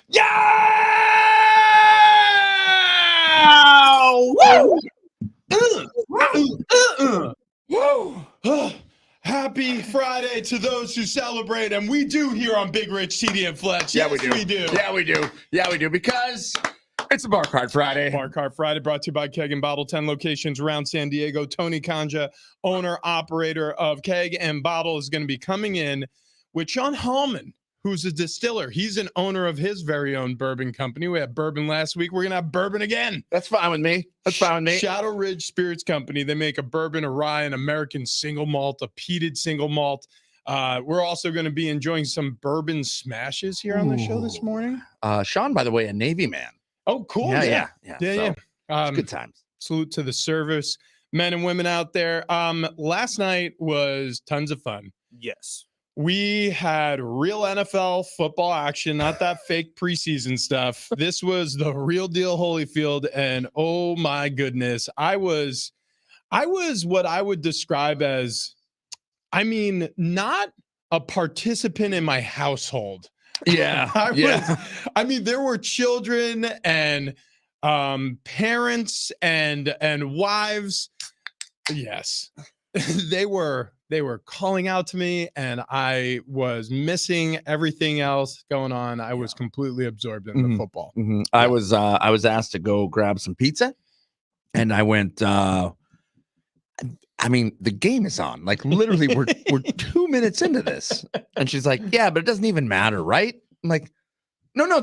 Yeah! Woo! Happy Friday to those who celebrate, and we do here on Big Rich, TD, and Fletch. Yeah, Yes, we do. Yeah, we do. Yeah, we do. Because it's a Bar Card Friday. Bar Card Friday brought to you by Keg and Bottle, 10 locations around San Diego. Tony Kanja, owner, operator of Keg and Bottle, is going to be coming in with Sean Hallman, who's a distiller. He's an owner of his very own bourbon company. We had bourbon last week. We're going to have bourbon again. That's fine with me. Shadow Ridge Spirits Company. They make a bourbon, a rye, an American single malt, a peated single malt. We're also going to be enjoying some bourbon smashes here on the show this morning. Sean, by the way, a Navy man. Oh, cool. Yeah. So, good times. Salute to the service men and women out there. Last night was tons of fun. Yes. We had real NFL football action, not that fake preseason stuff. This was the real deal Holyfield, and oh my goodness, I was what I would describe as, not a participant in my household. Yeah. There were children and parents and wives. Yes. They were calling out to me, and I was missing everything else going on. I was completely absorbed in the football. Mm-hmm. I was asked to go grab some pizza, and I went. The game is on. Like literally, we're 2 minutes into this, and she's like, "Yeah, but it doesn't even matter, right?" I'm like, "No,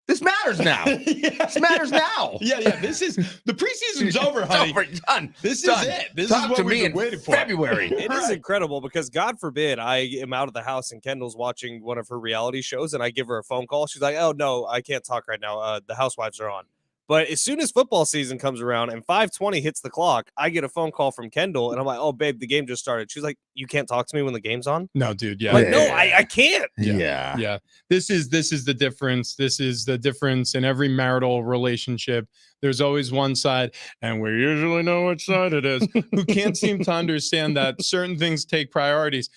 this matters now. This matters now. Yeah. This is the preseason's over, honey. It's over, done. This Done. is it. This Talk is what to we've me been in waiting for. February. It is incredible because God forbid I am out of the house and Kendall's watching one of her reality shows and I give her a phone call. She's like, "Oh no, I can't talk right now. The housewives are on." But as soon as football season comes around and 5:20 hits the clock, I get a phone call from Kendall and I'm like, "Oh babe, the game just started." She's like, "You can't talk to me when the game's on?" No, dude. Yeah. Like, no, I can't. Yeah. This is the difference. This is the difference in every marital relationship. There's always one side, and we usually know which side it is, who can't seem to understand that certain things take priorities.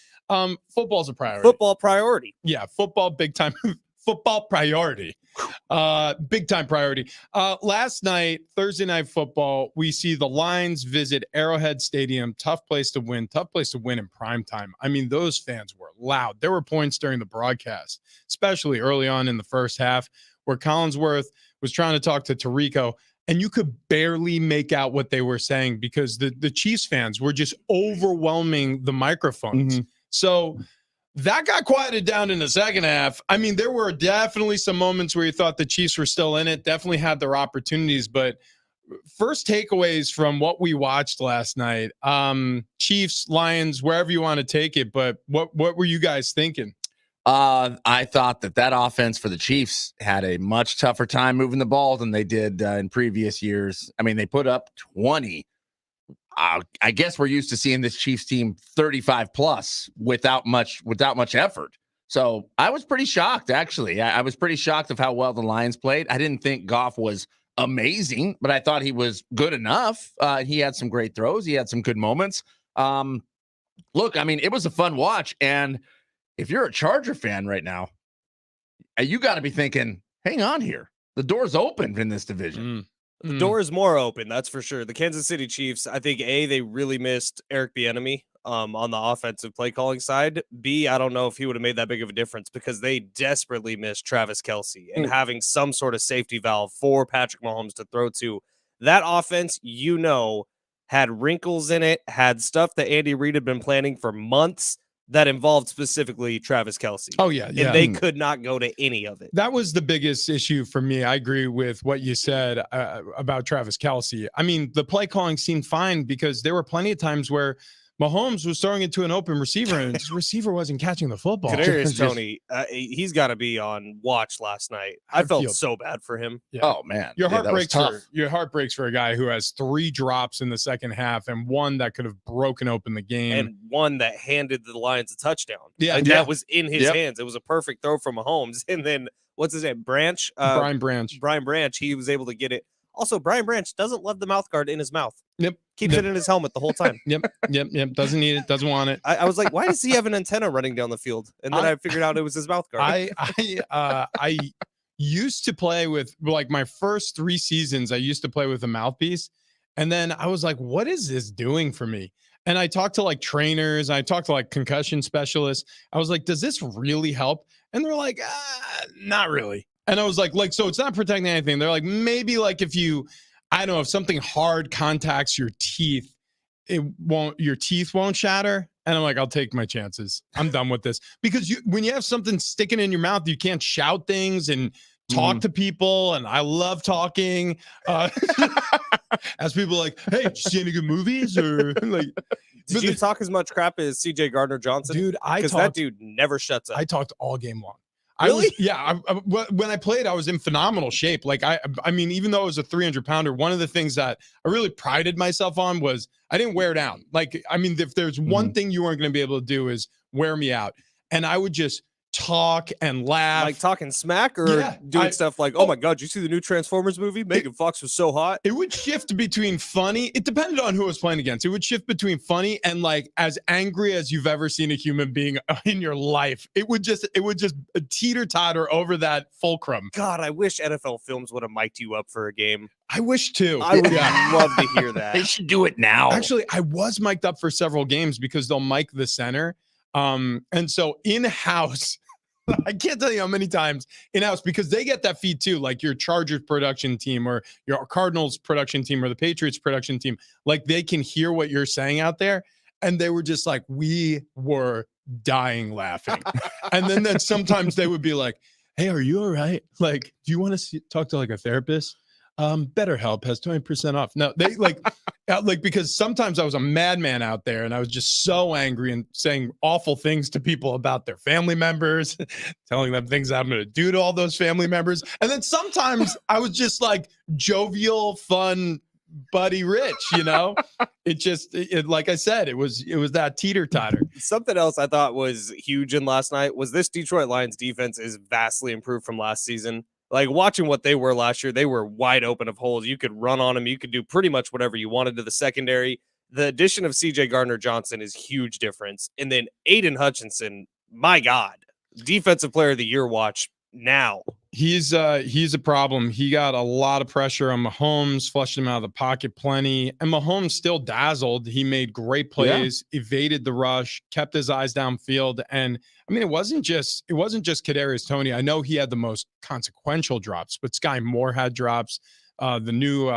Football's a priority. Football priority. Yeah, football, big time. Football priority. Big time priority. Last night, Thursday Night Football, we see the Lions visit Arrowhead Stadium. Tough place to win in prime time. Those fans were loud. There were points during the broadcast, especially early on in the first half, where Collinsworth was trying to talk to Tirico, and you could barely make out what they were saying because the Chiefs fans were just overwhelming the microphones. Mm-hmm. So that got quieted down in the second half. There were definitely some moments where you thought the Chiefs were still in it, definitely had their opportunities. But first takeaways from what we watched last night, Chiefs, Lions, wherever you want to take it. But what were you guys thinking? I thought that offense for the Chiefs had a much tougher time moving the ball than they did in previous years. They put up 20. I guess we're used to seeing this Chiefs team 35 plus without much effort. So I was pretty shocked, actually. I was pretty shocked of how well the Lions played. I didn't think Goff was amazing, but I thought he was good enough. He had some great throws. He had some good moments. Look, it was a fun watch. And if you're a Charger fan right now, you got to be thinking, hang on here. The door's open in this division. The door is more open, that's for sure. The Kansas City Chiefs, I think, A, they really missed Eric Bieniemy on the offensive play calling side. B, I don't know if he would have made that big of a difference because they desperately missed Travis Kelce and having some sort of safety valve for Patrick Mahomes to throw to. That offense, had wrinkles in it, had stuff that Andy Reid had been planning for months that involved specifically Travis Kelce. Oh, yeah. And they could not go to any of it. That was the biggest issue for me. I agree with what you said about Travis Kelce. The play calling seemed fine because there were plenty of times where Mahomes was throwing it to an open receiver, and his receiver wasn't catching the football. Kadarius Toney, he's got to be on watch last night. I felt so bad for him. Yeah. Oh man, your heart breaks for a guy who has 3 drops in the second half and one that could have broken open the game, and one that handed the Lions a touchdown. That was in his hands. It was a perfect throw from Mahomes, and then what's his name? Branch. Brian Branch. Brian Branch. He was able to get it. Also, Brian Branch doesn't love the mouth guard in his mouth. Yep. Keeps it in his helmet the whole time. Yep. Doesn't need it. Doesn't want it. I was like, why does he have an antenna running down the field? And then I figured out it was his mouth guard. used to play with, like, my first 3 seasons, I used to play with a mouthpiece. And then I was like, what is this doing for me? And I talked to like trainers, I talked to like concussion specialists. I was like, does this really help? And they're like, not really. And I was like, so it's not protecting anything. They're like, maybe like if you, I don't know, if something hard contacts your teeth, your teeth won't shatter. And I'm like, I'll take my chances. I'm done with this. Because when you have something sticking in your mouth, you can't shout things and talk to people. And I love talking. As people like, hey, did you see any good movies? Or like, did you talk as much crap as CJ Gardner-Johnson? Dude, because that dude never shuts up. I talked all game long. Really? When I played, I was in phenomenal shape. Like, I mean, even though I was a 300-pounder, one of the things that I really prided myself on was I didn't wear down. Like, I mean, if there's one thing you weren't going to be able to do is wear me out. And I would just talk and laugh. Like talking smack or doing stuff like, oh my God, did you see the new Transformers movie? Megan Fox was so hot. It would shift between funny. It depended on who I was playing against. It would shift between funny and like as angry as you've ever seen a human being in your life. It would just teeter-totter over that fulcrum. God, I wish NFL Films would have mic'd you up for a game. I wish too. I would love to hear that. They should do it now. Actually, I was mic'd up for several games because they'll mic the center. And so in-house, I can't tell you how many times in-house, because they get that feed too, like your Chargers production team or your Cardinals production team or the Patriots production team, like they can hear what you're saying out there. And they were just like, we were dying laughing. And then sometimes they would be like, hey, are you all right? Like, do you want to talk to like a therapist? BetterHelp has 20% off. No, they like because sometimes I was a madman out there and I was just so angry and saying awful things to people about their family members, telling them things I'm going to do to all those family members. And then sometimes I was just like jovial, fun, buddy Rich, you know. It like I said, it was that teeter-totter. Something else I thought was huge in last night was this Detroit Lions defense is vastly improved from last season. Like watching what they were last year, they were wide open of holes. You could run on them. You could do pretty much whatever you wanted to the secondary. The addition of CJ Gardner-Johnson is huge difference. And then Aiden Hutchinson, my God, defensive player of the year watch now. He's a problem. He got a lot of pressure on Mahomes, flushed him out of the pocket plenty. And Mahomes still dazzled. He made great plays, evaded the rush, kept his eyes downfield. And I mean, it wasn't just Kadarius Toney. I know he had the most consequential drops, but Sky Moore had drops. The new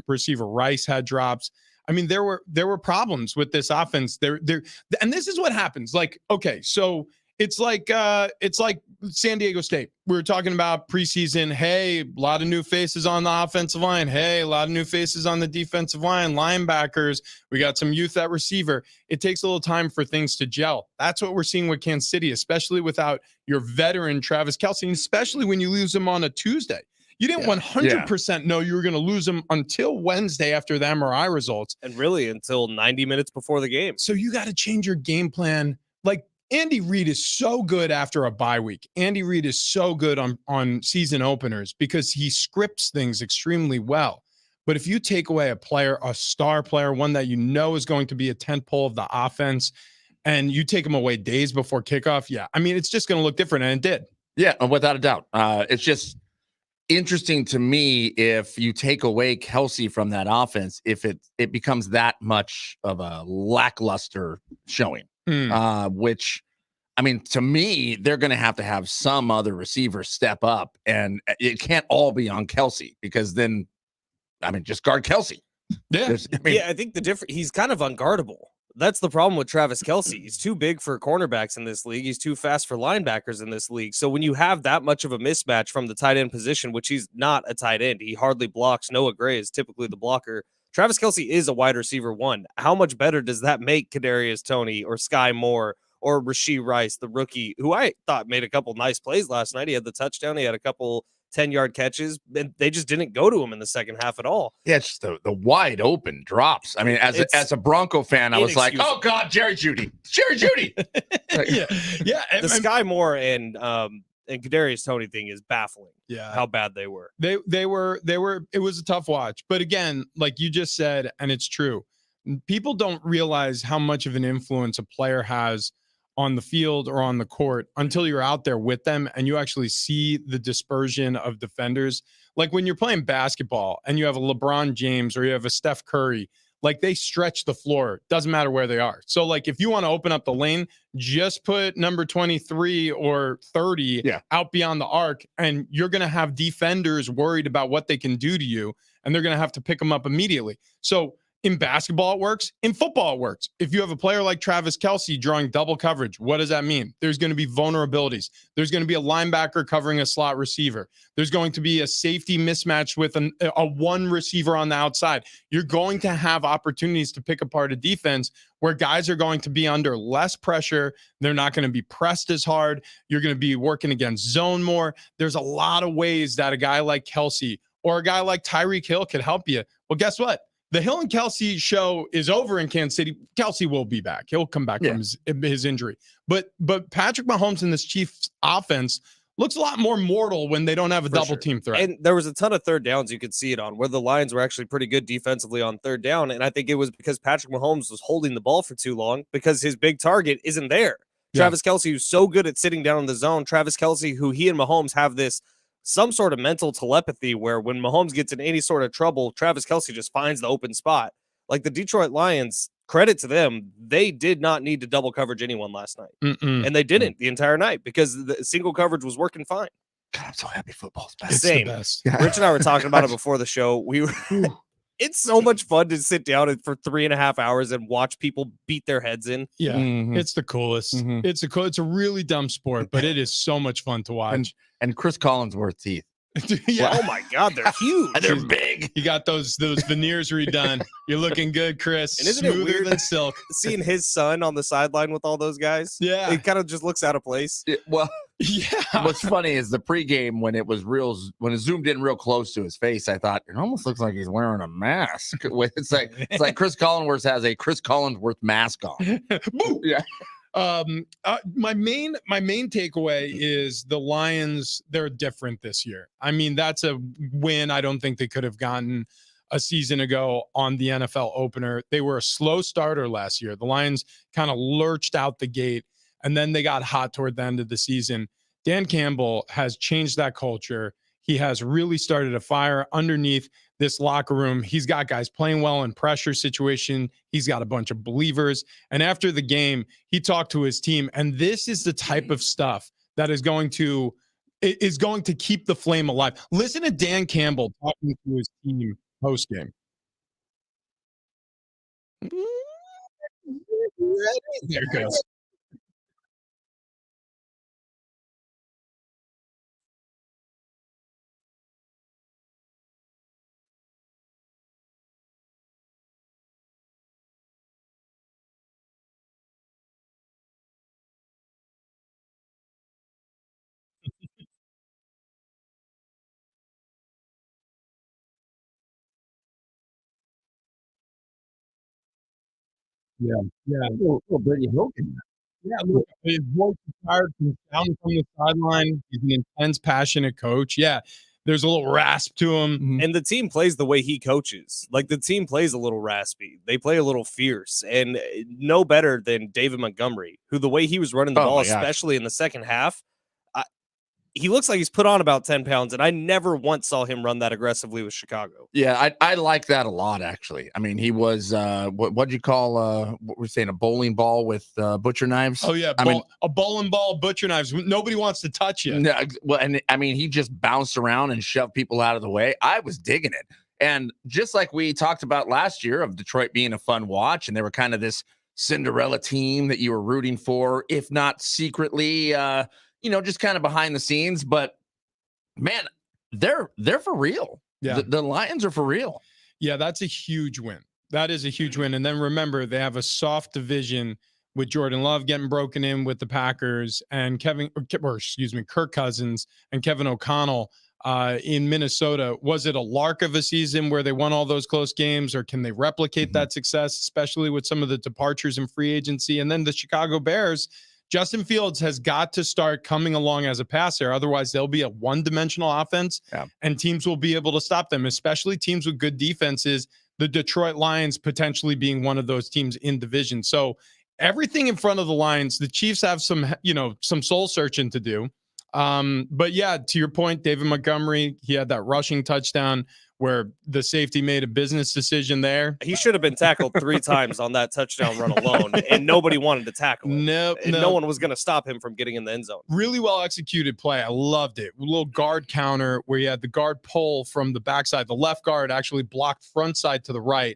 receiver Rice had drops. I mean, there were problems with this offense. And this is what happens. Like, okay, so it's like San Diego State. We were talking about preseason. Hey, a lot of new faces on the offensive line. Hey, a lot of new faces on the defensive line, linebackers. We got some youth at receiver. It takes a little time for things to gel. That's what we're seeing with Kansas City, especially without your veteran Travis Kelce, and especially when you lose him on a Tuesday. You didn't 100% know you were going to lose him until Wednesday after the MRI results. And really until 90 minutes before the game. So you got to change your game plan. Like, Andy Reid is so good after a bye week. Andy Reid is so good on season openers because he scripts things extremely well. But if you take away a star player, one that you know is going to be a tentpole of the offense, and you take him away days before kickoff, I mean, it's just going to look different, and it did. Yeah, without a doubt. It's just interesting to me if you take away Kelce from that offense, if it becomes that much of a lackluster showing. Which, I mean, to me, they're going to have some other receiver step up, and it can't all be on Kelce because then, I mean, just guard Kelce. Yeah. I think he's kind of unguardable. That's the problem with Travis Kelce. He's too big for cornerbacks in this league. He's too fast for linebackers in this league. So when you have that much of a mismatch from the tight end position, which he's not a tight end, he hardly blocks. Noah Gray is typically the blocker. Travis Kelce is a wide receiver one. How much better does that make Kadarius Toney or Sky Moore or Rashee Rice, the rookie, who I thought made a couple nice plays last night? He had the touchdown. He had a couple 10-yard catches, and they just didn't go to him in the second half at all. Yeah, it's just the wide open drops. I mean, as a Bronco fan, I was like, oh, God, Jerry Jeudy. The Sky Moore and Kadarius Toney thing is baffling. Yeah, how bad they were. They were. It was a tough watch. But again, like you just said, and it's true, people don't realize how much of an influence a player has on the field or on the court until you're out there with them and you actually see the dispersion of defenders. Like when you're playing basketball and you have a LeBron James or you have a Steph Curry, like they stretch the floor. Doesn't matter where they are. So like if you want to open up the lane, just put number 23 or 30 out beyond the arc, and you're going to have defenders worried about what they can do to you, and they're going to have to pick them up immediately. So in basketball, it works. In football, it works. If you have a player like Travis Kelce drawing double coverage, what does that mean? There's going to be vulnerabilities. There's going to be a linebacker covering a slot receiver. There's going to be a safety mismatch with a one receiver on the outside. You're going to have opportunities to pick apart a defense where guys are going to be under less pressure. They're not going to be pressed as hard. You're going to be working against zone more. There's a lot of ways that a guy like Kelce or a guy like Tyreek Hill could help you. Well, guess what? The Hill and Kelce show is over in Kansas City. Kelce will be back. He'll come back from his injury. But Patrick Mahomes and this Chiefs offense looks a lot more mortal when they don't have a double team threat. And there was a ton of third downs you could see it on where the Lions were actually pretty good defensively on third down. And I think it was because Patrick Mahomes was holding the ball for too long because his big target isn't there. Travis Kelce, who's so good at sitting down in the zone. Travis Kelce, who he and Mahomes have some sort of mental telepathy where when Mahomes gets in any sort of trouble, Travis Kelce just finds the open spot. Like the Detroit Lions, credit to them, they did not need to double coverage anyone last night. And they didn't the entire night because the single coverage was working fine. God, I'm so happy football's back. Same. Rich and I were talking about it before the show. It's so much fun to sit down for 3.5 hours and watch people beat their heads in. Yeah, it's the coolest. It's a really dumb sport, but it is so much fun to watch. And Chris Collinsworth's teeth. Oh my God, they're huge. They're big. You got those veneers redone. You're looking good, Chris. And isn't Smoother it weird than silk. Seeing his son on the sideline with all those guys? Yeah, it kind of just looks out of place. What's funny is the pregame when it zoomed in real close to his face, I thought it almost looks like he's wearing a mask. It's like Chris Collinsworth has a Chris Collinsworth mask on. Yeah. My main takeaway is the Lions, they're different this year. I mean, that's a win I don't think they could have gotten a season ago on the NFL opener. They were a slow starter last year. The Lions kind of lurched out the gate, and then they got hot toward the end of the season. Dan Campbell has changed that culture. He has really started a fire underneath this locker room. He's got guys playing well in pressure situation. He's got a bunch of believers. And after the game, he talked to his team. And this is the type of stuff that is going to keep the flame alive. Listen to Dan Campbell talking to his team post game. There it goes. Yeah. Brady Hogan. Yeah, look, his voice is tired from sounding from the sideline. He's an intense, passionate coach. Yeah, there's a little rasp to him. And the team plays the way he coaches. Like the team plays a little raspy. They play a little fierce, and no better than David Montgomery, who the way he was running the ball, especially in the second half, he looks like he's put on about 10 pounds, and I never once saw him run that aggressively with Chicago. Yeah, I like that a lot, actually. I mean, he was, what'd you call, what we're saying, a bowling ball with butcher knives? Oh, yeah, a bowling ball, butcher knives. Nobody wants to touch you. No, well, and I mean, he just bounced around and shoved people out of the way. I was digging it. And just like we talked about last year of Detroit being a fun watch, and they were kind of this Cinderella team that you were rooting for, if not secretly, just kind of behind the scenes, but man, they're for real. Yeah. The Lions are for real. Yeah, that's a huge win. That is a huge win. And then remember, they have a soft division with Jordan Love getting broken in with the Packers and Kirk Cousins and Kevin O'Connell in Minnesota. Was it a lark of a season where they won all those close games, or can they replicate that success, especially with some of the departures in free agency? And then the Chicago Bears, Justin Fields has got to start coming along as a passer. Otherwise, they'll be a one-dimensional offense, and teams will be able to stop them, especially teams with good defenses, the Detroit Lions potentially being one of those teams in division. So everything in front of the lines, the Chiefs have some soul searching to do. But yeah, to your point, David Montgomery, he had that rushing touchdown where the safety made a business decision there. He should have been tackled 3 times on that touchdown run alone, and nobody wanted to tackle him. No one was going to stop him from getting in the end zone. Really well executed play. I loved it. A little guard counter where you had the guard pull from the backside. The left guard actually blocked front side to the right,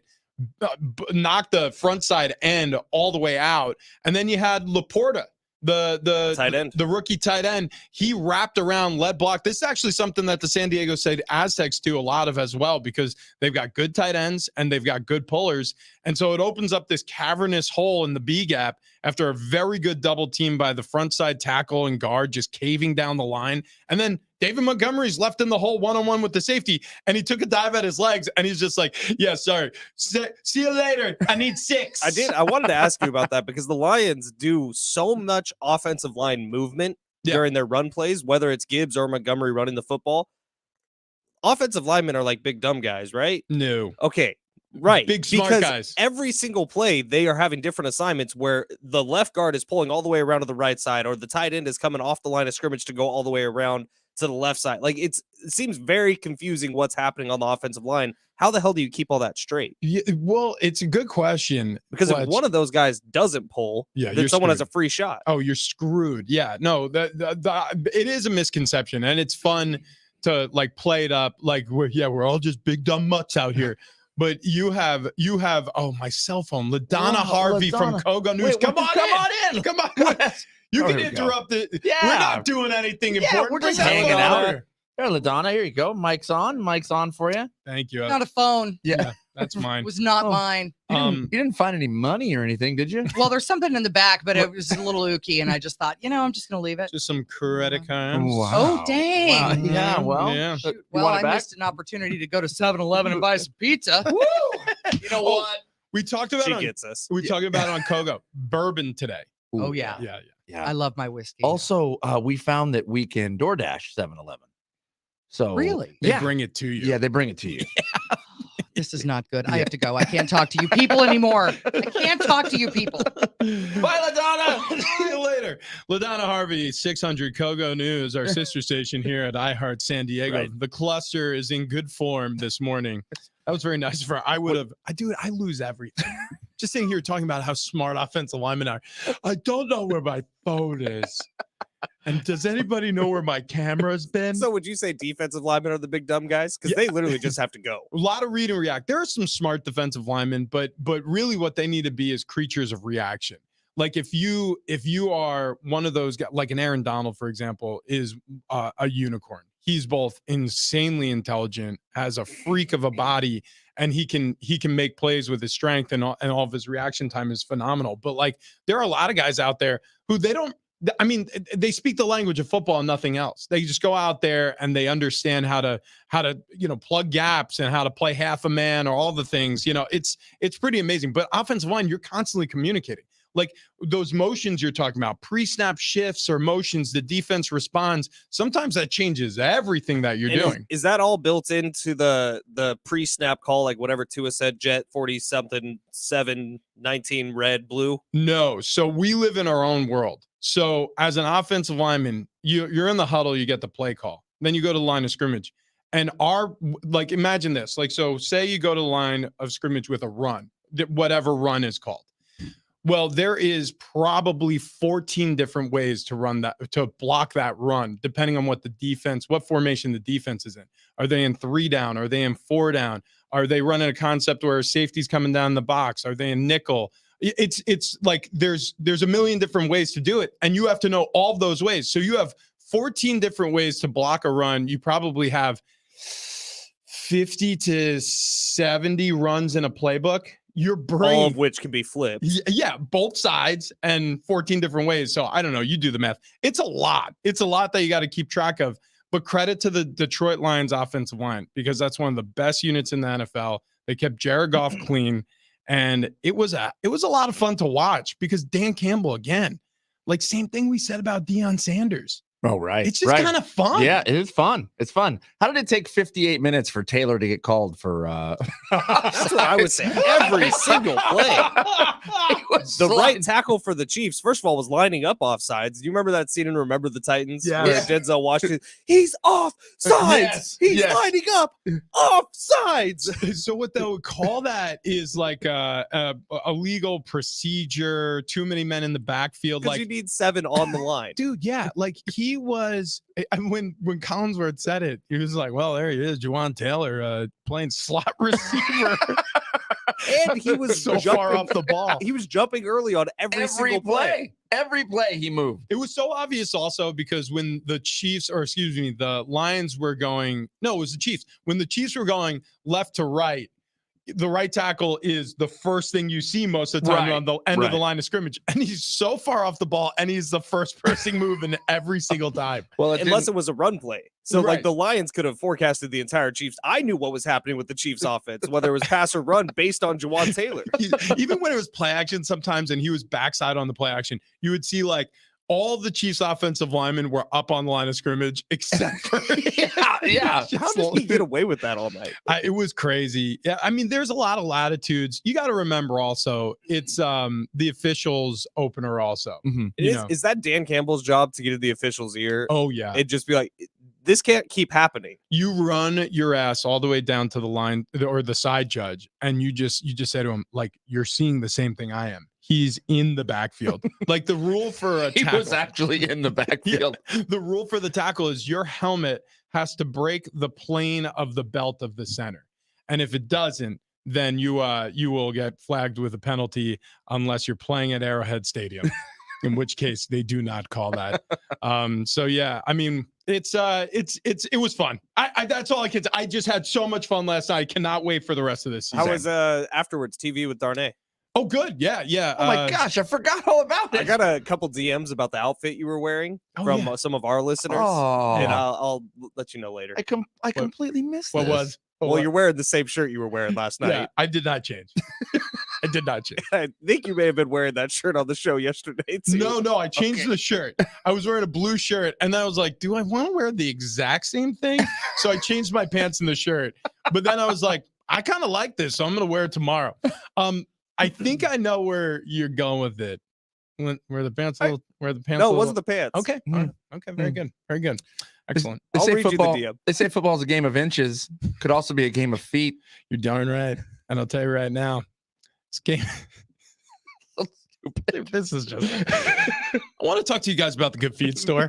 knocked the front side end all the way out. And then you had Laporta, the tight end, the rookie tight end. He wrapped around, led block. This is actually something that the San Diego State Aztecs do a lot of as well, because they've got good tight ends and they've got good pullers. And so it opens up this cavernous hole in the B gap after a very good double team by the front side tackle and guard, just caving down the line. And then David Montgomery's left in the hole one-on-one with the safety, and he took a dive at his legs, and he's just like, yeah, sorry. See you later. I need 6. I wanted to ask you about that because the Lions do so much offensive line movement during their run plays, whether it's Gibbs or Montgomery running the football. Offensive linemen are like big dumb guys, right? No. Okay. Right. Big smart because guys. Every single play, they are having different assignments where the left guard is pulling all the way around to the right side, or the tight end is coming off the line of scrimmage to go all the way around to the left side. Like it seems very confusing what's happening on the offensive line. How the hell do you keep all that straight? Yeah, well, it's a good question. Because if one of those guys doesn't pull, then someone has a free shot. Oh, you're screwed. Yeah, no, it is a misconception, and it's fun to like play it up like we're all just big dumb mutts out here. But you have my cell phone, LaDonna Harvey from Kogo News. Come on in. Come on. You can interrupt it. Yeah. We're not doing anything important. We're just hanging out. Here, LaDonna, here you go. Mic's on for you. Thank you. Not a phone. Yeah, that's mine. It was not mine. You didn't find any money or anything, did you? Well, there's something in the back, but it was a little ooky, and I just thought, I'm just going to leave it. Just some credit cards. Wow. Oh, dang. Wow. Yeah, well. Yeah. Shoot, well, I missed an opportunity to go to 7-Eleven and buy some pizza. Woo! You know what? We talked about We talked about it on Kogo. Bourbon today. Ooh, Oh, yeah. Yeah. I love my whiskey. Also, we found that we can DoorDash 7-Eleven. So Really? They bring it to you. Yeah, they bring it to you. This is not good. I have to go. I can't talk to you people anymore. I can't talk to you people. Bye, LaDonna. See you later. LaDonna Harvey, 600 Kogo News, our sister station here at iHeart San Diego. Right. The cluster is in good form this morning. That was very nice for her. I lose everything. Just sitting here talking about how smart offensive linemen are. I don't know where my phone is. And does anybody know where my camera's been? So would you say defensive linemen are the big dumb guys? Because they literally just have to go. A lot of read and react. There are some smart defensive linemen, but really what they need to be is creatures of reaction. Like if you are one of those guys, like an Aaron Donald, for example, is a unicorn. He's both insanely intelligent, has a freak of a body, and he can make plays with his strength, and all of his reaction time is phenomenal. But like there are a lot of guys out there who they speak the language of football and nothing else. They just go out there and they understand how to plug gaps and how to play half a man or all the things. It's pretty amazing. But offensive line, you're constantly communicating. Like those motions you're talking about, pre-snap shifts or motions, the defense responds. Sometimes that changes everything that you're doing. Is that all built into the pre-snap call, like whatever Tua said, jet 40-something, 7-19, red, blue? No. So we live in our own world. So as an offensive lineman, you're in the huddle, you get the play call. Then you go to the line of scrimmage. And imagine this. Like, so say you go to the line of scrimmage with a run, whatever run is called. Well, there is probably 14 different ways to run that, to block that run, depending on what formation the defense is in. Are they in 3 down? Are they in 4 down? Are they running a concept where safety's coming down the box? Are they in nickel? It's like there's a million different ways to do it, and you have to know all those ways. So you have 14 different ways to block a run. You probably have 50 to 70 runs in a playbook. Your brain, all of which can be flipped. Yeah, both sides and 14 different ways. So I don't know. You do the math. It's a lot. It's a lot that you got to keep track of. But credit to the Detroit Lions offensive line, because that's one of the best units in the NFL. They kept Jared Goff clean, and it was a lot of fun to watch because Dan Campbell, again, like same thing we said about Deion Sanders. Oh, right. It's just right. kind of fun. Yeah, it is fun. It's fun. How did it take 58 minutes for Taylor to get called for That's what I would say. Every single play. The right tackle for the Chiefs, first of all, was lining up offsides. Do you remember that scene in Remember the Titans? Yes. Where Denzel Washington, he's off sides. Yes. He's Yes. lining up off sides. So what they would call that is like a legal procedure. Too many men in the backfield. Because Like, you need 7 on the line. dude, yeah, like he was. And when Collinsworth said it, he was like, "Well, there he is, Juwan Taylor, playing slot receiver." And he was so far off the ball. He was jumping early on every single play. Every play he moved. It was so obvious also because when the Chiefs, or excuse me, the Lions were going, no, it was the Chiefs. When the Chiefs were going left to right, the right tackle is the first thing you see most of the time Right, on the end of the right. line of scrimmage. And he's so far off the ball, and he's the first person moving every single time. Well, Unless it was a run play. So, Right. like, the Lions could have forecasted the entire Chiefs. I knew what was happening with the Chiefs offense, whether it was pass or run, based on Juwan Taylor. Even when it was play action sometimes and he was backside on the play action, you would see like all the Chiefs offensive linemen were up on the line of scrimmage except for yeah. How did he get away with that all night? it was crazy. Yeah, I mean, there's a lot of latitudes. You got to remember also, it's the officials opener also. Mhm. You know. Is that Dan Campbell's job to get in the official's ear? Oh yeah. It'd just be like, this can't keep happening. You run your ass all the way down to the line or the side judge, and you just say to him, like, you're seeing the same thing I am. He's in the backfield. Like the rule for a He tackle. was actually in the backfield. The rule for the tackle is your helmet has to break the plane of the belt of the center. And if it doesn't, then you will get flagged with a penalty unless you're playing at Arrowhead Stadium, in which case they do not call that. So yeah, I mean, it was fun. I that's all I can say. I just had so much fun last night. I cannot wait for the rest of this season. How was afterwards TV with Darnay? Oh, good. Yeah, yeah. Oh my gosh, I forgot all about it. I got a couple DMs about the outfit you were wearing Oh, from yeah. some of our listeners, Oh, and I'll let you know later. I completely missed What this. was? Well, you're wearing the same shirt you were wearing last Yeah, night. I did not change. I did not change. I think you may have been wearing that shirt on the show yesterday too. No, I changed Okay. the shirt. I was wearing a blue shirt, and then I was like, do I want to wear the exact same thing? So I changed my pants and the shirt. But then I was like, I kind of like this, so I'm going to wear it tomorrow. I think I know where you're going with it. Where the pants a little, where the pants. No, a it little- wasn't the pants. Okay. all right, Okay. Very good. Very good. Excellent. They I'll say read you the football. DM. They say football is a game of inches. Could also be a game of feet. You're darn right. And I'll tell you right now, this game. This is just. I want to talk to you guys about the Good Feed store.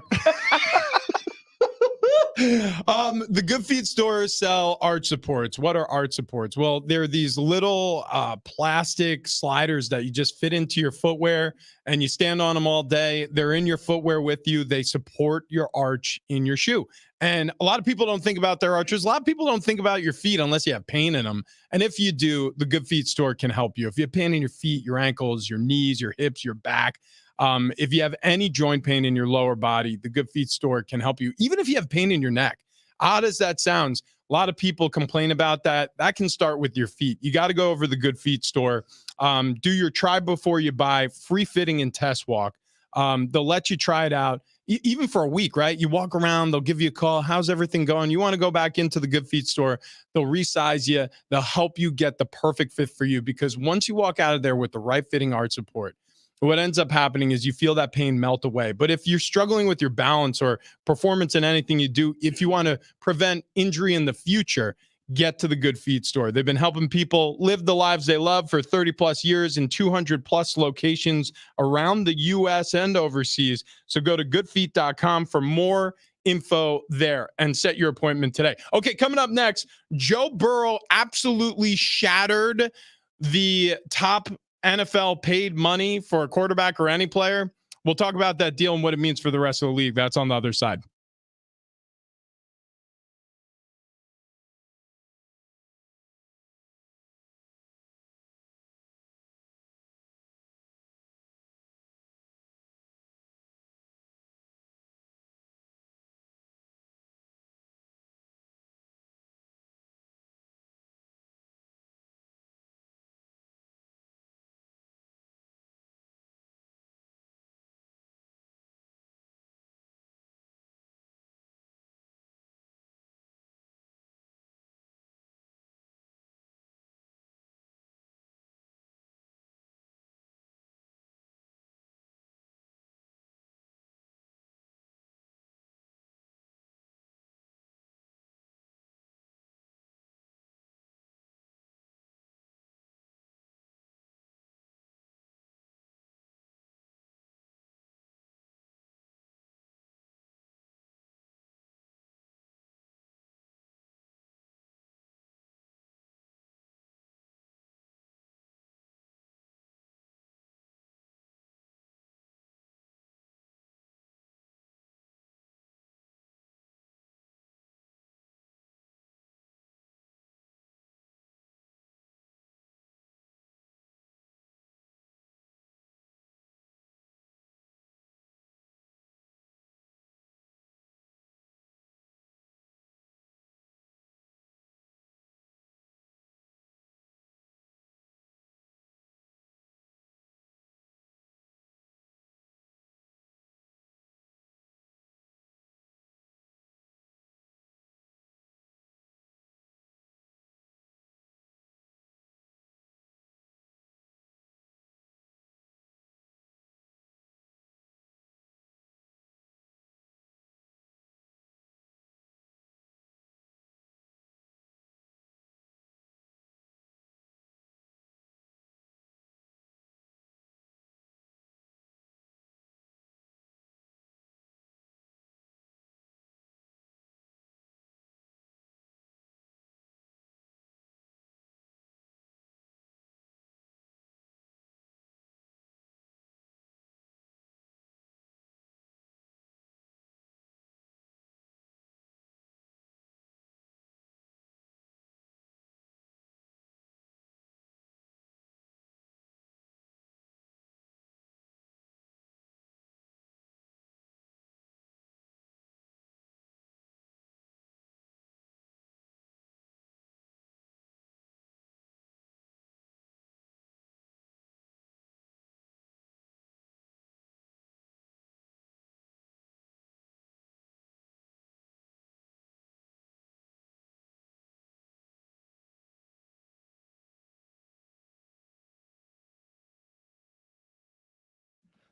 The Good Feed stores sell arch supports. What are arch supports? Well, they're these little plastic sliders that you just fit into your footwear and you stand on them all day. They're in your footwear with you. They support your arch in your shoe. And a lot of people don't think about their arches. A lot of people don't think about your feet unless you have pain in them. And if you do, the Good Feet store can help you. If you have pain in your feet, your ankles, your knees, your hips, your back, if you have any joint pain in your lower body, the Good Feet store can help you. Even if you have pain in your neck, odd as that sounds, a lot of people complain about that. That can start with your feet. You got to go over the Good Feet store. Do your try before you buy, free fitting and test walk. They'll let you try it out. Even for a week, right? You walk around, they'll give you a call. How's everything going? You want to go back into the Good Feet store, they'll resize you. They'll help you get the perfect fit for you, because once you walk out of there with the right fitting arch support, what ends up happening is you feel that pain melt away. But if you're struggling with your balance or performance in anything you do, if you want to prevent injury in the future, get to the Good Feet store. They've been helping people live the lives they love for 30 plus years in 200 plus locations around the US and overseas. So go to goodfeet.com for more info there and set your appointment today. Okay, coming up next, Joe Burrow absolutely shattered the top NFL paid money for a quarterback or any player. We'll talk about that deal and what it means for the rest of the league. That's on the other side.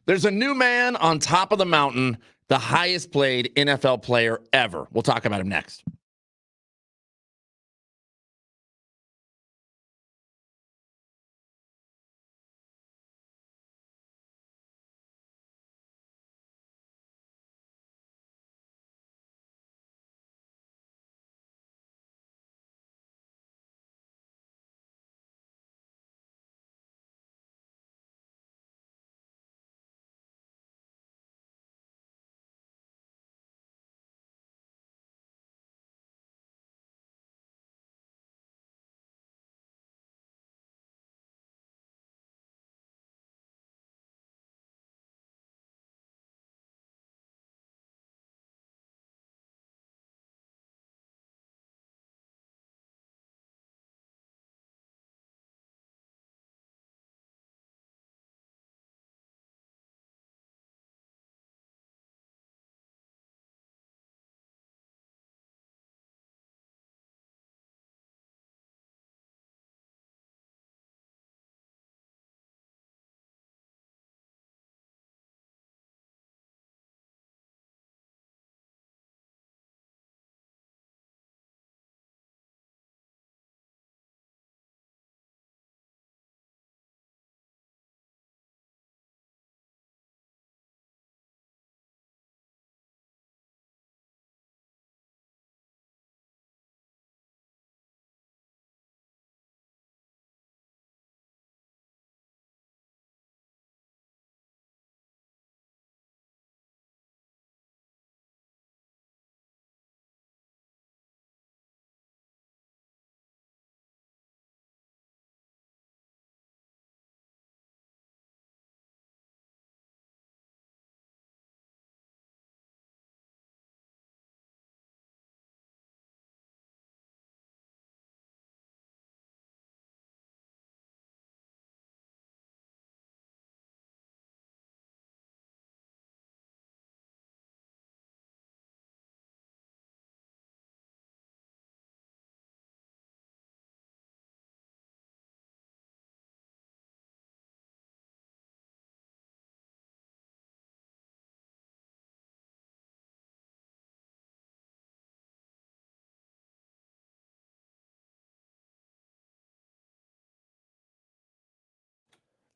There's a new man on top of the mountain, the highest paid NFL player ever. We'll talk about him next.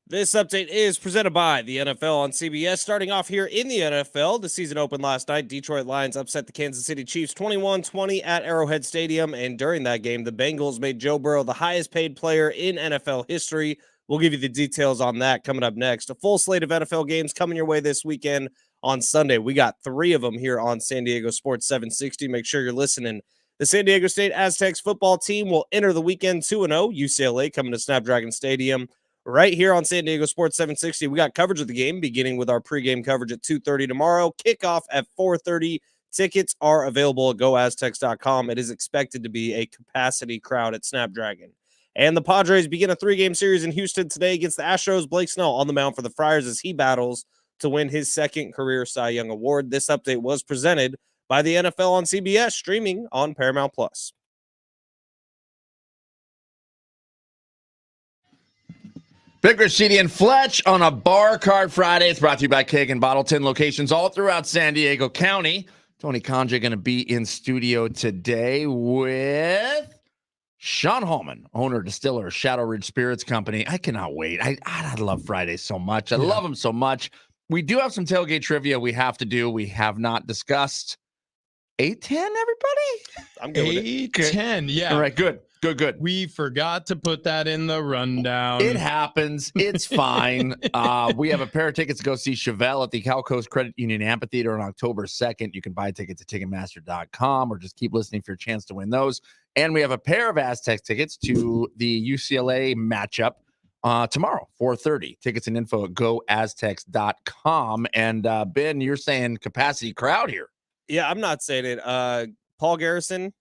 This update is presented by the NFL on CBS. Starting off here in the NFL, the season opened last night. Detroit Lions upset the Kansas City Chiefs 21-20 at Arrowhead Stadium, and during that game, the Bengals made Joe Burrow the highest paid player in NFL history. We'll give you the details on that coming up next. A full slate of NFL games coming your way this weekend on Sunday. We got 3 of them here on San Diego Sports 760. Make sure you're listening. The San Diego State Aztecs football team will enter the weekend 2-0. UCLA coming to Snapdragon Stadium. Right here on San Diego Sports 760, we got coverage of the game, beginning with our pregame coverage at 2:30 tomorrow. Kickoff at 4:30. Tickets are available at goaztecs.com. It is expected to be a capacity crowd at Snapdragon. And the Padres begin a 3-game series in Houston today against the Astros. Blake Snell on the mound for the Friars as he battles to win his 2nd career Cy Young Award. This update was presented by the NFL on CBS, streaming on Paramount+. Vic Rashidi and Fletch on a Bar Card Friday. It's brought to you by Keg and Bottleton locations all throughout San Diego County. Tony Conja going to be in studio today with Sean Hallman, owner, distiller, Shadow Ridge Spirits Company. I cannot wait. I love Fridays so much. I love them so much. We do have some tailgate trivia we have to do. We have not discussed 8-10, everybody? I'm good with it. 8-10, yeah. All right, good. We forgot to put that in the rundown. It happens. It's fine. We have a pair of tickets to go see Chevelle at the Cal Coast Credit Union Amphitheater on October 2nd. You can buy tickets at Ticketmaster.com or just keep listening for your chance to win those. And we have a pair of Aztecs tickets to the UCLA matchup tomorrow, 4:30. Tickets and info at goaztecs.com. And Ben, you're saying capacity crowd here. Yeah, I'm not saying it. Paul Garrison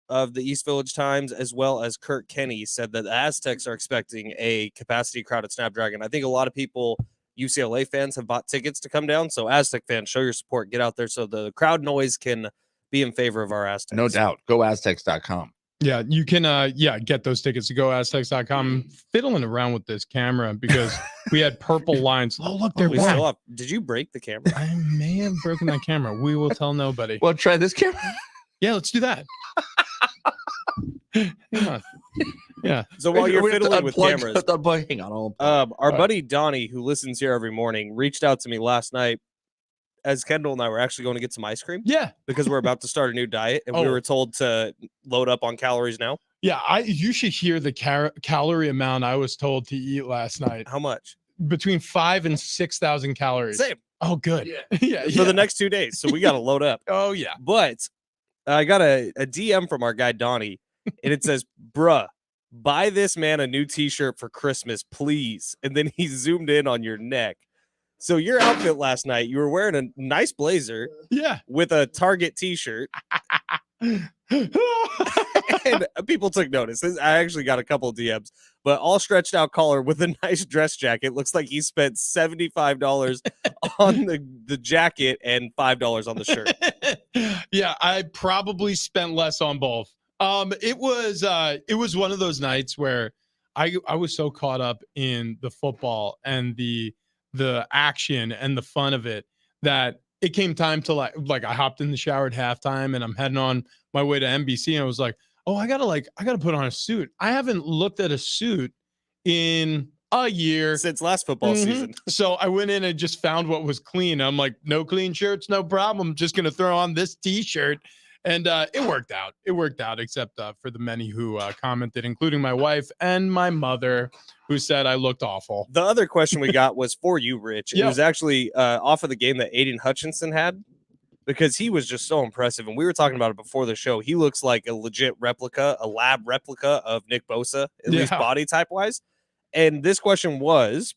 of the East Village Times, as well as Kurt Kenny, said that the Aztecs are expecting a capacity crowd at Snapdragon. I think a lot of people, UCLA fans, have bought tickets to come down. So Aztec fans, show your support. Get out there so the crowd noise can be in favor of our Aztecs. No doubt. GoAztecs.com. Yeah, you can get those tickets to GoAztecs.com. I'm fiddling around with this camera because we had purple lines. Oh, look, they're We black. still have, did you break the camera? I may have broken that camera. We will tell nobody. Well, try this camera. Yeah, let's do that. Hang on. Yeah. So while you're We have to fiddling with unplug- cameras, unplug- hang on. our buddy Donnie, who listens here every morning, reached out to me last night as Kendall and I were actually going to get some ice cream Yeah. because we're about to start a new diet and we Oh. were told to load up on calories now. Yeah. You should hear the calorie amount I was told to eat last night. How much? Between 5,000 and 6,000 calories. Same Oh, good. Yeah. for the next 2 days. So we got to load up. Oh, yeah. But I got a DM from our guy Donnie, and it says, "Bruh, buy this man a new T-shirt for Christmas, please." And then he zoomed in on your neck. So your outfit last night, you were wearing a nice blazer Yeah. with a Target T-shirt, and people took notice. I actually got a couple of DMs, but all stretched out collar with a nice dress jacket. Looks like he spent $75 on the jacket and $5 on the shirt. Yeah, I probably spent less on both. It was one of those nights where I was so caught up in the football and the action and the fun of it that it came time to like I hopped in the shower at halftime and I'm heading on my way to NBC and I was like, oh, I gotta put on a suit. I haven't looked at a suit in a year Since last football season. So I went in and just found what was clean. I'm like, no clean shirts, no problem. Just gonna throw on this T-shirt, and it worked out. It worked out, except for the many who commented, including my wife and my mother, who said I looked awful. The other question we got was for you, Rich. It Yeah. was actually off of the game that Aiden Hutchinson had because he was just so impressive. And we were talking about it before the show. He looks like a legit replica, a lab replica of Nick Bosa, at least Yeah. body type wise. And this question was,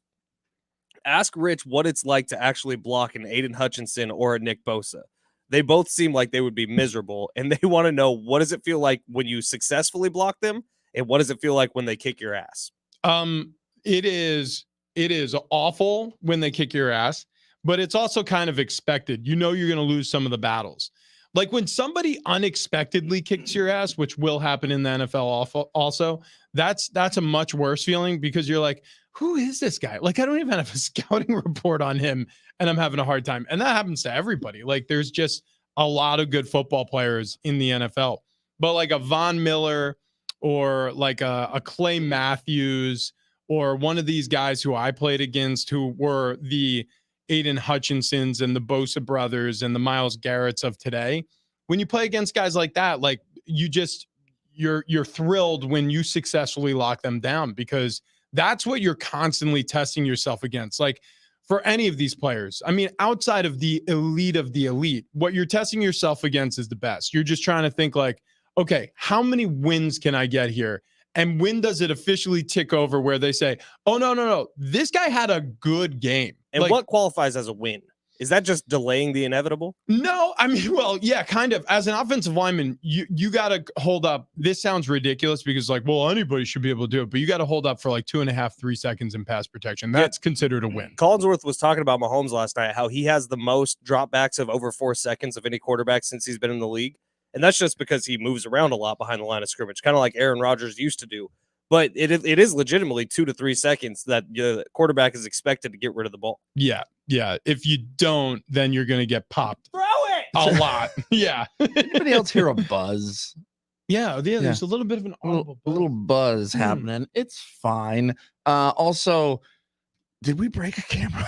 ask Rich what it's like to actually block an Aiden Hutchinson or a Nick Bosa. They both seem like they would be miserable, and they want to know, what does it feel like when you successfully block them, and what does it feel like when they kick your ass? It is awful when they kick your ass, but it's also kind of expected. You know you're going to lose some of the battles. Like when somebody unexpectedly kicks your ass, which will happen in the NFL also, that's a much worse feeling because you're like, who is this guy? Like, I don't even have a scouting report on him and I'm having a hard time. And that happens to everybody. Like there's just a lot of good football players in the NFL, but like a Von Miller or like a Clay Matthews or one of these guys who I played against who were the Aiden Hutchinsons and the Bosa brothers and the Myles Garretts of today. When you play against guys like that, like you're thrilled when you successfully lock them down because that's what you're constantly testing yourself against. Like for any of these players, I mean, outside of the elite, what you're testing yourself against is the best. You're just trying to think like, okay, how many wins can I get here? And when does it officially tick over where they say, oh, no, this guy had a good game? And like, what qualifies as a win? Is that just delaying the inevitable? No, I mean, well, yeah, kind of. As an offensive lineman, you got to hold up. This sounds ridiculous because like, well, anybody should be able to do it, but you got to hold up for like 2.5, 3 seconds in pass protection. That's considered a win. Collinsworth was talking about Mahomes last night, how he has the most dropbacks of over 4 seconds of any quarterback since he's been in the league. And that's just because he moves around a lot behind the line of scrimmage, kind of like Aaron Rodgers used to do. But it is legitimately 2 to 3 seconds that the quarterback is expected to get rid of the ball. Yeah. If you don't, then you're going to get popped Throw it! a lot. Yeah. Anybody else hear a buzz? Yeah. There's a little bit of an A audible little buzz happening. It's fine. Also, did we break a camera?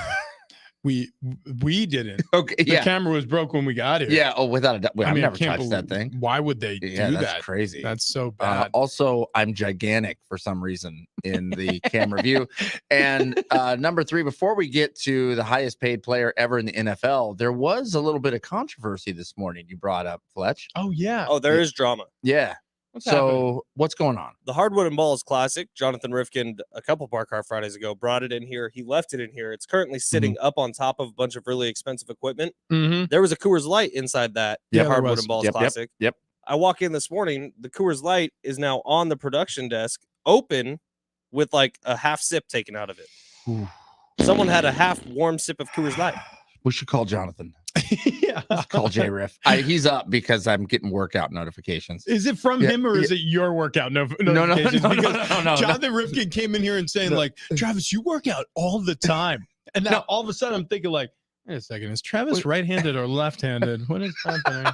We didn't. Okay. The camera was broke when we got here. Yeah. Oh, without a doubt. I I've mean, I never can't touched that believe- thing. Why would they Yeah, do that's that? crazy. That's so bad. Also, I'm gigantic for some reason in the camera view. And number 3, before we get to the highest paid player ever in the NFL, there was a little bit of controversy this morning. You brought up Fletch. Oh yeah. Oh, there is drama. Yeah. What's happening? So what's going on? The Hardwood and Balls Classic, Jonathan Rifkin, a couple Park Car Fridays ago, brought it in here. He left it in here. It's currently sitting up on top of a bunch of really expensive equipment. Mm-hmm. There was a Coors Light inside that Yeah, there Hardwood was. and Balls Yep. Classic. Yep. I walk in this morning. The Coors Light is now on the production desk, open with like a half sip taken out of it. Someone had a half warm sip of Coors Light. We should call Jonathan. Yeah. Call J Riff. He's up because I'm getting workout notifications. Is it from Yeah, him or is it your workout No, notifications? Because no. Jonathan Rifkin came in here and saying like, Travis, you work out all the time. And now No. all of a sudden I'm thinking like, wait a second, is Travis right-handed or left-handed? What is happening?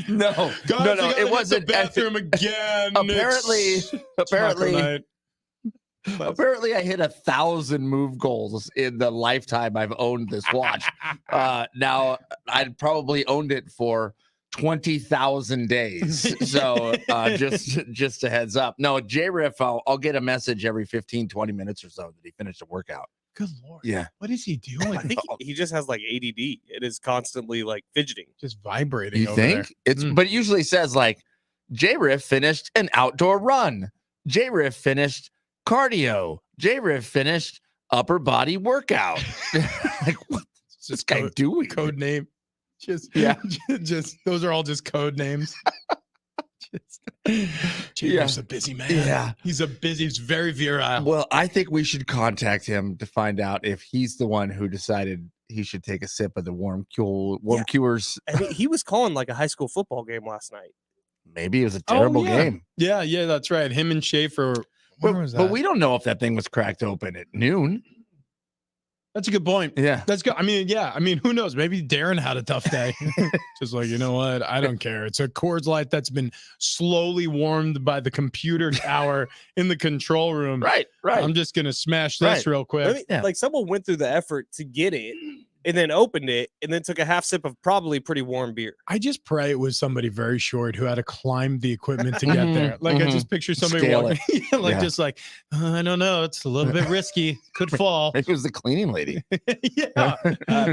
No, Guys, no, I gotta it hit wasn't. the bathroom again. Apparently, Taco night. apparently, I hit 1,000 move goals in the lifetime I've owned this watch. Now I'd probably owned it for 20,000 days. So just a heads up. No, J Riff, I'll get a message every 15, 20 minutes or so that he finished a workout. Good Lord. Yeah. What is he doing? I think he just has like ADD. It is constantly like fidgeting. Just vibrating. You over think? there. But it usually says like J Riff finished an outdoor run. J Riff finished cardio. J Riff finished upper body workout. Like, what's this guy doing? Code name. Just those are all just code names. Jay's a busy man. Yeah. He's very virile. Well, I think we should contact him to find out if he's the one who decided he should take a sip of the warm cures. I mean, he was calling like a high school football game last night. Maybe it was a terrible game. Yeah, that's right. Him and Schaefer. But we don't know if that thing was cracked open at noon. That's a good point. Yeah. That's good. I mean, who knows? Maybe Darren had a tough day. Just like, you know what? I don't care. It's a Coors Light that's been slowly warmed by the computer tower in the control room. Right. I'm just going to smash this real quick. Like someone went through the effort to get it and then opened it and then took a half sip of probably pretty warm beer. I just pray it was somebody very short who had to climb the equipment to get there. Like I just picture somebody walking, just like, I don't know, it's a little bit risky, could fall. Maybe it was the cleaning lady. Yeah.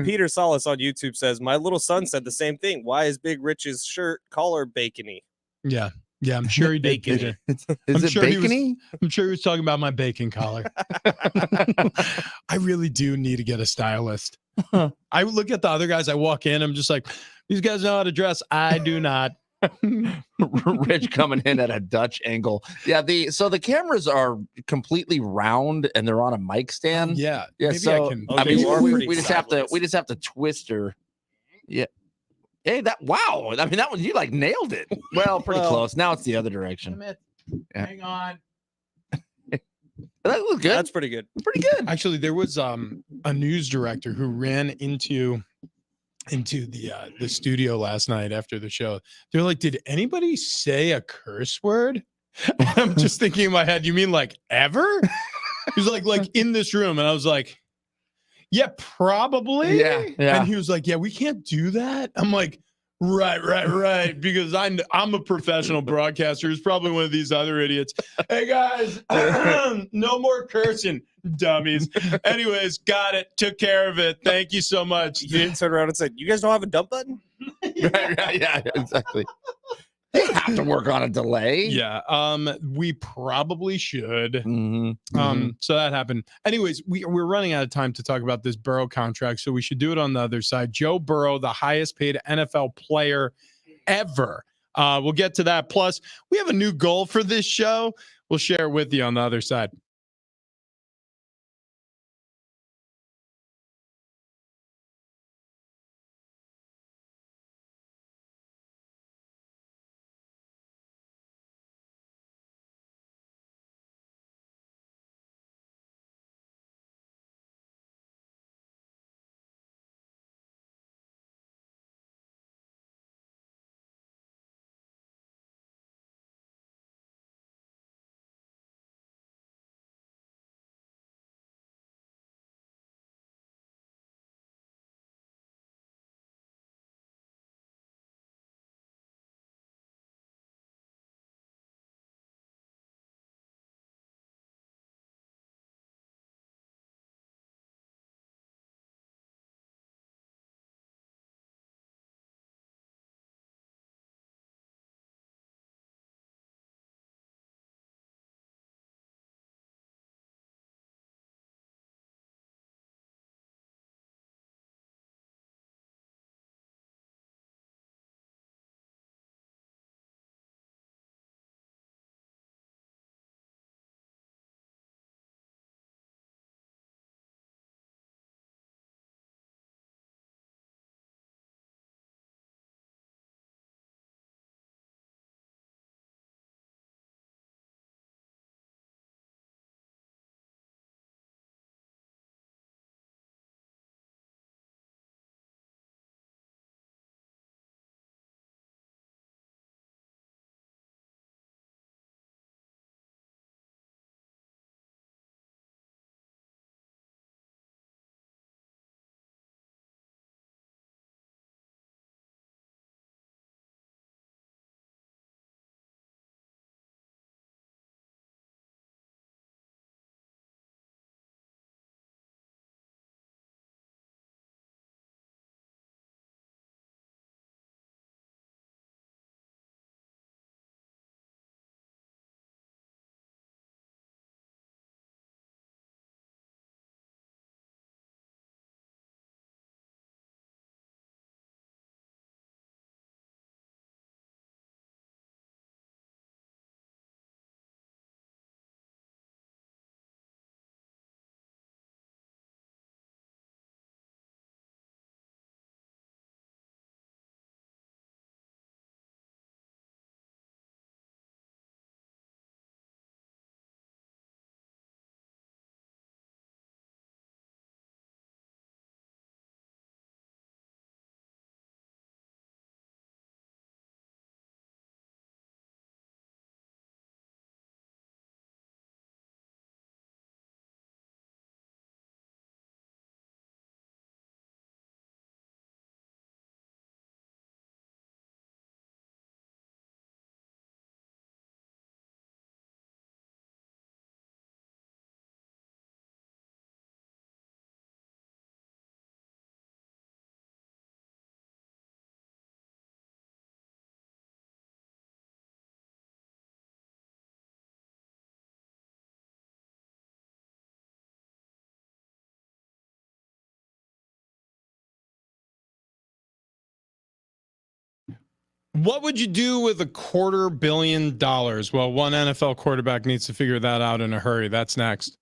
Peter Solis on YouTube says, my little son said the same thing. Why is Big Rich's shirt collar bacony? Yeah, I'm sure he did. Bacony. Is it bacony? I'm sure he was talking about my bacon collar. I really do need to get a stylist. I look at the other guys. I walk in. I'm just like, these guys know how to dress. I do not. Rich coming in at a Dutch angle. Yeah. So the cameras are completely round and they're on a mic stand. Yeah. Yeah. So I you are mean, pretty we just have to twist her. Yeah. Hey, wow. I mean, that one, you like nailed it. Well, pretty close. Now it's the other direction. Yeah. Hang on. That was good. That's pretty good. Pretty good. Actually, there was a news director who ran into the studio last night after the show. They're like, did anybody say a curse word? I'm just thinking in my head, you mean like ever? He's like in this room. And I was like, yeah, probably. Yeah. And he was like, yeah, we can't do that. I'm like, right. Because I'm a professional broadcaster. He's probably one of these other idiots. Hey guys, no more cursing, dummies. Anyways, got it. Took care of it. Thank you so much. You didn't turn around and said, you guys don't have a dump button? Right, yeah, exactly. They have to work on a delay. Yeah. We probably should. Mm-hmm. So that happened. Anyways, we're running out of time to talk about this Burrow contract, so we should do it on the other side. Joe Burrow, the highest paid NFL player ever. We'll get to that. Plus, we have a new goal for this show. We'll share it with you on the other side. What would you do with $250 million? Well, one NFL quarterback needs to figure that out in a hurry. That's next.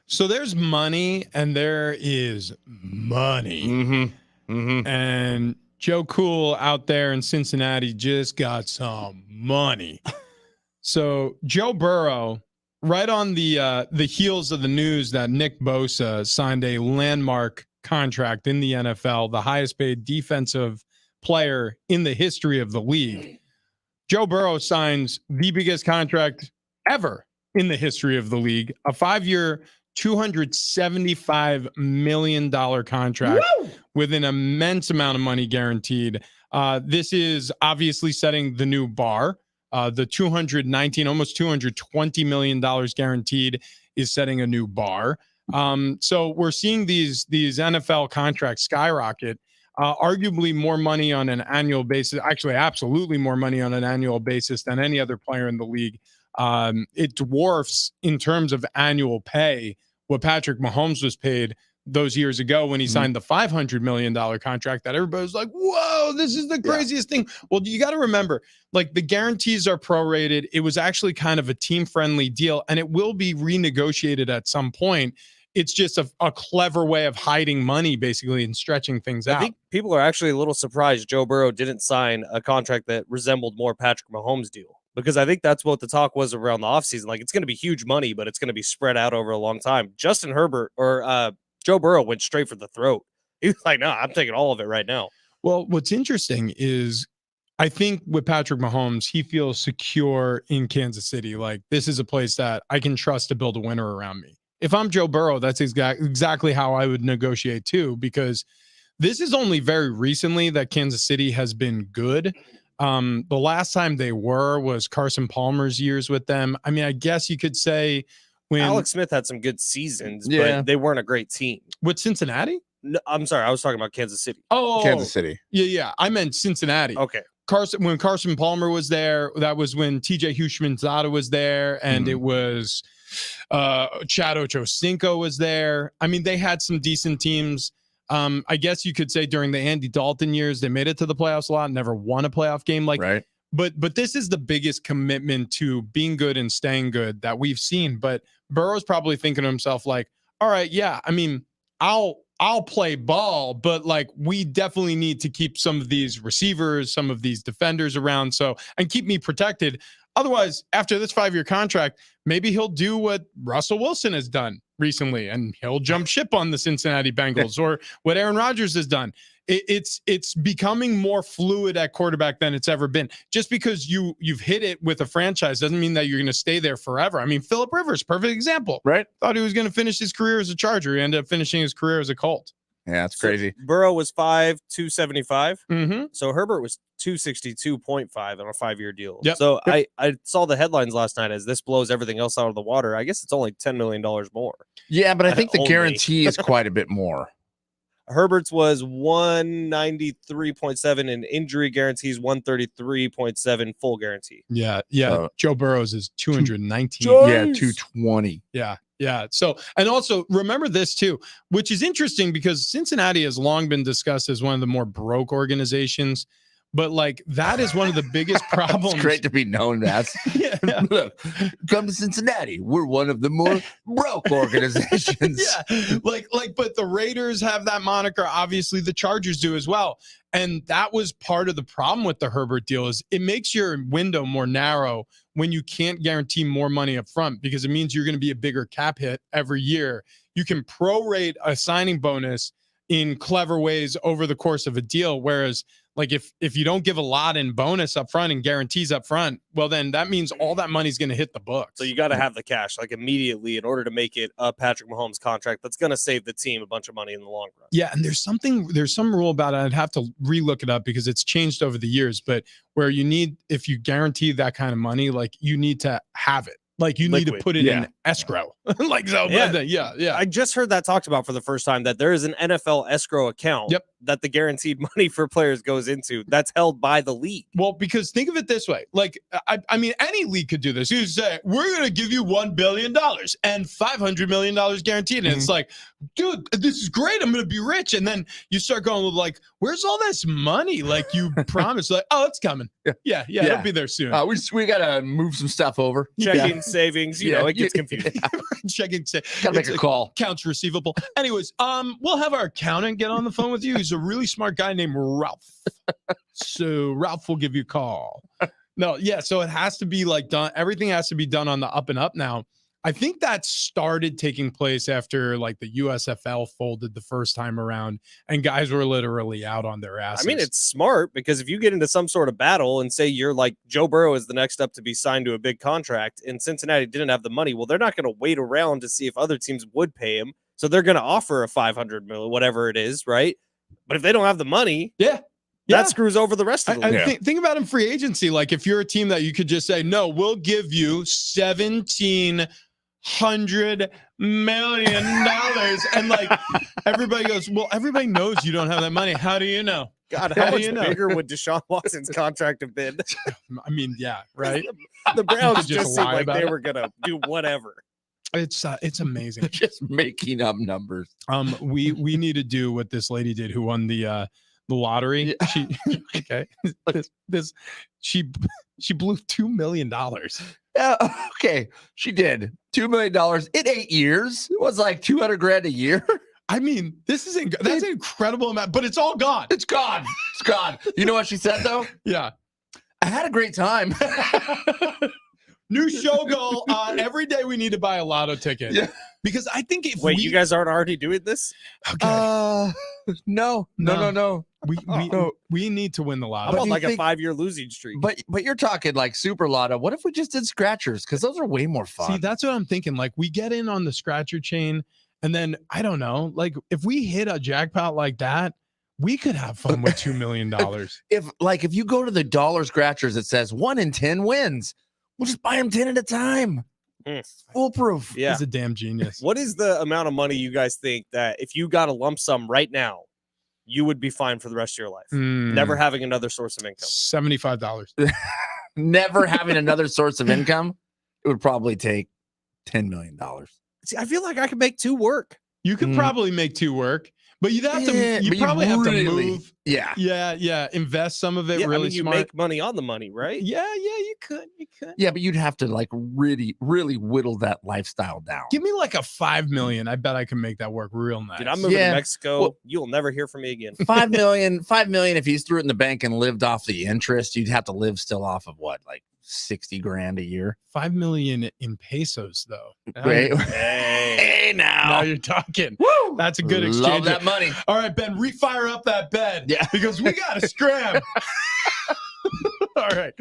So there's money and there is money. Mm-hmm. Mm-hmm. And Joe Cool out there in Cincinnati just got some money. So Joe Burrow, right on the heels of the news that Nick Bosa signed a landmark contract in the NFL, the highest paid defensive player in the history of the league. Joe Burrow signs the biggest contract ever in the history of the league, a 5-year, $275 million contract with an immense amount of money guaranteed. This is obviously setting the new bar. The 219, almost $220 million guaranteed is setting a new bar. So we're seeing these NFL contracts skyrocket. Arguably more money on an annual basis, actually absolutely more money on an annual basis than any other player in the league. It dwarfs in terms of annual pay what Patrick Mahomes was paid those years ago when he signed the $500 million contract that everybody was like, whoa, this is the craziest thing. Well, you got to remember, like, the guarantees are prorated. It was actually kind of a team-friendly deal, and it will be renegotiated at some point. It's just a clever way of hiding money, basically, and stretching things out. I think people are actually a little surprised Joe Burrow didn't sign a contract that resembled more Patrick Mahomes' deal, because I think that's what the talk was around the offseason. Like, it's going to be huge money, but it's going to be spread out over a long time. Justin Herbert or Joe Burrow went straight for the throat. He was like, no, I'm taking all of it right now. Well, what's interesting is I think with Patrick Mahomes, he feels secure in Kansas City. Like, this is a place that I can trust to build a winner around me. If I'm Joe Burrow, that's exactly how I would negotiate too, because this is only very recently that Kansas City has been good. The last time they was Carson Palmer's years with them. I mean, I guess you could say when Alex Smith had some good seasons, but they weren't a great team. With Cincinnati? No, I'm sorry, I was talking about Kansas City. Oh, Kansas City. Yeah. I meant Cincinnati. Okay. When Carson Palmer was there, that was when TJ Houshmandzadeh was there, and it was Chad Ochocinco was there. I mean, they had some decent teams. I guess you could say during the Andy Dalton years, they made it to the playoffs a lot, never won a playoff game. But this is the biggest commitment to being good and staying good that we've seen. But Burrow's probably thinking to himself, like, all right, yeah, I mean, I'll I'll play ball, but like we definitely need to keep some of these receivers, some of these defenders around, and keep me protected. Otherwise, after this 5-year contract, maybe he'll do what Russell Wilson has done recently, and he'll jump ship on the Cincinnati Bengals, or what Aaron Rodgers has done. It's becoming more fluid at quarterback than it's ever been. Just because you've hit it with a franchise doesn't mean that you're going to stay there forever. I mean, Phillip Rivers, perfect example. Right? Thought he was going to finish his career as a Charger. He ended up finishing his career as a Colt. Yeah, that's crazy. Burrow was 275. Mm-hmm. So Herbert was 262.5 on a 5-year deal. Yep. So I saw the headlines last night as this blows everything else out of the water. I guess it's only $10 million more. Yeah, but I think the Only. guarantee is quite a bit more. Herbert's was 193.7 and injury guarantees 133.7 full guarantee. Yeah. So- Joe Burrow's is 219. Yeah, 220. Yeah. So, and also remember this too, which is interesting because Cincinnati has long been discussed as one of the more broke organizations, but like that is one of the biggest problems. It's great to be known as. Yeah. Look, come to Cincinnati. We're one of the more broke organizations. Yeah. But the Raiders have that moniker. Obviously, the Chargers do as well. And that was part of the problem with the Herbert deal is it makes your window more narrow when you can't guarantee more money up front, because it means you're going to be a bigger cap hit every year. You can prorate a signing bonus in clever ways over the course of a deal. Whereas like if you don't give a lot in bonus up front and guarantees up front, well, then that means all that money's going to hit the books. So you got to have the cash like immediately in order to make it a Patrick Mahomes contract that's going to save the team a bunch of money in the long run. Yeah, and there's some rule about it. I'd have to relook it up because it's changed over the years, but where if you guarantee that kind of money, like you need to have it. Like you need to Liquid. put it Yeah. in escrow. Like so, Yeah. yeah. I just heard that talked about for the first time, that there is an NFL escrow account Yep. that the guaranteed money for players goes into that's held by the league. Well, because think of it this way. Like, I mean, any league could do this. You say, we're going to give you $1 billion and $500 million guaranteed. And it's like, dude, this is great. I'm going to be rich. And then you start going like, where's all this money? Like you promised, like, oh, it's coming. Yeah. It'll be there soon. We got to move some stuff over. Checking savings, you know, it gets confusing. Checking. Got to make a call. Accounts receivable. Anyways, we'll have our accountant get on the phone with you. He's a really smart guy named Ralph. So Ralph will give you a call. No, yeah. So it has to be like done. Everything has to be done on the up and up now. I think that started taking place after like the USFL folded the first time around and guys were literally out on their asses. I mean, it's smart because if you get into some sort of battle and say you're like Joe Burrow is the next up to be signed to a big contract and Cincinnati didn't have the money, well, they're not going to wait around to see if other teams would pay him. So they're going to offer a $500 million, whatever it is, right? But if they don't have the money, that screws over the rest of the league. Think about in free agency. Like if you're a team that you could just say, no, we'll give you $1,700 million. And like everybody goes, well, everybody knows you don't have that money. How do you know? God, how much bigger would Deshaun Watson's contract have been? I mean, yeah, right. The Browns Just just seemed lie like about they it. were going to do whatever. It's amazing. Just making up numbers. We need to do what this lady did who won the lottery. Yeah. She blew $2 million. Okay, she did $2 million in 8 years. It was like $200,000 a year. I mean, that's an incredible amount, but it's all gone. It's gone. It's gone. You know what she said though? Yeah. I had a great time. New show goal. Every day we need to buy a lotto ticket. Yeah. Because I think if Wait, you guys aren't already doing this? okay, No. we need to win the How lotto. But about you like a think- 5-year losing streak? But you're talking like super lotto. What if we just did scratchers? Because those are way more fun. See, that's what I'm thinking. Like we get in on the scratcher chain, and then I don't know, like if we hit a jackpot like that, we could have fun with $2 million. if you go to the dollar scratchers, it says 1 in 10 wins. We'll just buy them 10 at a time. Foolproof. Yeah. He's a damn genius. What is the amount of money you guys think that if you got a lump sum right now, you would be fine for the rest of your life? Never having another source of income. $75. Never having another source of income, it would probably take $10 million. See, I feel like I could make 2 work. You could probably make 2 work, but you'd have Yeah, to. You but probably have to really- move. Yeah. Yeah. Invest some of it Yeah, really I mean, you smart. make money on the money, right? Yeah, you could. You could. Yeah, but you'd have to like really, really whittle that lifestyle down. Give me like a 5 million. I bet I can make that work real nice. Dude, I'm moving Yeah. to Mexico. Well- You'll never hear from me again. 5 million. 5 million. If he's threw it in the bank and lived off the interest, you'd have to live still off of what, like 60 grand a year. 5 million in pesos, though. Now Right? you're- Hey, now now. you're talking. Woo! That's a good Love exchange. that money. All right, Ben, refire up that bed. Yeah. Because we got to scram. All right.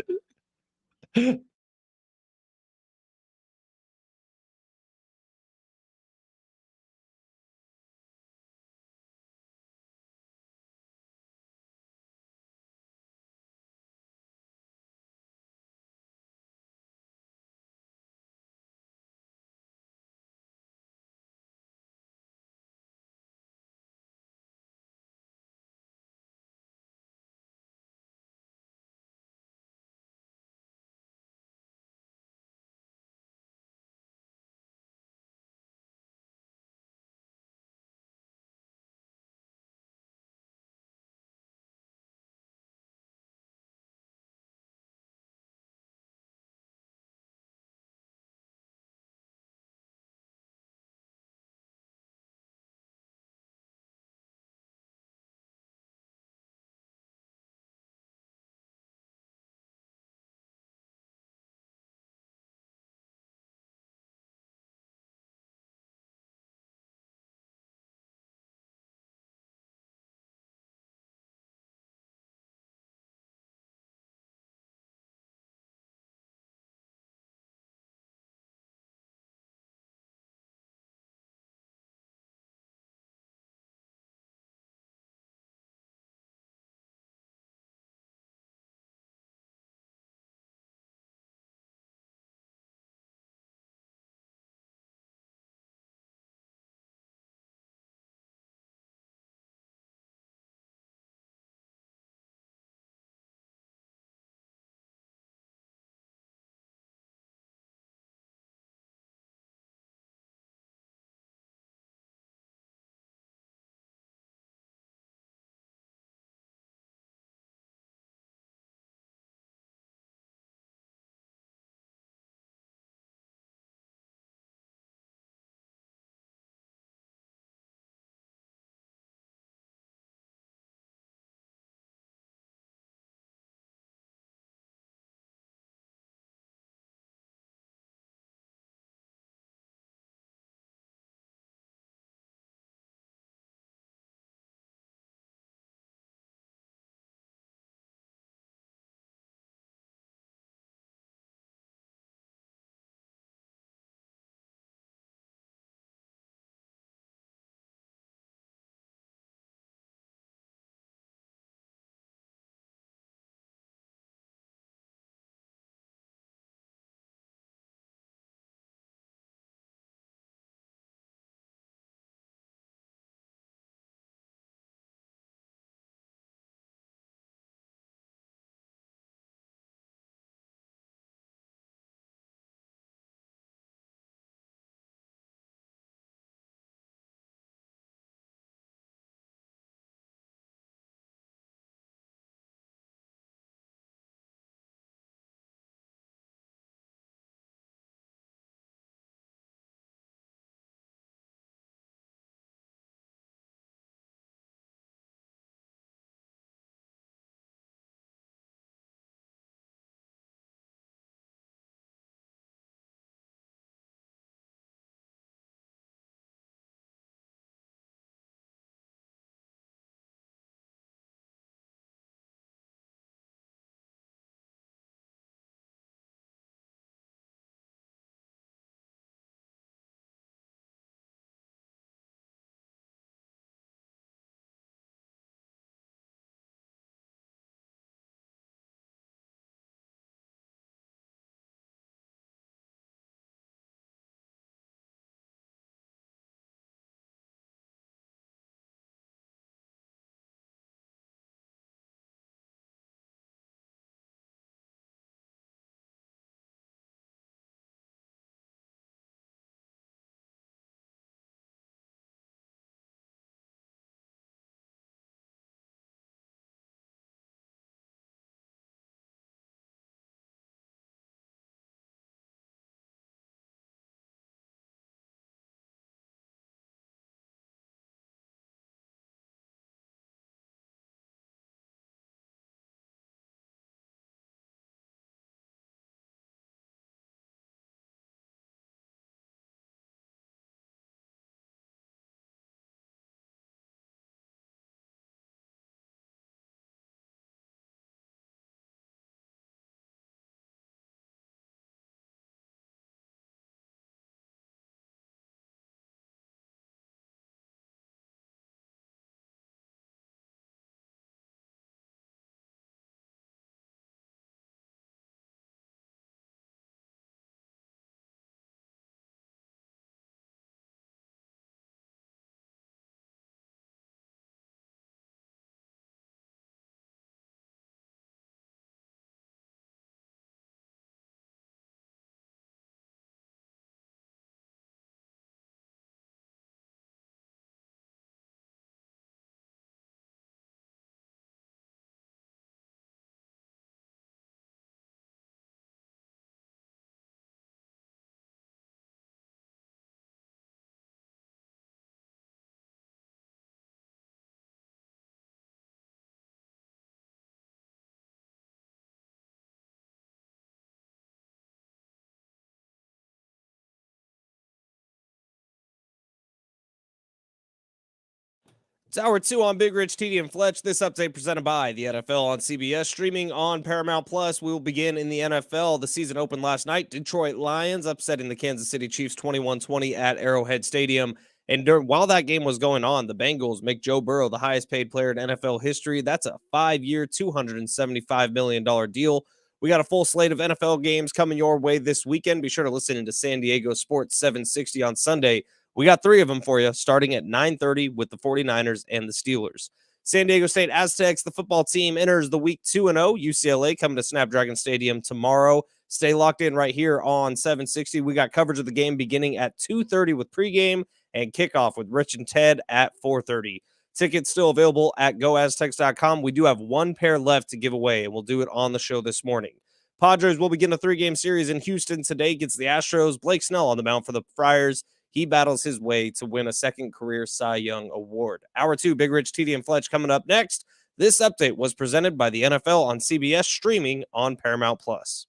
It's hour 2 on Big Rich, TD, and Fletch. This update presented by the NFL on CBS, streaming on Paramount Plus. We will begin in the NFL. The season opened last night. Detroit Lions upsetting the Kansas City Chiefs 21-20 at Arrowhead Stadium. And while that game was going on, the Bengals make Joe Burrow the highest paid player in NFL history. That's a 5-year, $275 million deal. We got a full slate of NFL games coming your way this weekend. Be sure to listen to San Diego Sports 760 on Sunday. We got 3 of them for you, starting at 9:30 with the 49ers and the Steelers. San Diego State Aztecs, the football team, enters the week 2-0. UCLA coming to Snapdragon Stadium tomorrow. Stay locked in right here on 760. We got coverage of the game beginning at 2:30 with pregame and kickoff with Rich and Ted at 4:30. Tickets still available at goaztecs.com. We do have 1 pair left to give away, and we'll do it on the show this morning. Padres will begin a 3-game series in Houston today against the Astros. Blake Snell on the mound for the Friars. He battles his way to win a second career Cy Young Award. Hour 2, Big Rich, TD, and Fletch coming up next. This update was presented by the NFL on CBS, streaming on Paramount Plus.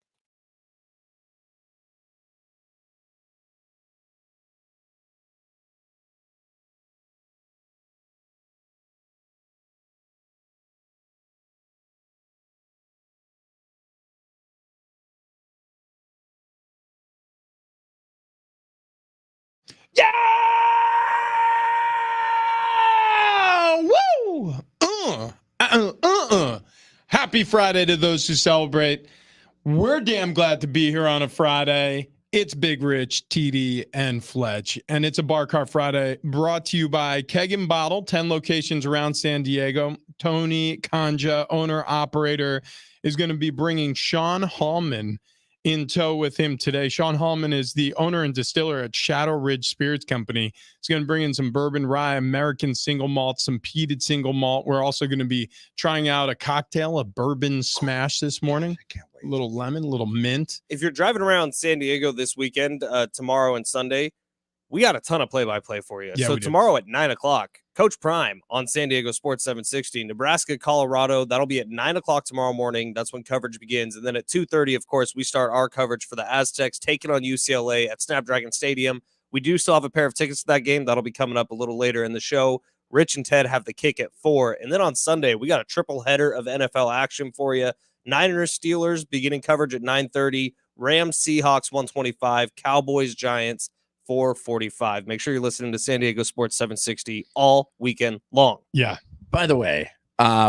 Yeah! Woo! Happy Friday to those who celebrate. We're damn glad to be here on a Friday. It's Big Rich, TD, and Fletch, and it's a Bar Cart Friday brought to you by Keg and Bottle, 10 locations around San Diego. Tony Kanja, owner-operator, is going to be bringing Sean Hallman in tow with him today. Sean Hallman is the owner and distiller at Shadow Ridge Spirits Company. He's going to bring in some bourbon rye, American single malt, some peated single malt. We're also going to be trying out a cocktail, a bourbon smash this morning. I can't wait. A little lemon, a little mint. If you're driving around San Diego this weekend, tomorrow and Sunday, we got a ton of play-by-play for you. Yeah, So we do. tomorrow at 9 o'clock, Coach Prime on San Diego Sports 760, Nebraska, Colorado. That'll be at 9 o'clock tomorrow morning. That's when coverage begins. And then at 2:30, of course, we start our coverage for the Aztecs, taking on UCLA at Snapdragon Stadium. We do still have a pair of tickets to that game. That'll be coming up a little later in the show. Rich and Ted have the kick at 4. And then on Sunday, we got a triple header of NFL action for you. Niners, Steelers, beginning coverage at 9:30. Rams, Seahawks, 125. Cowboys, Giants, 4:45. Make sure you're listening to San Diego Sports 760 all weekend long. Yeah. By the way,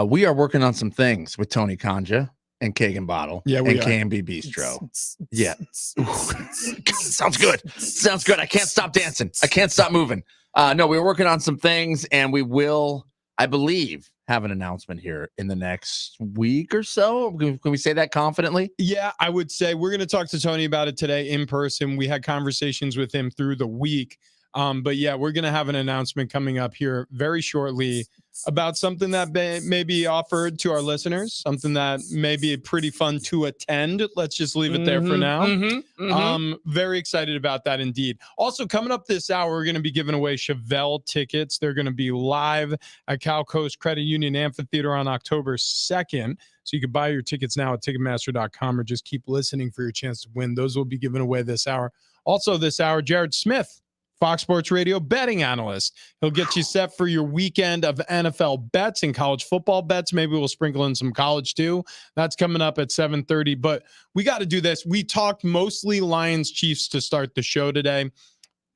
we are working on some things with Tony Kanja and Kagan Bottle Yeah, we and are. KMB Bistro. Yeah. Sounds good. Sounds good. I can't stop dancing. I can't stop moving. No, we're working on some things, and we will, I believe, have an announcement here in the next week or so. Can we say that confidently? Yeah, I would say we're going to talk to Tony about it today in person. We had conversations with him through the week. But yeah, we're going to have an announcement coming up here very shortly about something that may be offered to our listeners, something that may be pretty fun to attend. Let's just leave it there for now. Very excited about that indeed. Also coming up this hour, we're going to be giving away Chevelle tickets. They're going to be live at Cal Coast Credit Union Amphitheater on October 2nd. So you can buy your tickets now at Ticketmaster.com or just keep listening for your chance to win. Those will be given away this hour. Also this hour, Jared Smith, Fox Sports Radio betting analyst. He'll get you set for your weekend of NFL bets and college football bets. Maybe we'll sprinkle in some college too. That's coming up at 7:30. But we got to do this. We talked mostly Lions Chiefs to start the show today.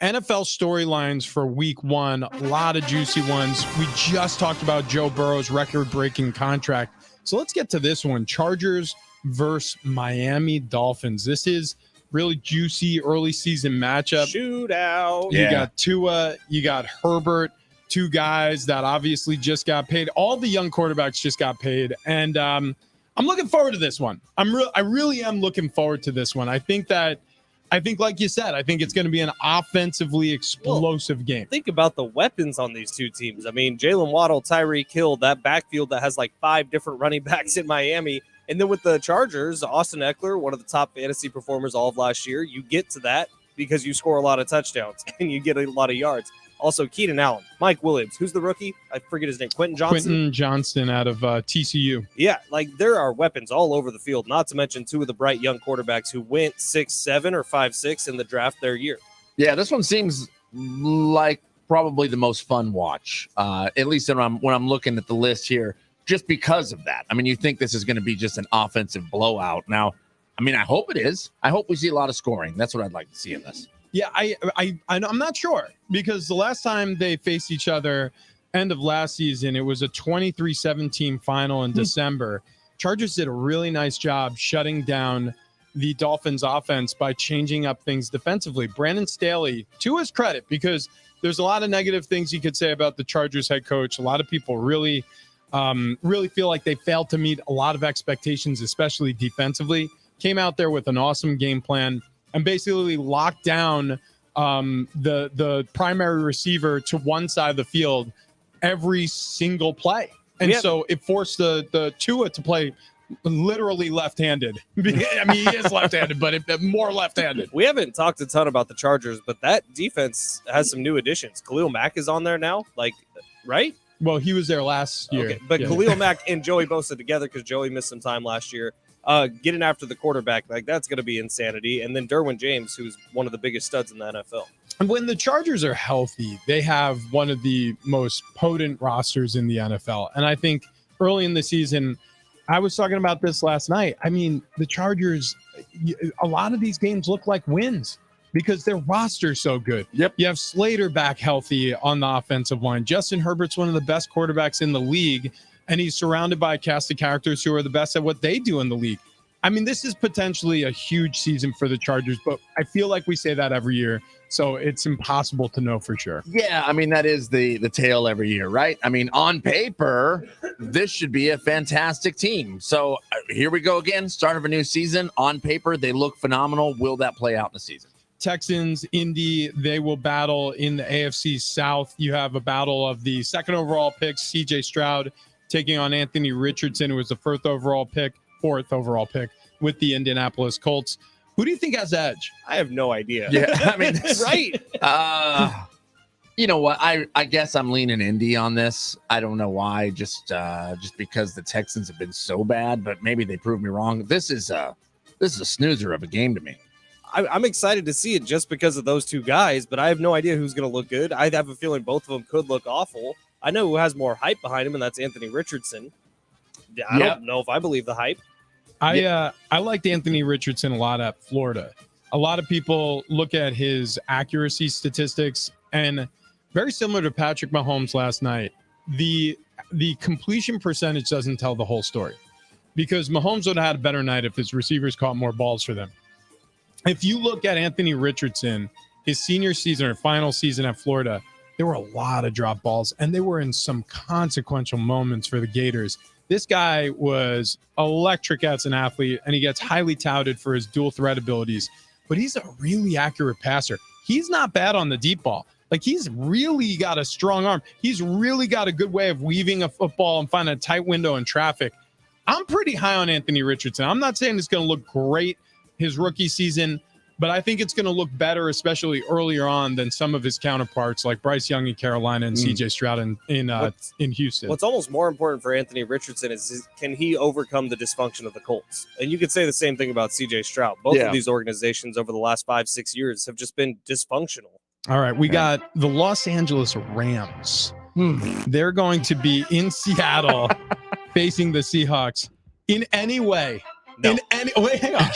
NFL storylines for week 1, a lot of juicy ones. We just talked about Joe Burrow's record-breaking contract. So let's get to this one. Chargers versus Miami Dolphins. This is really juicy early season matchup. Shootout. You got Tua, you got Herbert, 2 guys that obviously just got paid. All the young quarterbacks just got paid. And I'm looking forward to this one. I really am looking forward to this one. I think like you said, I think it's going to be an offensively explosive game. Think about the weapons on these two teams. I mean, Jalen Waddle, Tyreek Hill, that backfield that has like 5 different running backs in Miami. And then with the Chargers, Austin Eckler, one of the top fantasy performers all of last year, you get to that because you score a lot of touchdowns and you get a lot of yards. Also, Keenan Allen, Mike Williams, who's the rookie? I forget his name. Quentin Johnson out of TCU. Yeah, like there are weapons all over the field, not to mention 2 of the bright young quarterbacks who went 6'7" or 5'6" in the draft their year. Yeah, this one seems like probably the most fun watch, at least when I'm looking at the list here, just because of that. I mean, you think this is going to be just an offensive blowout. Now, I mean, I hope it is. I hope we see a lot of scoring. That's what I'd like to see in this. Yeah, I'm not sure, because the last time they faced each other, end of last season, it was a 23-17 final in December. Chargers did a really nice job shutting down the Dolphins offense by changing up things defensively. Brandon Staley, to his credit, because there's a lot of negative things you could say about the Chargers head coach. A lot of people really feel like they failed to meet a lot of expectations, especially defensively. Came out there with an awesome game plan and basically locked down the primary receiver to one side of the field every single play. And so it forced the Tua to play literally left-handed. I mean, he is left-handed, but more left-handed. We haven't talked a ton about the Chargers, but that defense has some new additions. Khalil Mack is on there now, right? Well, he was there last year. Okay, but yeah. Khalil Mack and Joey Bosa together, because Joey missed some time last year. Getting after the quarterback, that's going to be insanity. And then Derwin James, who's one of the biggest studs in the NFL. And when the Chargers are healthy, they have one of the most potent rosters in the NFL. And I think early in the season, I was talking about this last night. I mean, the Chargers, a lot of these games look like wins because their roster's so good. Yep. You have Slater back healthy on the offensive line. Justin Herbert's one of the best quarterbacks in the league, and he's surrounded by a cast of characters who are the best at what they do in the league. I mean, this is potentially a huge season for the Chargers, but I feel like we say that every year, so it's impossible to know for sure. Yeah, I mean, that is the tale every year, right? I mean, on paper, this should be a fantastic team. So here we go again, start of a new season. On paper, they look phenomenal. Will that play out in the season? Texans, Indy, they will battle in the AFC South. You have a battle of the second overall pick, CJ Stroud, taking on Anthony Richardson, who was the fourth overall pick with the Indianapolis Colts. Who do you think has edge? I have no idea. Yeah, I mean, right. You know what? I guess I'm leaning Indy on this. I don't know why, just because the Texans have been so bad, but maybe they prove me wrong. This is a snoozer of a game to me. I'm excited to see it just because of those two guys, but I have no idea who's going to look good. I have a feeling both of them could look awful. I know who has more hype behind him, and that's Anthony Richardson. I don't know if I believe the hype. I liked Anthony Richardson a lot at Florida. A lot of people look at his accuracy statistics, and very similar to Patrick Mahomes last night, the completion percentage doesn't tell the whole story, because Mahomes would have had a better night if his receivers caught more balls for them. If you look at Anthony Richardson, his senior season or final season at Florida, there were a lot of drop balls, and they were in some consequential moments for the Gators. This guy was electric as an athlete, and he gets highly touted for his dual threat abilities, but he's a really accurate passer. He's not bad on the deep ball. Like, he's really got a strong arm. He's really got a good way of weaving a football and finding a tight window in traffic. I'm pretty high on Anthony Richardson. I'm not saying it's going to look great his rookie season, but I think it's going to look better, especially earlier on, than some of his counterparts like Bryce Young in Carolina and CJ Stroud in Houston. What's almost more important for Anthony Richardson is can he overcome the dysfunction of the Colts? And you could say the same thing about CJ Stroud. Both of these organizations over the last 5-6 years have just been dysfunctional. All right, we got the Los Angeles Rams. They're going to be in Seattle facing the Seahawks. In any way, hang on.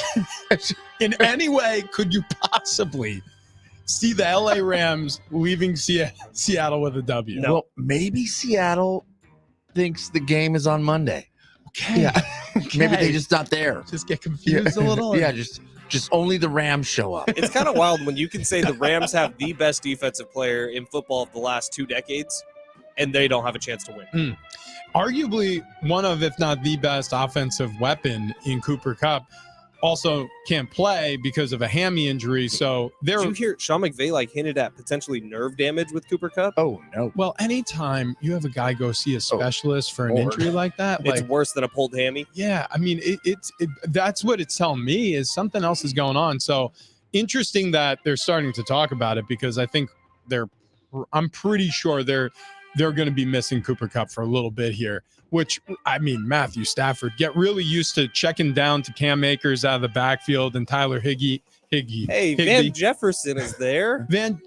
In any way, could you possibly see the LA Rams leaving Seattle with a W? No. Well, maybe Seattle thinks the game is on Monday. Okay. Yeah. Okay. Maybe they just not there. Just get confused a little. Yeah, just only the Rams show up. It's kind of wild when you can say the Rams have the best defensive player in football of the last 2 decades, and they don't have a chance to win. Arguably one of, if not the best offensive weapon in Cooper Kupp, also can't play because of a hammy injury. So Did you hear Sean McVay hinted at potentially nerve damage with Cooper Kupp? Oh, no. Well, anytime you have a guy go see a specialist for an injury like that, it's worse than a pulled hammy. Yeah, I mean, it's that's what it's telling me, is something else is going on. So interesting that they're starting to talk about it, because I think I'm pretty sure they're going to be missing Cooper Kupp for a little bit here, which, I mean, Matthew Stafford, get really used to checking down to Cam Akers out of the backfield and Tyler Higbee Higgy. Hey, Higby. Van Jefferson is there. Van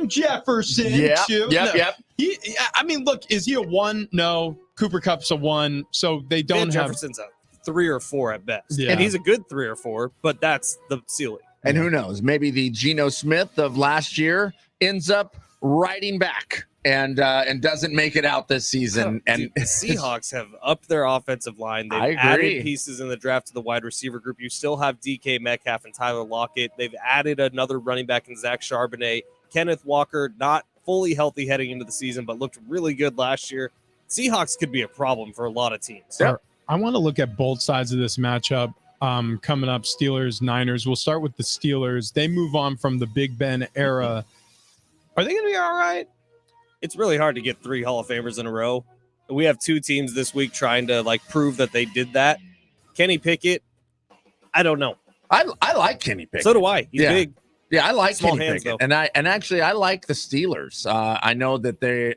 Jefferson. Yeah, too. yep, No, yep. I mean, look, is he a 1? No. Cooper Cup's a 1. So they Van don't have. Jefferson's a 3 or 4 at best. Yeah. And he's a good 3 or 4, but that's the ceiling. And who knows? Maybe the Geno Smith of last year ends up riding back and doesn't make it out this season. And Dude, the Seahawks have upped their offensive line. I They've agree. added pieces in the draft to the wide receiver group. You still have DK Metcalf and Tyler Lockett. They've added another running back in Zach Charbonnet. Kenneth Walker, not fully healthy heading into the season, but looked really good last year. Seahawks could be a problem for a lot of teams. Yep. I want to look at both sides of this matchup. Coming up, Steelers, Niners. We'll start with the Steelers. They move on from the Big Ben era. Are they going to be all right? It's really hard to get 3 Hall of Famers in a row. We have 2 teams this week trying to prove that they did that. Kenny Pickett, I don't know. I like Kenny Pickett. So do I. He's Yeah. big. Yeah, I like Small Kenny hands, Pickett, though. and actually I like the Steelers. I know that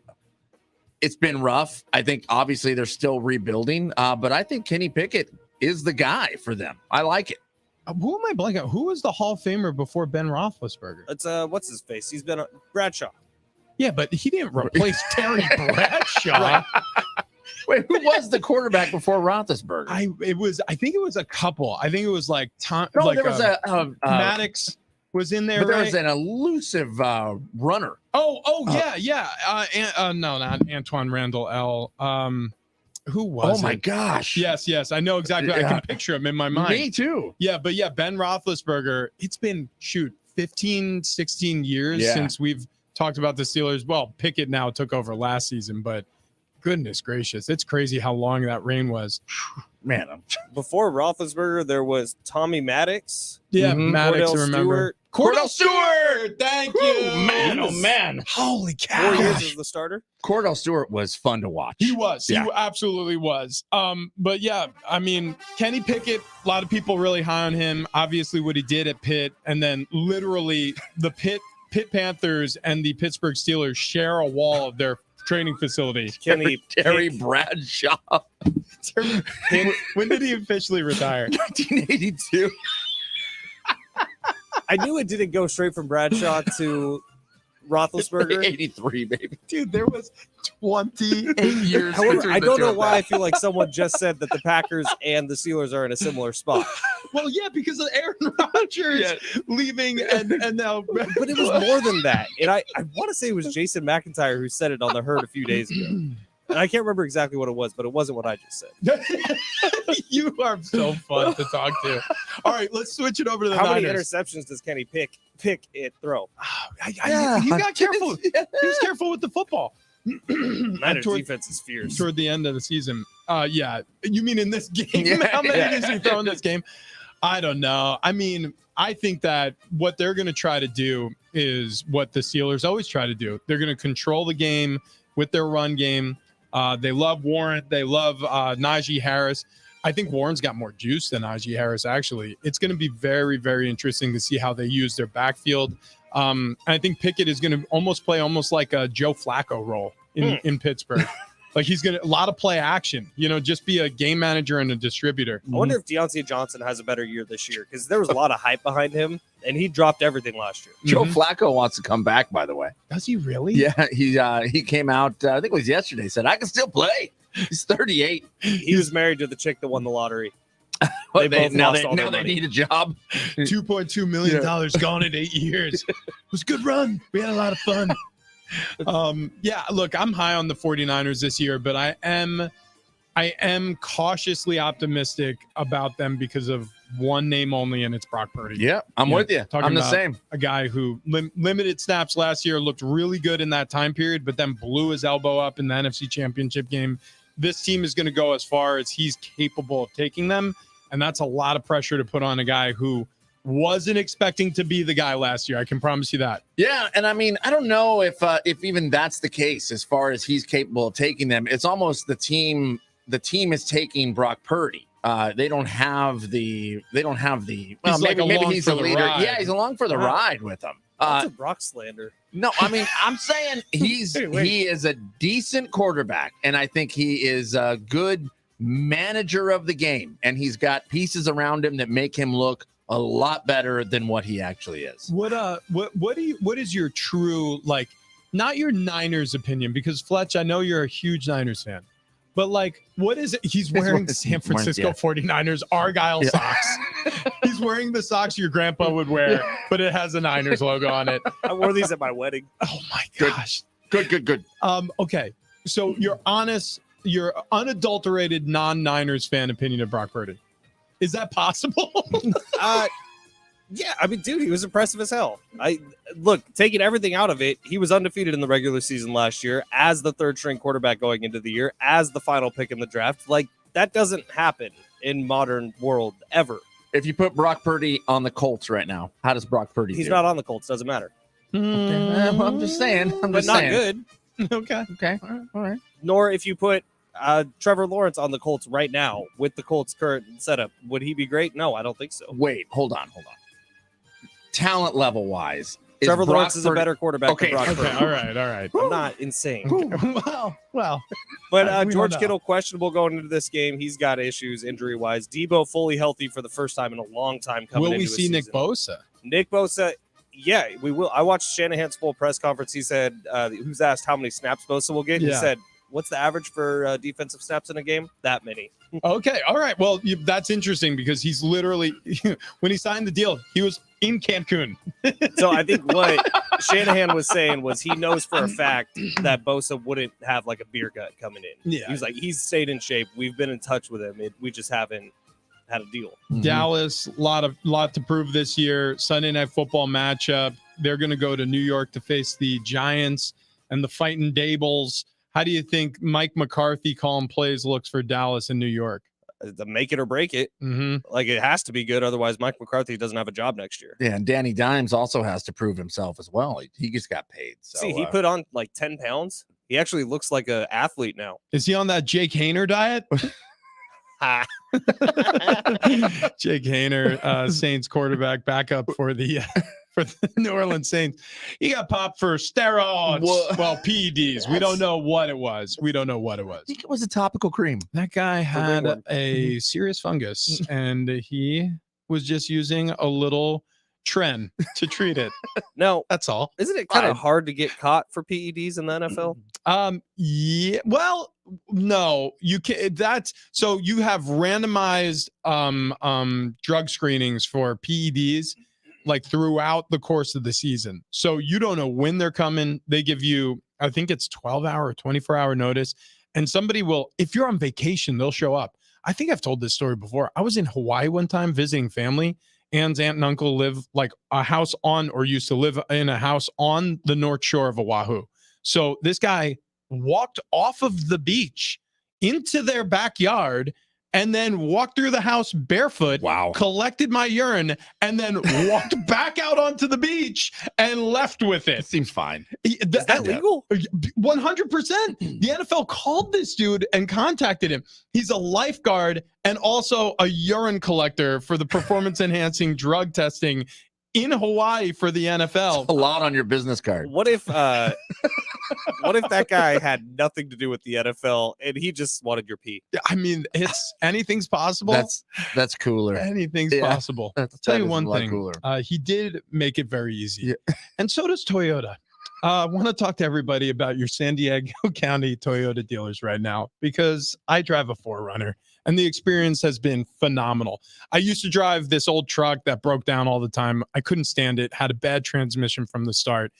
it's been rough. I think obviously they're still rebuilding, but I think Kenny Pickett is the guy for them. I like it. Who am I blanking? Who was the Hall of Famer before Ben Roethlisberger? It's what's his face? He's been Bradshaw. Yeah, but he didn't replace Terry Bradshaw. Right. Wait, who was the quarterback before Roethlisberger? I think it was a couple. I think it was like Tom. No, like there was Maddox was in there. but there right? was an elusive runner. Yeah. No, not Antoine Randall L. Who was? Oh my it? gosh! Yes. I know exactly. I Yeah. can picture him in my mind. Me too. Yeah, but Ben Roethlisberger. It's been 15, 16 years Yeah. since we've talked about the Steelers. Well, Pickett now took over last season, but goodness gracious, it's crazy how long that reign was. Man, Before Roethlisberger, there was Tommy Maddox. Yeah, Mhm. Maddox. Cordell Remember? Stewart. Cordell Stewart. Thank you, man, oh man, Holy 4 cow! years as the starter. Cordell Stewart was fun to watch. He was. Yeah. He absolutely was. But yeah, I mean, Kenny Pickett, a lot of people really high on him. Obviously, what he did at Pitt, and then literally the Pitt Panthers and the Pittsburgh Steelers share a wall of their training facility. Kenny Terry Pick- Bradshaw, When did he officially retire? 1982. I knew it didn't go straight from Bradshaw to Roethlisberger. 83, baby. Dude, there was 28 years. However, between I the don't two know of why I them. feel like someone just said that the Packers and the Steelers are in a similar spot. Well, yeah, because of Aaron Rodgers leaving and now. But it was more than that. And I want to say it was Jason McIntyre who said it on the Herd a few days ago. And I can't remember exactly what it was, but it wasn't what I just said. You are so fun to talk to. All right, let's switch it over to the How many Niners. interceptions does Kenny Pick it throw? You got careful. He was careful with the football. Niners toward, defense is fierce. toward the end of the season. Yeah. You mean in this game? Yeah. How many does he throw in this game? I don't know. I mean, I think that what they're going to try to do is what the Steelers always try to do. They're going to control the game with their run game. They love Warren. They love Najee Harris. I think Warren's got more juice than Najee Harris, actually. It's going to be very, very interesting to see how they use their backfield. And I think Pickett is going to play like a Joe Flacco role in Pittsburgh. Like he's going to a lot of play action, just be a game manager and a distributor. I wonder if Deontay Johnson has a better year this year because there was a lot of hype behind him and he dropped everything last year. Joe Flacco wants to come back, by the way. Does he really? Yeah, he came out, I think it was yesterday, said, I can still play. He's 38. He was married to the chick that won the lottery. They both now lost all their they money. need a job. $2.2 million gone in 8 years. It was a good run. We had a lot of fun. Yeah, look, I'm high on the 49ers this year, but I am cautiously optimistic about them because of one name only, and it's Brock Purdy. Yeah, I'm Yeah, with you. talking I'm the about- same. A guy who limited snaps last year, looked really good in that time period, but then blew his elbow up in the NFC Championship game. This team is going to go as far as he's capable of taking them, and that's a lot of pressure to put on a guy who wasn't expecting to be the guy last year. I can promise you that. Yeah, and I mean, I don't know if even that's the case as far as he's capable of taking them. It's almost the team is taking Brock Purdy. They don't have the well, He's like maybe along he's for a the leader. ride. Yeah, he's along for the Wow. ride with them. That's a Brock slander. No, I mean, I'm saying he is a decent quarterback, and I think he is a good manager of the game, and he's got pieces around him that make him look a lot better than what he actually is. What is your true, like, not your Niners opinion, because Fletch, I know you're a huge Niners fan, but like, what is it? He's wearing San Francisco 49ers Argyle socks. He's wearing the socks your grandpa would wear, but it has a Niners logo on it. I wore these at my wedding. Oh my gosh. Good. Okay. So your unadulterated non-Niners fan opinion of Brock Purdy. Is that possible? Yeah, I mean, dude, he was impressive as hell. Look, taking everything out of it, he was undefeated in the regular season last year as the third string quarterback going into the year, as the final pick in the draft. Like, that doesn't happen in modern world ever. If you put Brock Purdy on the Colts right now, how does Brock Purdy He's do? not on the Colts, doesn't matter. Well, I'm just saying. But not good. Okay. All right. Nor if you put Trevor Lawrence on the Colts right now with the Colts' current setup, would he be great? No, I don't think so. Wait, hold on. Talent level wise, Trevor Brock Lawrence is a Purdy- better quarterback Okay, than Brock Okay. Purdy. All right. I'm not insane. Well. But we don't George know. Kittle questionable going into this game. He's got issues injury wise. Debo fully healthy for the first time in a long time. Coming Will we into a see Nick season. Bosa? Nick Bosa, yeah, we will. I watched Shanahan's full press conference. He said, who's asked how many snaps Bosa will get? He Yeah. said, what's the average for defensive snaps in a game? That many. Okay. All right. Well, that's interesting because he's literally, when he signed the deal, he was in Cancun. So I think what Shanahan was saying was he knows for a fact that Bosa wouldn't have like a beer gut coming in. Yeah. He was like, he's stayed in shape. We've been in touch with him. We just haven't had a deal. Dallas, lot to prove this year. Sunday Night Football matchup. They're going to go to New York to face the Giants and the Fighting Dables. How do you think Mike McCarthy calling plays looks for Dallas and New York? The make it or break it. Mm-hmm. Like, it has to be good. Otherwise, Mike McCarthy doesn't have a job next year. Yeah, and Danny Dimes also has to prove himself as well. He just got paid. So See, he put on like 10 pounds. He actually looks like an athlete now. Is he on that Jake Hayner diet? Ha. Jake Hayner, Saints quarterback, backup for the New Orleans Saints. He got popped for steroids. What? Well, PEDs. We don't know what it was. I think it was a topical cream. That guy had one. a serious fungus, and he was just using a little Tren to treat it. Now, That's all. isn't it kind Fine. of hard to get caught for PEDs in the NFL? Yeah. Well, no, you can. That's so you have randomized drug screenings for PEDs like throughout the course of the season. So you don't know when they're coming. They give you, I think it's 12-hour or 24-hour notice, and somebody will, if you're on vacation, they'll show up. I think I've told this story before. I was in Hawaii one time visiting family. Ann's aunt and uncle live like a house on, or used to live in a house on the North Shore of Oahu. So this guy walked off of the beach into their backyard and then walked through the house barefoot, Wow. collected my urine, and then walked back out onto the beach and left with It it. seems fine. Is that legal? 100%. The NFL called this dude and contacted him. He's a lifeguard and also a urine collector for the performance enhancing drug testing in Hawaii for the A NFL. lot on your business card. What if that guy had nothing to do with the NFL and he just wanted your pee? I mean, it's anything's possible. That's cooler. Anything's Yeah. possible. I'll tell you one thing. Cooler. He did make it very easy. Yeah. And so does Toyota. I want to talk to everybody about your San Diego County Toyota dealers right now, because I drive a 4Runner and the experience has been phenomenal. I used to drive this old truck that broke down all the time. I couldn't stand it, had a bad transmission from the start.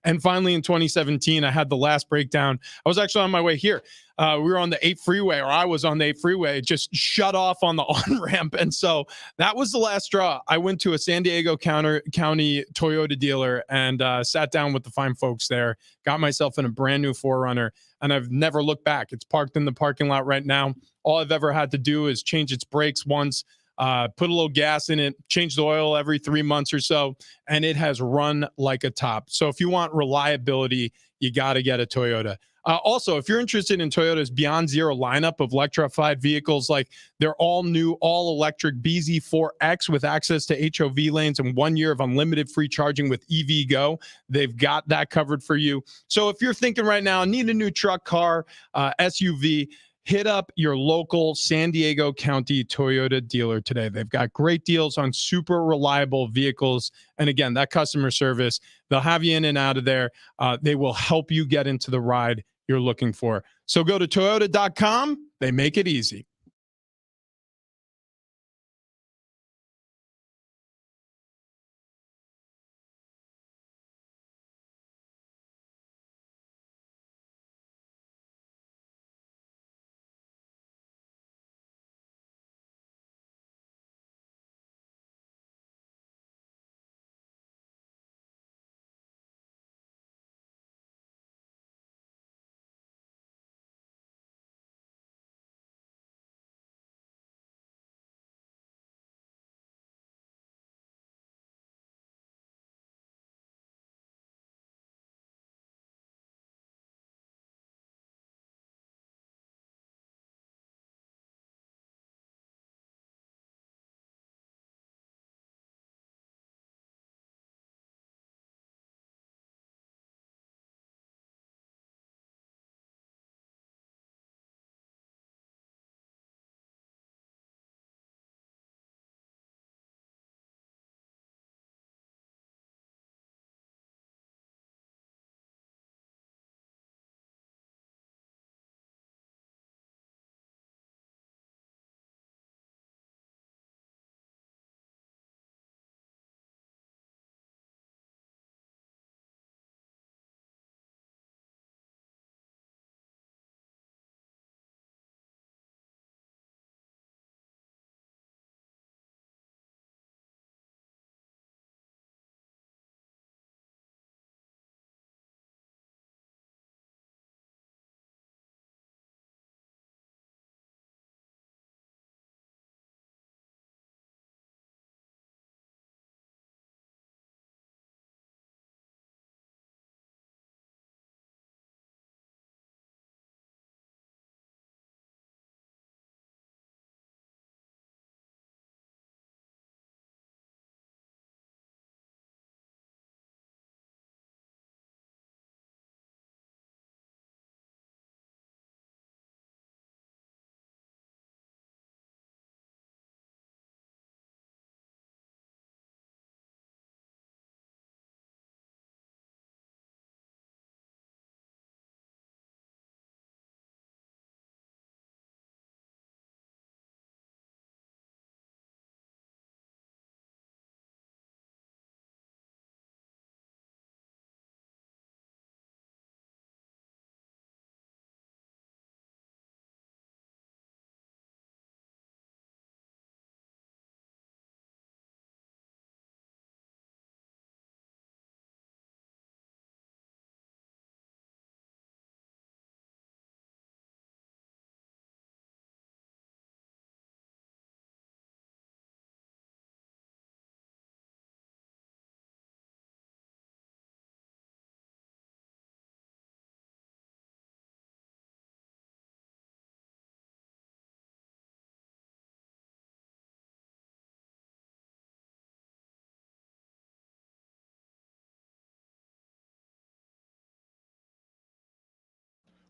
And finally in 2017, I had the last breakdown. I was actually on my way here. We were on the 8 freeway, or I was on the 8 freeway, just shut off on the on-ramp. And so that was the last straw. I went to a San Diego County Toyota dealer and sat down with the fine folks there, got myself in a brand new 4Runner, and I've never looked back. It's parked in the parking lot right now. All I've ever had to do is change its brakes once, put a little gas in it, change the oil every 3 months or so, and it has run like a top. So if you want reliability, you got to get a Toyota. Also, if you're interested in Toyota's Beyond Zero lineup of electrified vehicles, like their all new, all electric BZ4X with access to HOV lanes and 1 year of unlimited free charging with EV Go, they've got that covered for you. So if you're thinking right now, need a new truck, car, SUV, hit up your local San Diego County Toyota dealer today. They've got great deals on super reliable vehicles. And again, that customer service, they'll have you in and out of there. They will help you get into the ride you're looking for. So go to Toyota.com. They make it easy.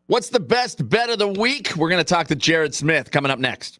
What's the best bet of the week? We're going to talk to Jared Smith coming up next.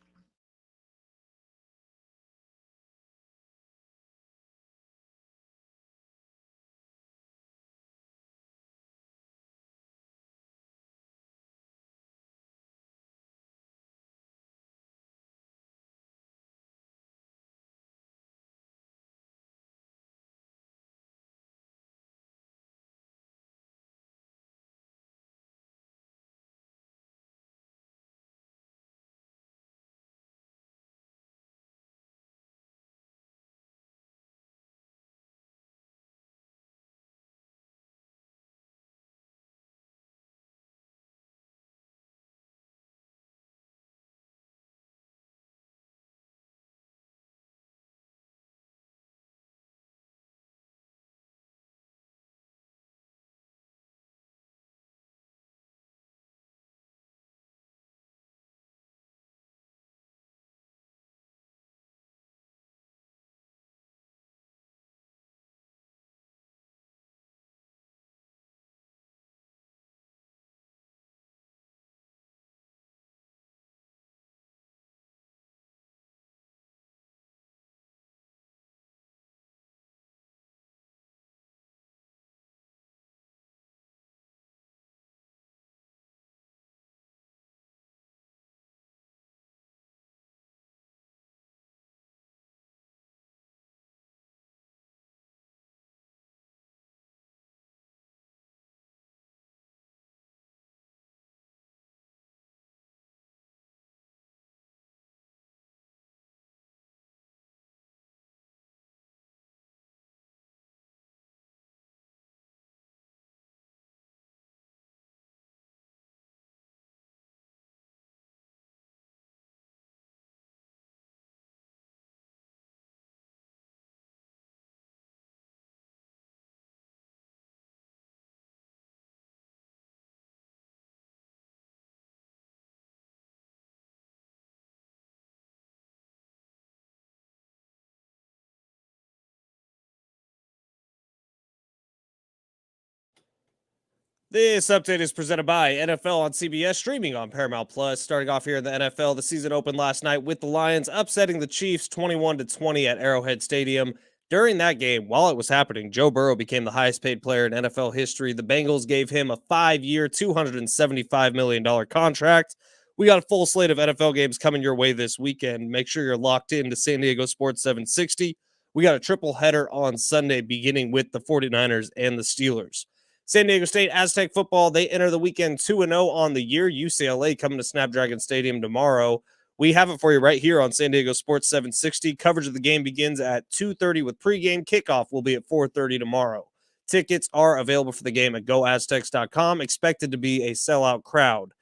This update is presented by NFL on CBS, streaming on Paramount Plus. Starting off here in the NFL, the season opened last night with the Lions upsetting the Chiefs 21-20 at Arrowhead Stadium. During that game, while it was happening, Joe Burrow became the highest paid player in NFL history. The Bengals gave him a 5-year, $275 million contract. We got a full slate of NFL games coming your way this weekend. Make sure you're locked in to San Diego Sports 760. We got a triple header on Sunday, beginning with the 49ers and the Steelers. San Diego State Aztec football, they enter the weekend 2-0 on the year. UCLA coming to Snapdragon Stadium tomorrow. We have it for you right here on San Diego Sports 760. Coverage of the game begins at 2:30 with pregame. Kickoff will be at 4:30 tomorrow. Tickets are available for the game at goaztecs.com. Expected to be a sellout crowd.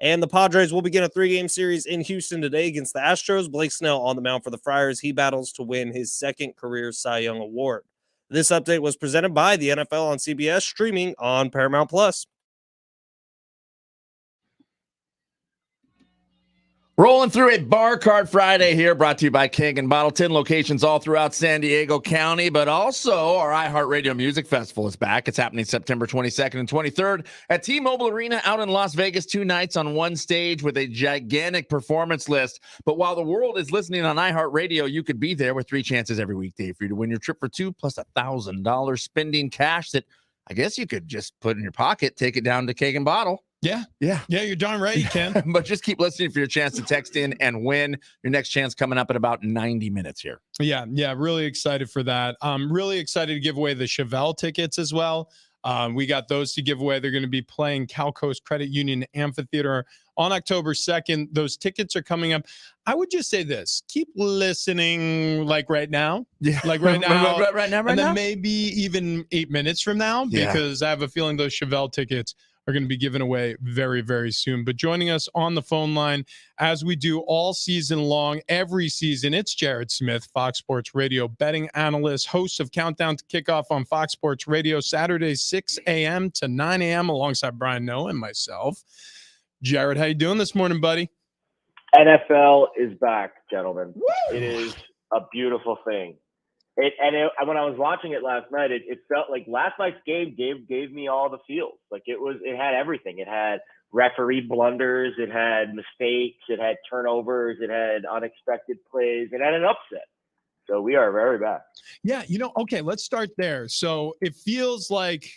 And the Padres will begin a 3-game series in Houston today against the Astros. Blake Snell on the mound for the Friars. He battles to win his second career Cy Young Award. This update was presented by the NFL on CBS, streaming on Paramount Plus. Rolling through a Bar Card Friday here, brought to you by King and Bottle. 10 locations all throughout San Diego County, but also our iHeartRadio Music Festival is back. It's happening September 22nd and 23rd at T-Mobile Arena out in Las Vegas. 2 nights on one stage with a gigantic performance list. But while the world is listening on iHeartRadio, you could be there with 3 chances every weekday for you to win your trip for 2 plus $1,000 spending cash that I guess you could just put in your pocket, take it down to Cake and Bottle. Yeah, you're darn right you can. But just keep listening for your chance to text in and win. Your next chance coming up in about 90 minutes here. Yeah, really excited for that. I'm really excited to give away the Chevelle tickets as well. We got those to give away. They're going to be playing Cal Coast Credit Union Amphitheater on October 2nd. Those tickets are coming up. I would just say this: keep listening, like right now. Yeah, like right now, right now, and then maybe even 8 minutes from now, because I have a feeling those Chevelle tickets are going to be given away very, very soon. But joining us on the phone line, as we do all season long, every season, it's Jared Smith, Fox Sports Radio betting analyst, host of Countdown to Kickoff on Fox Sports Radio, Saturdays 6 a.m. to 9 a.m. alongside Brian Noah and myself. Jared, how you doing this morning, buddy? NFL is back, gentlemen. Woo! It is a beautiful thing. When I was watching it last night, it felt like last night's game gave me all the feels. Like it had everything. It had referee blunders, it had mistakes, it had turnovers, it had unexpected plays, it had an upset. So we are very back. Yeah, okay, let's start there. So it feels like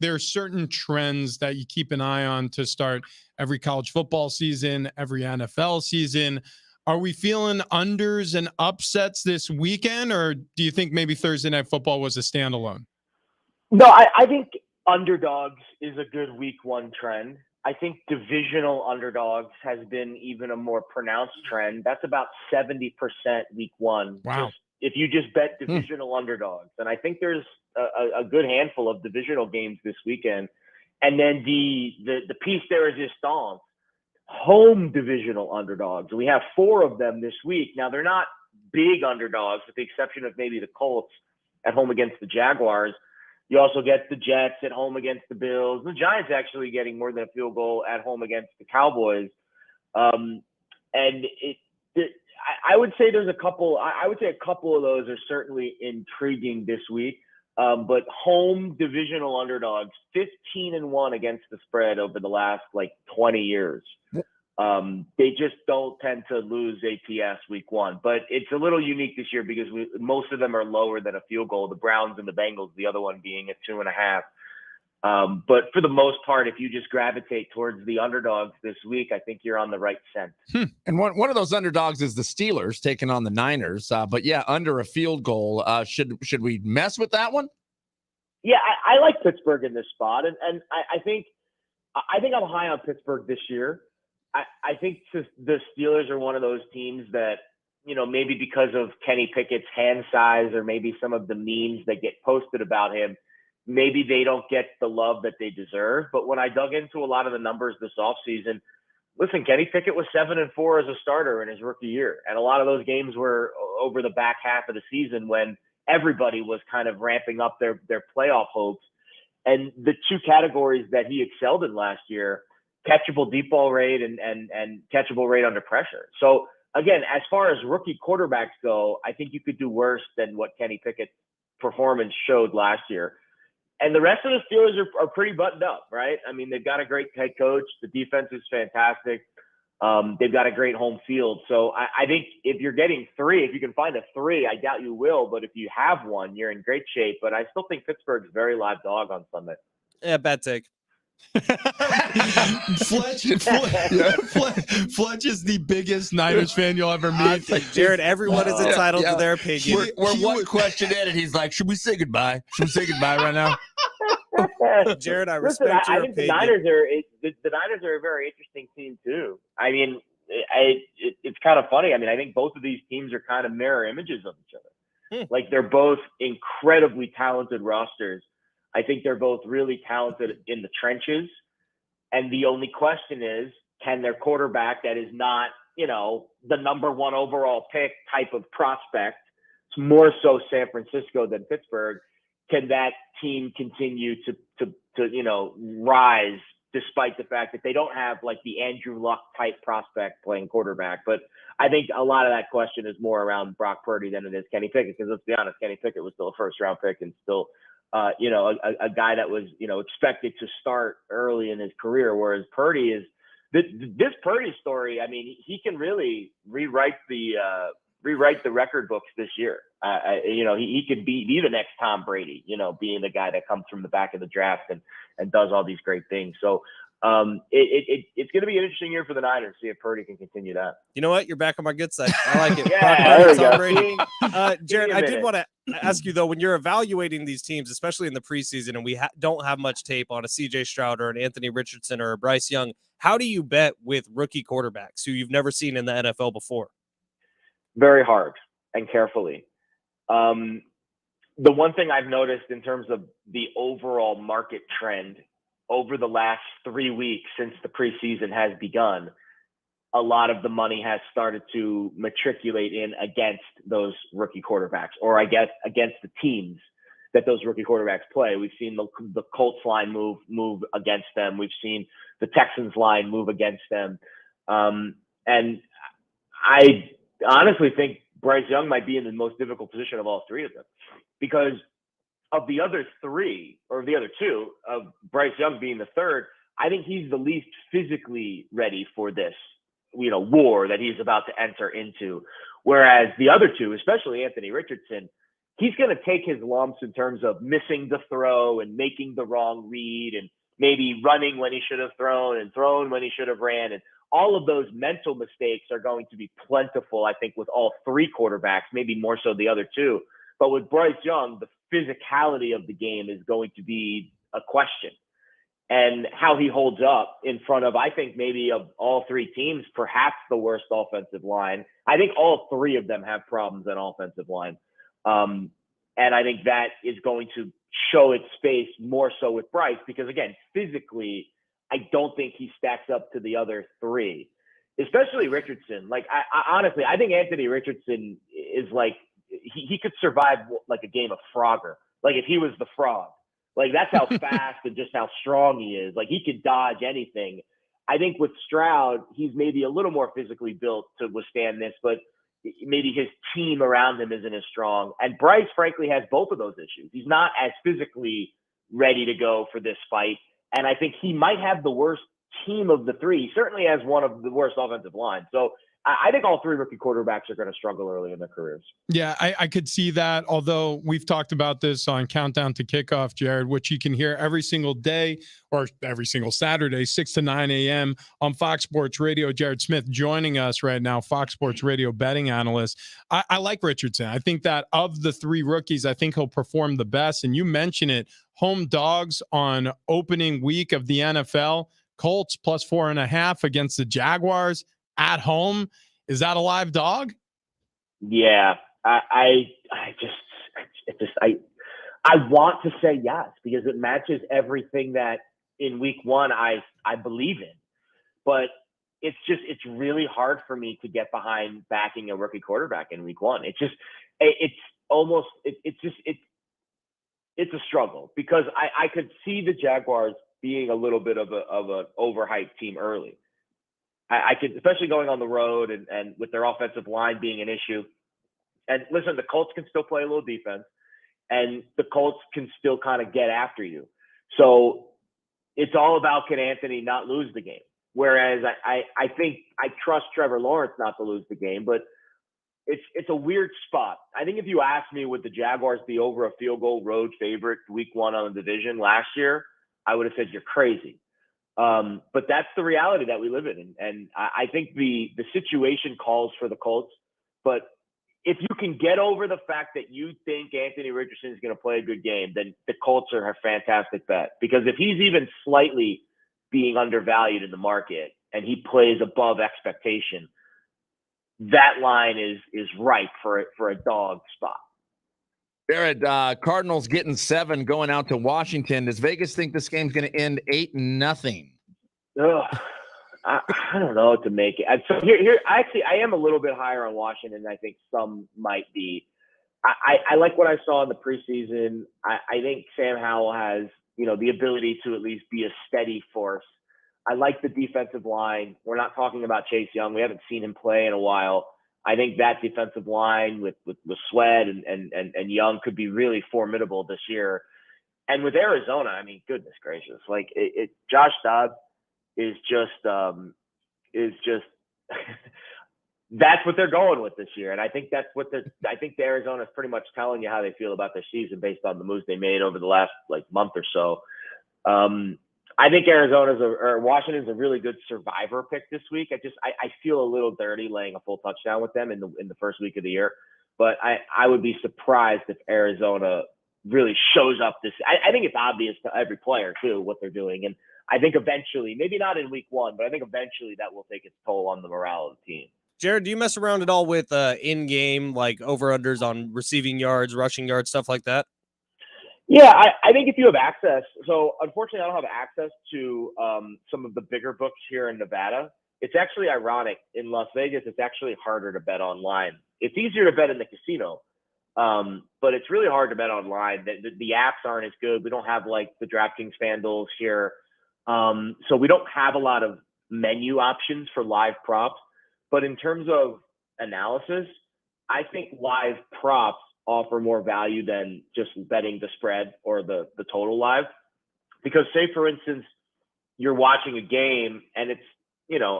there are certain trends that you keep an eye on to start every college football season, every NFL season. Are we feeling unders and upsets this weekend, or do you think maybe Thursday Night Football was a standalone? No, I think underdogs is a good week 1 trend. I think divisional underdogs has been even a more pronounced trend. That's about 70% week 1. Wow. If you just bet divisional underdogs. And I think there's a good handful of divisional games this weekend. And then the piece de resistance, home divisional underdogs. We have 4 of them this week. Now, they're not big underdogs, with the exception of maybe the Colts at home against the Jaguars. You also get the Jets at home against the Bills. The Giants actually getting more than a field goal at home against the Cowboys. I would say there's a couple. I would say a couple of those are certainly intriguing this week. But home divisional underdogs, 15-1 against the spread over the last 20 years. They just don't tend to lose ATS week 1, but it's a little unique this year because most of them are lower than a field goal. The Browns and the Bengals, the other one being at 2.5. But for the most part, if you just gravitate towards the underdogs this week, I think you're on the right scent. And one of those underdogs is the Steelers taking on the Niners. But yeah, under a field goal. Should we mess with that one? Yeah, I like Pittsburgh in this spot, and I think I'm high on Pittsburgh this year. I think the Steelers are one of those teams that, maybe because of Kenny Pickett's hand size or maybe some of the memes that get posted about him, maybe they don't get the love that they deserve. But when I dug into a lot of the numbers this offseason, listen, Kenny Pickett was 7-4 as a starter in his rookie year. And a lot of those games were over the back half of the season when everybody was kind of ramping up their playoff hopes. And the 2 categories that he excelled in last year, catchable deep ball rate and catchable rate under pressure. So again, as far as rookie quarterbacks go, I think you could do worse than what Kenny Pickett's performance showed last year. And the rest of the Steelers are pretty buttoned up, right? I mean, they've got a great head coach. The defense is fantastic. They've got a great home field. So I think if you're getting 3, if you can find a 3, I doubt you will. But if you have one, you're in great shape. But I still think Pittsburgh's a very live dog on Sunday. Yeah, bad take. Fletch is the biggest Niners fan you'll ever meet. Jared, everyone is entitled to their opinion. We're one question in, and he's like, "Should we say goodbye? Should we say goodbye right now?" Jared, I Listen, respect your I think opinion. the Niners are a very interesting team too. I mean, it's kind of funny. I mean, I think both of these teams are kind of mirror images of each other. Like they're both incredibly talented rosters. I think they're both really talented in the trenches. And the only question is, can their quarterback that is not, the number 1 overall pick type of prospect, it's more so San Francisco than Pittsburgh, can that team continue to rise despite the fact that they don't have like the Andrew Luck type prospect playing quarterback? But I think a lot of that question is more around Brock Purdy than it is Kenny Pickett, because let's be honest, Kenny Pickett was still a first round pick and still a guy that was, expected to start early in his career, whereas Purdy is this Purdy story. I mean, he can really rewrite the record books this year. He could be the next Tom Brady, being the guy that comes from the back of the draft and does all these great things. So it's going to be an interesting year for the Niners. See if Purdy can continue that. You know what? You're back on my good side. I like it. Yeah, there we Tom go. Brady. Jared, I did want to ask you though, when you're evaluating these teams, especially in the preseason, and we don't have much tape on a CJ Stroud or an Anthony Richardson or a Bryce Young, how do you bet with rookie quarterbacks who you've never seen in the NFL before? Very hard and carefully. The one thing I've noticed in terms of the overall market trend over the last 3 weeks since the preseason has begun, a lot of the money has started to matriculate in against those rookie quarterbacks, or I guess against the teams that those rookie quarterbacks play. We've seen the Colts line move against them. We've seen the Texans line move against them. And I honestly think Bryce Young might be in the most difficult position of all 3 of them, because of the other 3, or the other 2, of Bryce Young being the third, I think he's the least physically ready for this, war that he's about to enter into. Whereas the other 2, especially Anthony Richardson, he's going to take his lumps in terms of missing the throw and making the wrong read and maybe running when he should have thrown and thrown when he should have ran. And all of those mental mistakes are going to be plentiful, I think, with all 3 quarterbacks, maybe more so the other 2. But with Bryce Young, the physicality of the game is going to be a question. And how he holds up in front of, I think, maybe of all 3 teams, perhaps the worst offensive line. I think all 3 of them have problems on offensive line. And I think that is going to show its face more so with Bryce, because, again, physically, I don't think he stacks up to the other 3, especially Richardson. Like, I honestly, I think Anthony Richardson is like, he could survive like a game of Frogger. Like if he was the frog, like that's how fast and just how strong he is. Like he could dodge anything. I think with Stroud, he's maybe a little more physically built to withstand this, but maybe his team around him isn't as strong. And Bryce, frankly, has both of those issues. He's not as physically ready to go for this fight. And I think he might have the worst team of the 3. He certainly has one of the worst offensive lines. So I think all 3 rookie quarterbacks are going to struggle early in their careers. Yeah, I could see that. Although we've talked about this on Countdown to Kickoff, Jared, which you can hear every single day or every single Saturday, 6 to 9 a.m. on Fox Sports Radio. Jared Smith joining us right now, Fox Sports Radio betting analyst. I like Richardson. I think that of the 3 rookies, I think he'll perform the best. And you mentioned it, home dogs on opening week of the NFL, Colts plus 4.5 against the Jaguars at home. Is that a live dog? Yeah, I want to say yes, because it matches everything that in week 1 I believe in, but it's really hard for me to get behind backing a rookie quarterback in week 1. It's a struggle, because I could see the Jaguars being a little bit of an overhyped team early. I could, especially going on the road and with their offensive line being an issue. And listen, the Colts can still play a little defense. and the Colts can still kind of get after you. So it's all about, can Anthony not lose the game? Whereas I think I trust Trevor Lawrence not to lose the game, but it's a weird spot. I think if you asked me, would the Jaguars be over a field goal road favorite week 1 on the division last year, I would have said you're crazy. But that's the reality that we live in. And I think the situation calls for the Colts. But if you can get over the fact that you think Anthony Richardson is going to play a good game, then the Colts are a fantastic bet. Because if he's even slightly being undervalued in the market and he plays above expectation, that line is ripe for a dog spot. Jared, Cardinals getting 7 going out to Washington. Does Vegas think this game's going to end 8-0? I don't know what to make it. So here, I am a little bit higher on Washington than I think some might be. I like what I saw in the preseason. I think Sam Howell has, the ability to at least be a steady force. I like the defensive line. We're not talking about Chase Young. We haven't seen him play in a while. I think that defensive line with Sweat and Young could be really formidable this year. And with Arizona, I mean, goodness gracious, like Josh Dobbs is just that's what they're going with this year. And I think that's what I think the Arizona is pretty much telling you how they feel about their season based on the moves they made over the last month or so. I think Washington's a really good survivor pick this week. I feel a little dirty laying a full touchdown with them in the first week of the year, but I would be surprised if Arizona really shows up this. I think it's obvious to every player too what they're doing, and I think eventually, maybe not in week 1, but I think eventually that will take its toll on the morale of the team. Jared, do you mess around at all with in-game over-unders on receiving yards, rushing yards, stuff like that? Yeah, I think if you have access. So unfortunately, I don't have access to some of the bigger books here in Nevada. It's actually ironic. In Las Vegas, it's actually harder to bet online. It's easier to bet in the casino, but it's really hard to bet online. The apps aren't as good. We don't have the DraftKings FanDuel here. So we don't have a lot of menu options for live props. But in terms of analysis, I think live props offer more value than just betting the spread or the total live. Because say, for instance, you're watching a game and it's,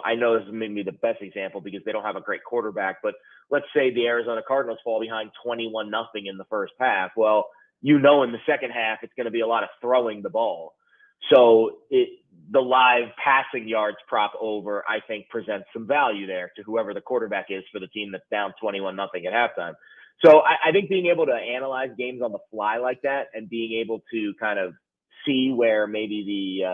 I know this is maybe the best example because they don't have a great quarterback, but let's say the Arizona Cardinals fall behind 21-0 in the first half. Well, in the second half, it's going to be a lot of throwing the ball. So the live passing yards prop over, I think, presents some value there to whoever the quarterback is for the team that's down 21-0 at halftime. So I think being able to analyze games on the fly like that and being able to kind of see where maybe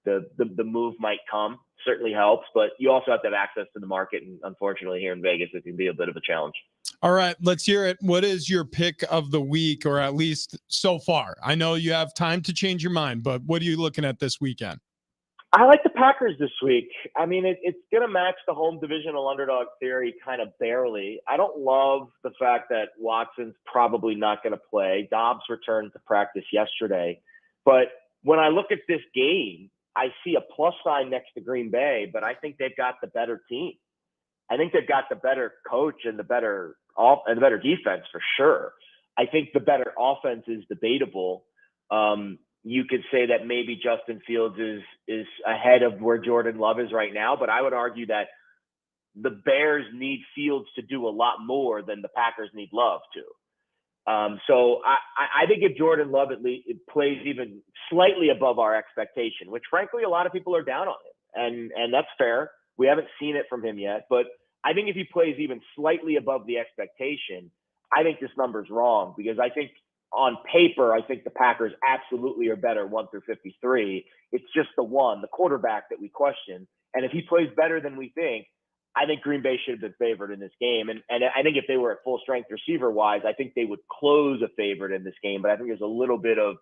the move might come certainly helps. But you also have to have access to the market. And unfortunately, here in Vegas, it can be a bit of a challenge. All right, let's hear it. What is your pick of the week, or at least so far? I know you have time to change your mind, but what are you looking at this weekend? I like the Packers this week. I mean, it's going to match the home divisional underdog theory kind of barely. I don't love the fact that Watson's probably not going to play. Dobbs returned to practice yesterday. But when I look at this game, I see a plus sign next to Green Bay, but I think they've got the better team. I think they've got the better coach and the better defense for sure. I think the better offense is debatable. You could say that maybe Justin Fields is ahead of where Jordan Love is right now, but I would argue that the Bears need Fields to do a lot more than the Packers need Love to. So I think if Jordan Love at least plays even slightly above our expectation, which frankly a lot of people are down on him, and that's fair. We haven't seen it from him yet, but I think if he plays even slightly above the expectation, I think this number's wrong because I think on paper, I think the Packers absolutely are better 1 through 53. It's just the quarterback that we question. And if he plays better than we think, I think Green Bay should have been favored in this game. And I think if they were at full strength receiver wise, I think they would close a favorite in this game. But I think there's a little bit of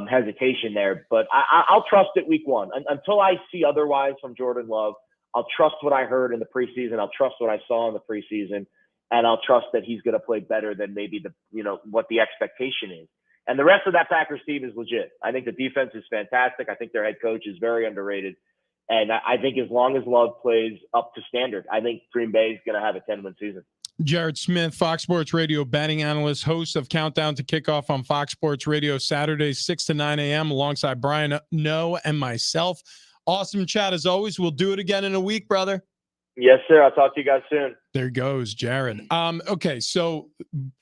hesitation there. But I'll trust it week 1 until I see otherwise from Jordan Love. I'll trust what I heard in the preseason. I'll trust what I saw in the preseason. And I'll trust that he's going to play better than maybe what the expectation is. And the rest of that Packers team is legit. I think the defense is fantastic. I think their head coach is very underrated. And I think as long as Love plays up to standard, I think Green Bay is going to have a 10-win season. Jared Smith, Fox Sports Radio betting analyst, host of Countdown to Kickoff on Fox Sports Radio Saturdays 6 to 9 a.m. alongside Brian Noe and myself. Awesome chat as always. We'll do it again in a week, brother. Yes, sir. I'll talk to you guys soon. There goes Jared. Okay, so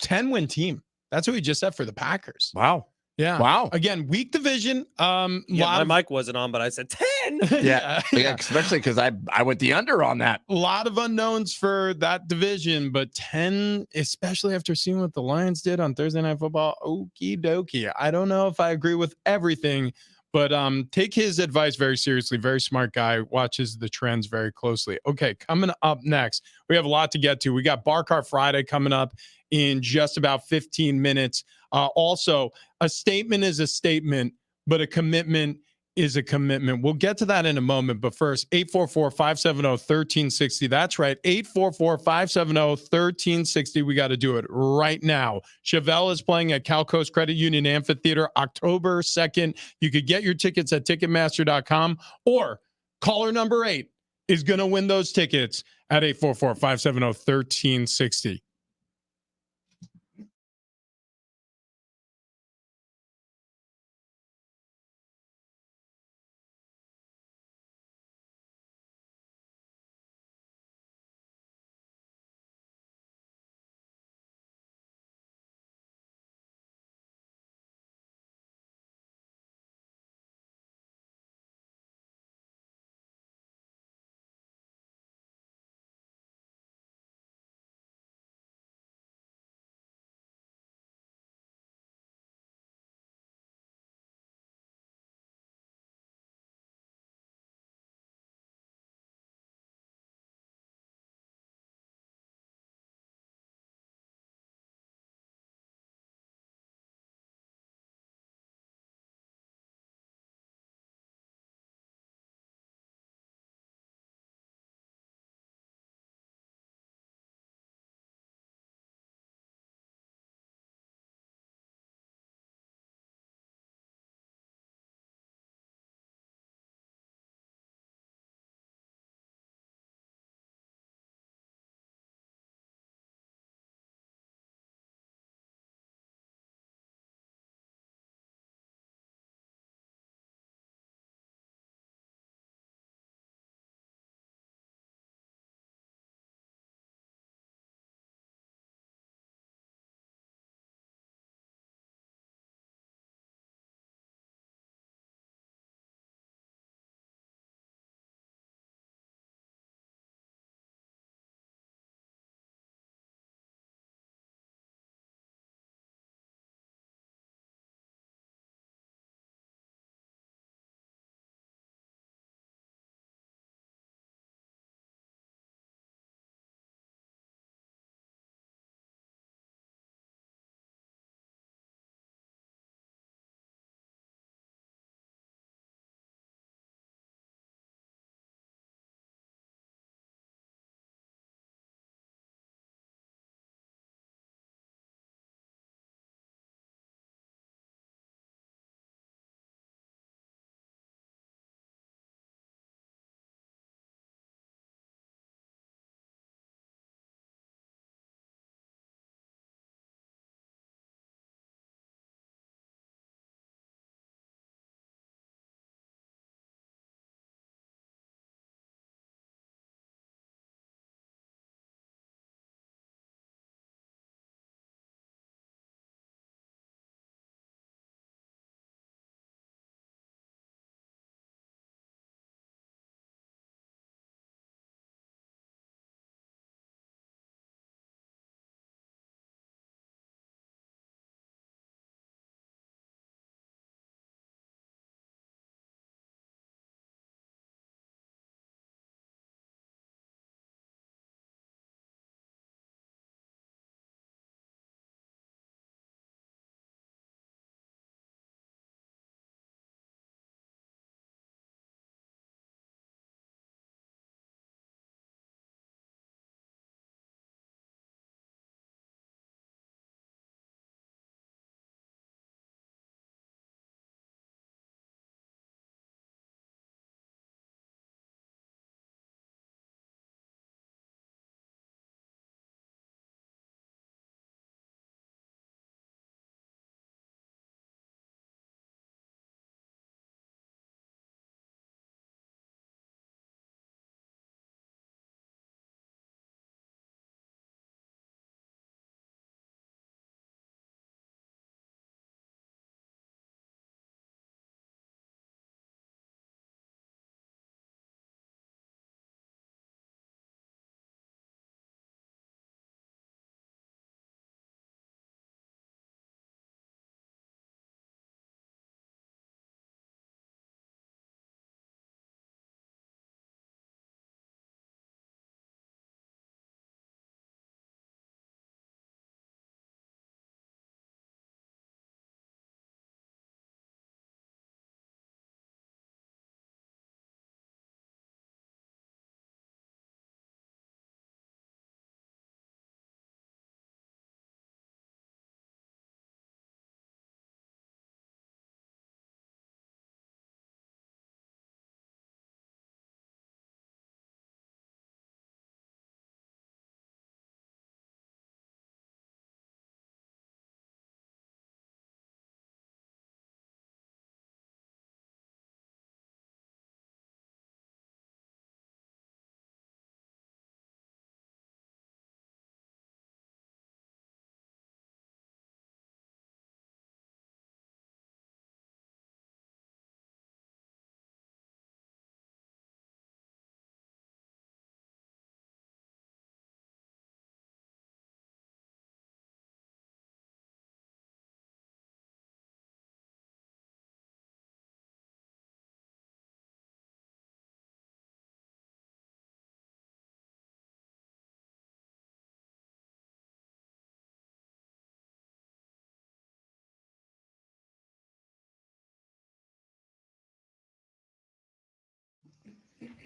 10-win team. That's what we just said for the Packers. Wow. Yeah. Wow. Again, weak division. My mic wasn't on, but I said 10. Yeah. Especially because I went the under on that. A lot of unknowns for that division, but 10, especially after seeing what the Lions did on Thursday Night Football. Okie dokie. I don't know if I agree with everything, but take his advice very seriously. Very smart guy, watches the trends very closely. Okay, coming up next, we have a lot to get to. We got Bar Cart Friday coming up in just about 15 minutes. Also, a statement is a statement, but a commitment is a commitment. We'll get to that in a moment, but first, 844-570-1360. That's right, 844-570-1360. We got to do it right now. Chevelle is playing at Cal Coast Credit Union Amphitheater October 2nd. You could get your tickets at Ticketmaster.com, or caller number 8 is going to win those tickets at 844-570-1360.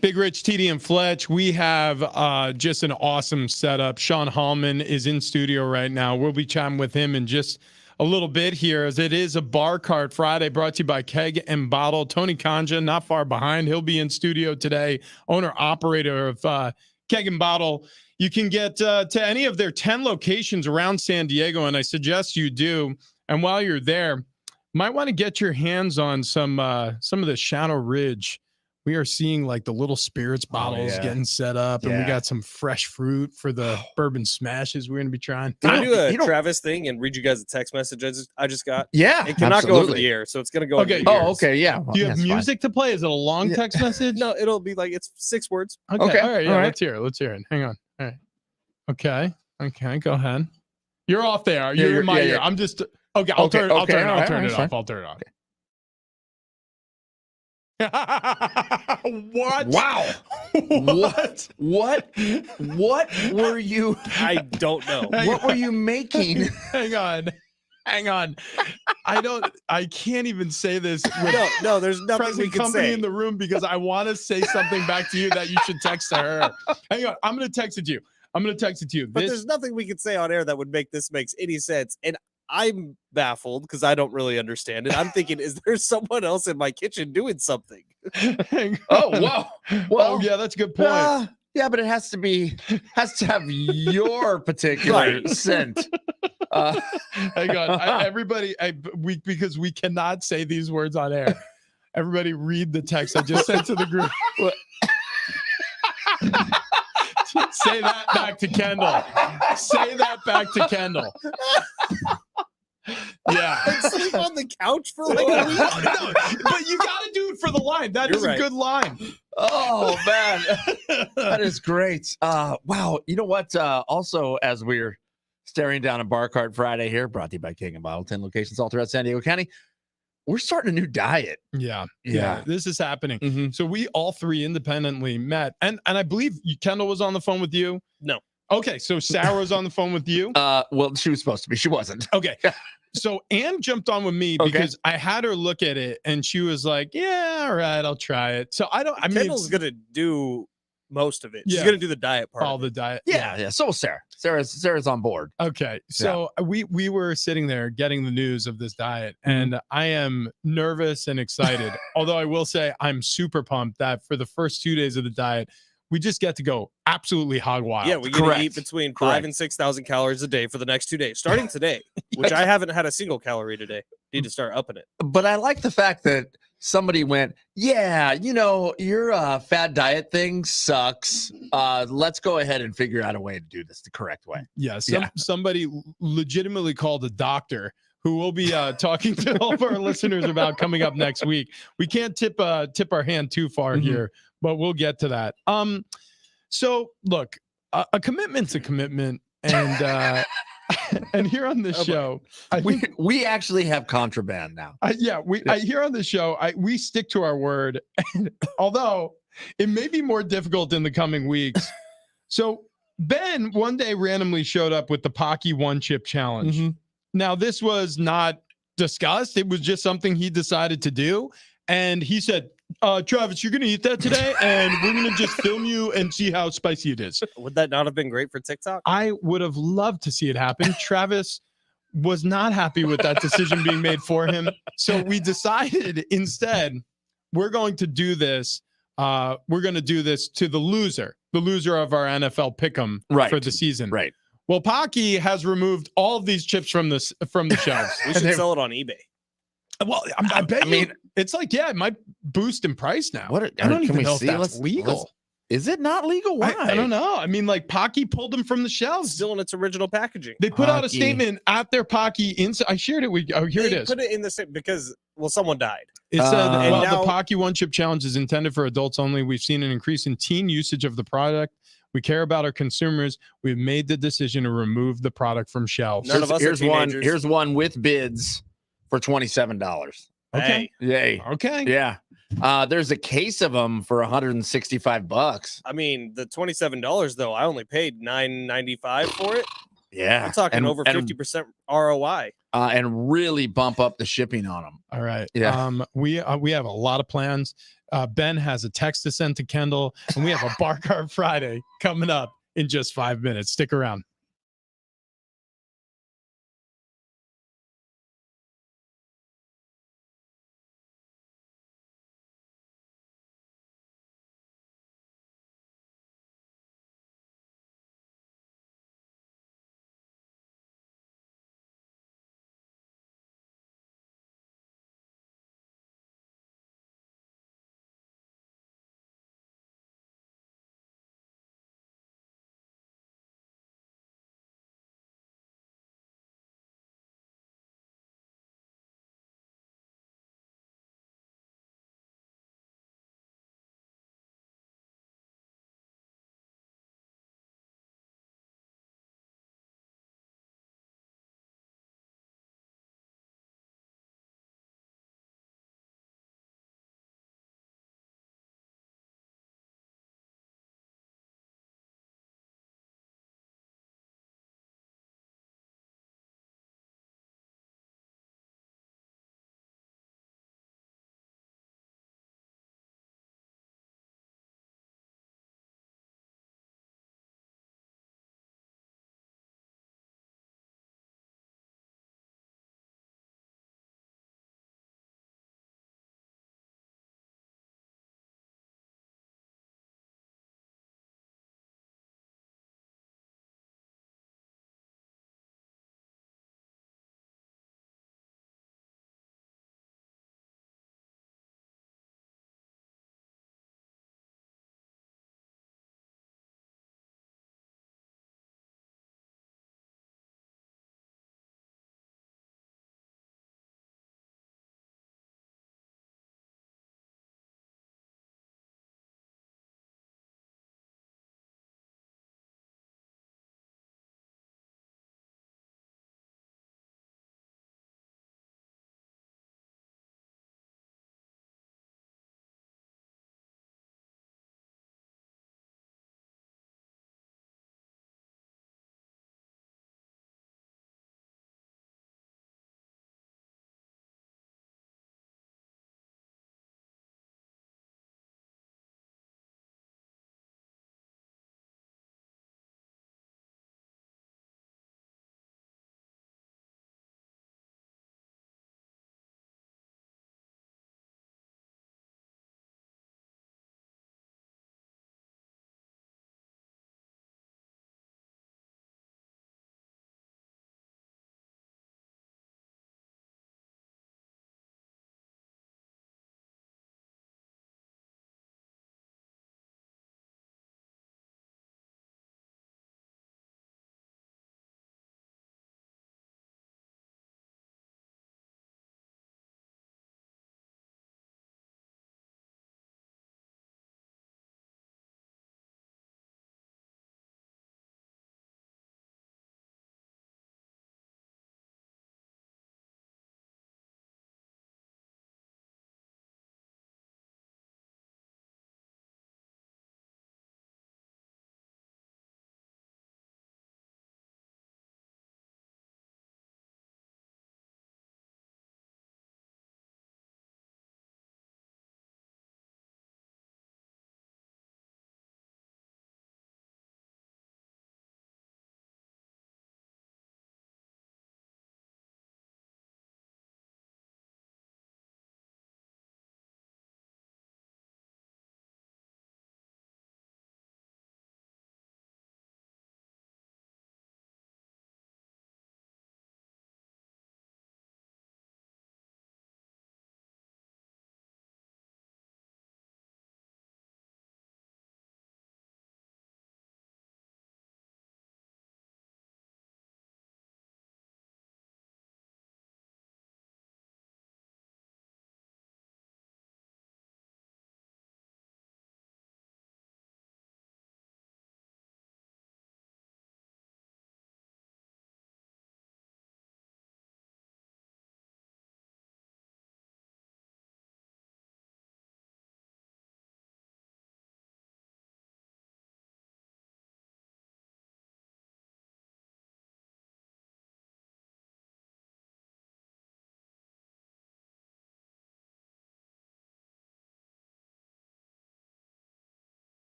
Big Rich, TD, and Fletch. We have just an awesome setup. Sean Hallman is in studio right now. We'll be chatting with him in just a little bit here, as it is a Bar Cart Friday brought to you by Keg and Bottle. Tony Kanja, not far behind. He'll be in studio today, owner-operator of Keg and Bottle. You can get to any of their 10 locations around San Diego, and I suggest you do. And while you're there, might want to get your hands on some of the Shadow Ridge. We are seeing like the little spirits bottles getting set up, and we got some fresh fruit for the bourbon smashes we're going to be trying. Can I do a Travis thing and read you guys a text message I just got? Yeah, it cannot go over the air, so it's going to go. Okay. Oh, okay, yeah. Well, Do you have music to play? Is it a long text message? No, it'll be like it's 6 words. Okay. All right. Yeah. Let's hear it. Hang on. All right. Okay. Go ahead. You're off there. You're in my ear. I'm just okay. I'll turn it off. I'll turn it off. What? Wow. What were you? I don't know. What were you making? Hang on. I can't even say this with No, there's nothing we present can company say. in the room, because I want to say something back to you that you should text to her. Hang on. I'm going to text it to you. But there's nothing we can say on air that would make this makes any sense. And I'm baffled because I don't really understand it. I'm thinking, is there someone else in my kitchen doing something? Oh, wow. Well, yeah, that's a good point. Yeah, but it has to have your particular scent. Hang on, everybody. Because we cannot say these words on air. Everybody, read the text I just sent to the group. Say that back to Kendall. Yeah. And sleep on the couch for like a week. No, but you got to do it for the line. That is a good line. Oh man, that is great. Wow. You know what? Also, as we're staring down a Bar Cart Friday here, brought to you by King and Bottle, 10 locations all throughout San Diego County. We're starting a new diet. Yeah. This is happening. Mm-hmm. So we all three independently met, and I believe Kendall was on the phone with you. No. Okay, so Sarah was on the phone with you. Well, she was supposed to be. She wasn't. Okay. So Ann jumped on with me because I had her look at it, and she was like, "Yeah, all right, I'll try it." So Kendall's gonna do most of it. She's Yeah. gonna do the diet part. all of the it. diet. Yeah. So was Sarah. Sarah's on board. Okay. So we were sitting there getting the news of this diet, and I am nervous and excited. Although I will say I'm super pumped that for the first 2 days of the diet, we just get to go absolutely hog wild. Yeah, we get to eat between 5,000 and 6,000 calories a day for the next 2 days, starting today, which I haven't had a single calorie today. Need to start upping it. But I like the fact that somebody went, yeah, your fad diet thing sucks. Let's go ahead and figure out a way to do this the correct way. Yeah. Somebody legitimately called a doctor who we'll be talking to all of our listeners about coming up next week. We can't tip our hand too far here, but we'll get to that. So look, a commitment's a commitment, and and here on this show, we actually have contraband now. Here on the show, we stick to our word, and although it may be more difficult in the coming weeks. So Ben one day randomly showed up with the Pocky One Chip Challenge. Now, this was not discussed. It was just something he decided to do. And he said, Travis, you're going to eat that today, and we're going to just film you and see how spicy it is. Would that not have been great for TikTok? I would have loved to see it happen. Travis was not happy with that decision being made for him. So we decided instead, we're going to do this. We're going to do this to the loser of our NFL pick'em for the season. Right. Well, Pocky has removed all of these chips from the shelves. We should sell it on eBay. Well, I bet it's like, it might boost in price now. I don't even know if that's legal. Is it not legal? Why? I don't know. I mean, like Pocky pulled them from the shelves. Still in its original packaging. They put out a statement at their Pocky inside. I shared it. Here it is. Put it in the same because someone died. It said, the Pocky One Chip Challenge is intended for adults only. We've seen an increase in teen usage of the product. We care about our consumers. We've made the decision to remove the product from shelves. None of us are teenagers. Here's one with bids for $27. Okay. Yay. Okay. Yeah. There's a case of them for $165. I mean, the $27 though, I only paid $9.95 for it. Yeah. I'm talking over 50% ROI. and really bump up the shipping on them. All right. Yeah. We have a lot of plans. Ben has a text to send to Kendall, and we have a Bar Cart Friday coming up in just 5 minutes. Stick around.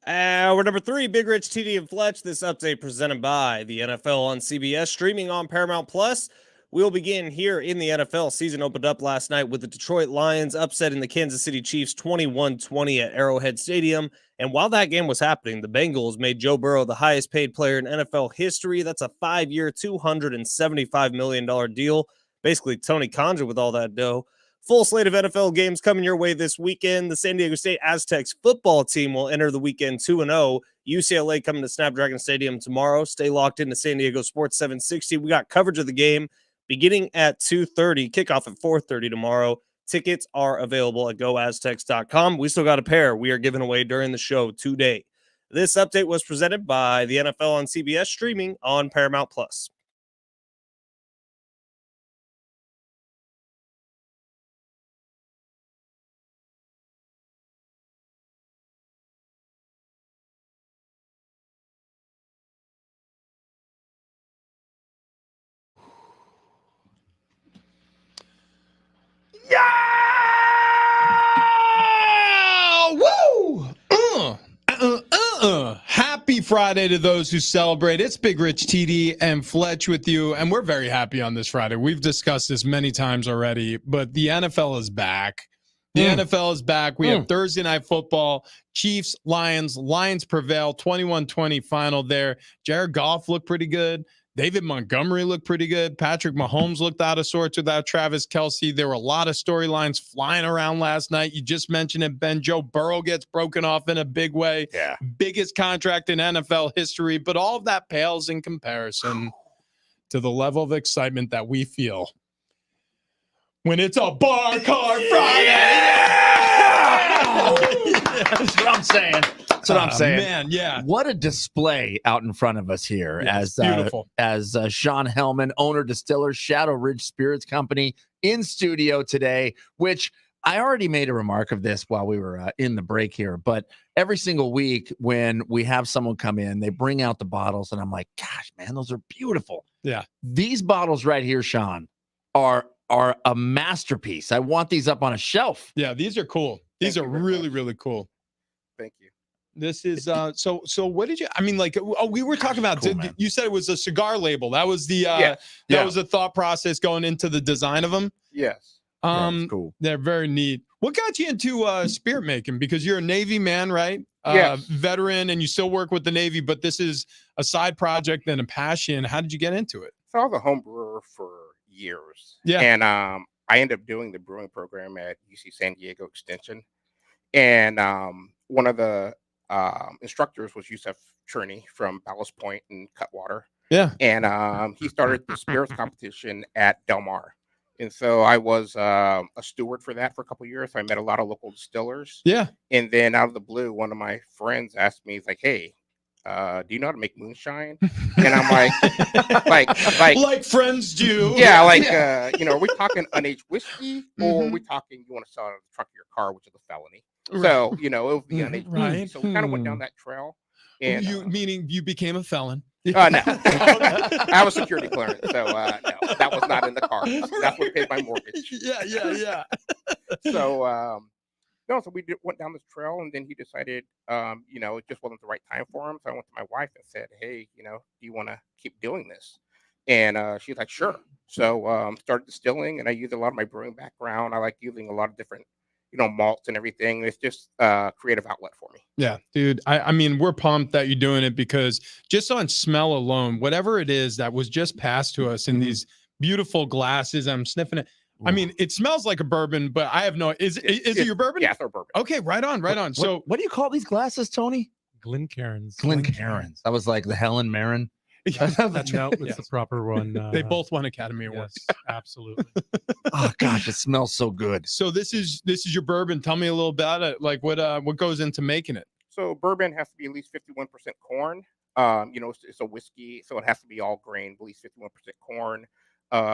We're number 3, Big Rich, TD, and Fletch. This update presented by the NFL on CBS, streaming on Paramount Plus. We'll begin here in the NFL. Season opened up last night with the Detroit Lions upsetting the Kansas City Chiefs 21-20 at Arrowhead Stadium. And while that game was happening, the Bengals made Joe Burrow the highest paid player in NFL history. That's a 5-year, $275 million deal. Basically, Tony Conja with all that dough. Full slate of NFL games coming your way this weekend. The San Diego State Aztecs football team will enter the weekend 2-0. UCLA coming to Snapdragon Stadium tomorrow. Stay locked into San Diego Sports 760. We got coverage of the game beginning at 2:30, kickoff at 4:30 tomorrow. Tickets are available at goaztecs.com. We still got a pair we are giving away during the show today. This update was presented by the NFL on CBS, streaming on Paramount Plus. Yeah! Woo! Happy Friday to those who celebrate. It's Big Rich, TD, and Fletch with you, and we're very happy on this Friday. We've discussed this many times already, but the NFL is back. The NFL is back. We have Thursday Night Football, Chiefs, Lions. Lions prevail, 21-20 final there. Jared Goff looked pretty good. David Montgomery looked pretty good. Patrick Mahomes looked out of sorts without Travis Kelce. There were a lot of storylines flying around last night. You just mentioned it, Ben. Joe Burrow gets broken off in a big way. Yeah. Biggest contract in NFL history. But all of that pales in comparison to the level of excitement that we feel when it's a bar card Friday. That's what I'm saying. That's what I'm saying. Man, yeah. What a display out in front of us here Yes, beautiful. beautiful. As Sean Hellman, owner distiller, Shadow Ridge Spirits Company, in studio today, which I already made a remark of this while we were in the break here, but every single week when we have someone come in, they bring out the bottles and I'm like, gosh, man, those are beautiful. Yeah. These bottles right here, Sean, are a masterpiece. I want these up on a shelf. Yeah, these are cool. These Thank are you very really, much. really cool. Thank you. This is so what did you we were talking about Cool, man. you said it was a cigar label. That was the Yes. that Yeah. was the thought process going into the design of them. Yes. Yeah, it's cool. They're very neat. What got you into spirit making? Because you're a Navy man, right? Yes. Veteran, and you still work with the Navy, but this is a side project and a passion. How did you get into it? So I was a home brewer for years. Yeah. And I ended up doing the brewing program at UC San Diego Extension. And one of the instructors was Yusef Cherney from Ballast Point and Cutwater. Yeah. And he started the spirits competition at Del Mar. And so I was a steward for that for a couple of years. So I met a lot of local distillers. Yeah. And then out of the blue, one of my friends asked me, he's like, hey, do you know how to make moonshine? And I'm like friends do. yeah, are we talking unaged whiskey or are we talking you want to sell it out of the trunk of your car, which is a felony? So, it was the unaged whiskey. Right. So we kind of went down that trail. And Meaning you became a felon. no. I have a security clearance, so no, that was not in the car. That's what paid my mortgage. Yeah. So so we went down this trail, and then he decided, it just wasn't the right time for him. So I went to my wife and said, hey, do you want to keep doing this? And she's like, sure. So started distilling, and I use a lot of my brewing background. I like using a lot of different, malts and everything. It's just a creative outlet for me. Yeah, dude. I mean, we're pumped that you're doing it because just on smell alone, whatever it is that was just passed to us in these beautiful glasses, I'm sniffing it. I mean, it smells like a bourbon, but I have no. Is it your bourbon? Yeah, it's our bourbon. Okay, right on. So what do you call these glasses, Tony? Glencairns. Glencairns. I was like the Helen Mirren. that's No, right. it's Yes. the proper one. They both won Academy Awards. Yes, absolutely. Oh gosh, it smells so good. So this is your bourbon. Tell me a little about it. Like what goes into making it? So bourbon has to be at least 51% corn. It's a whiskey, so it has to be all grain, at least 51% corn.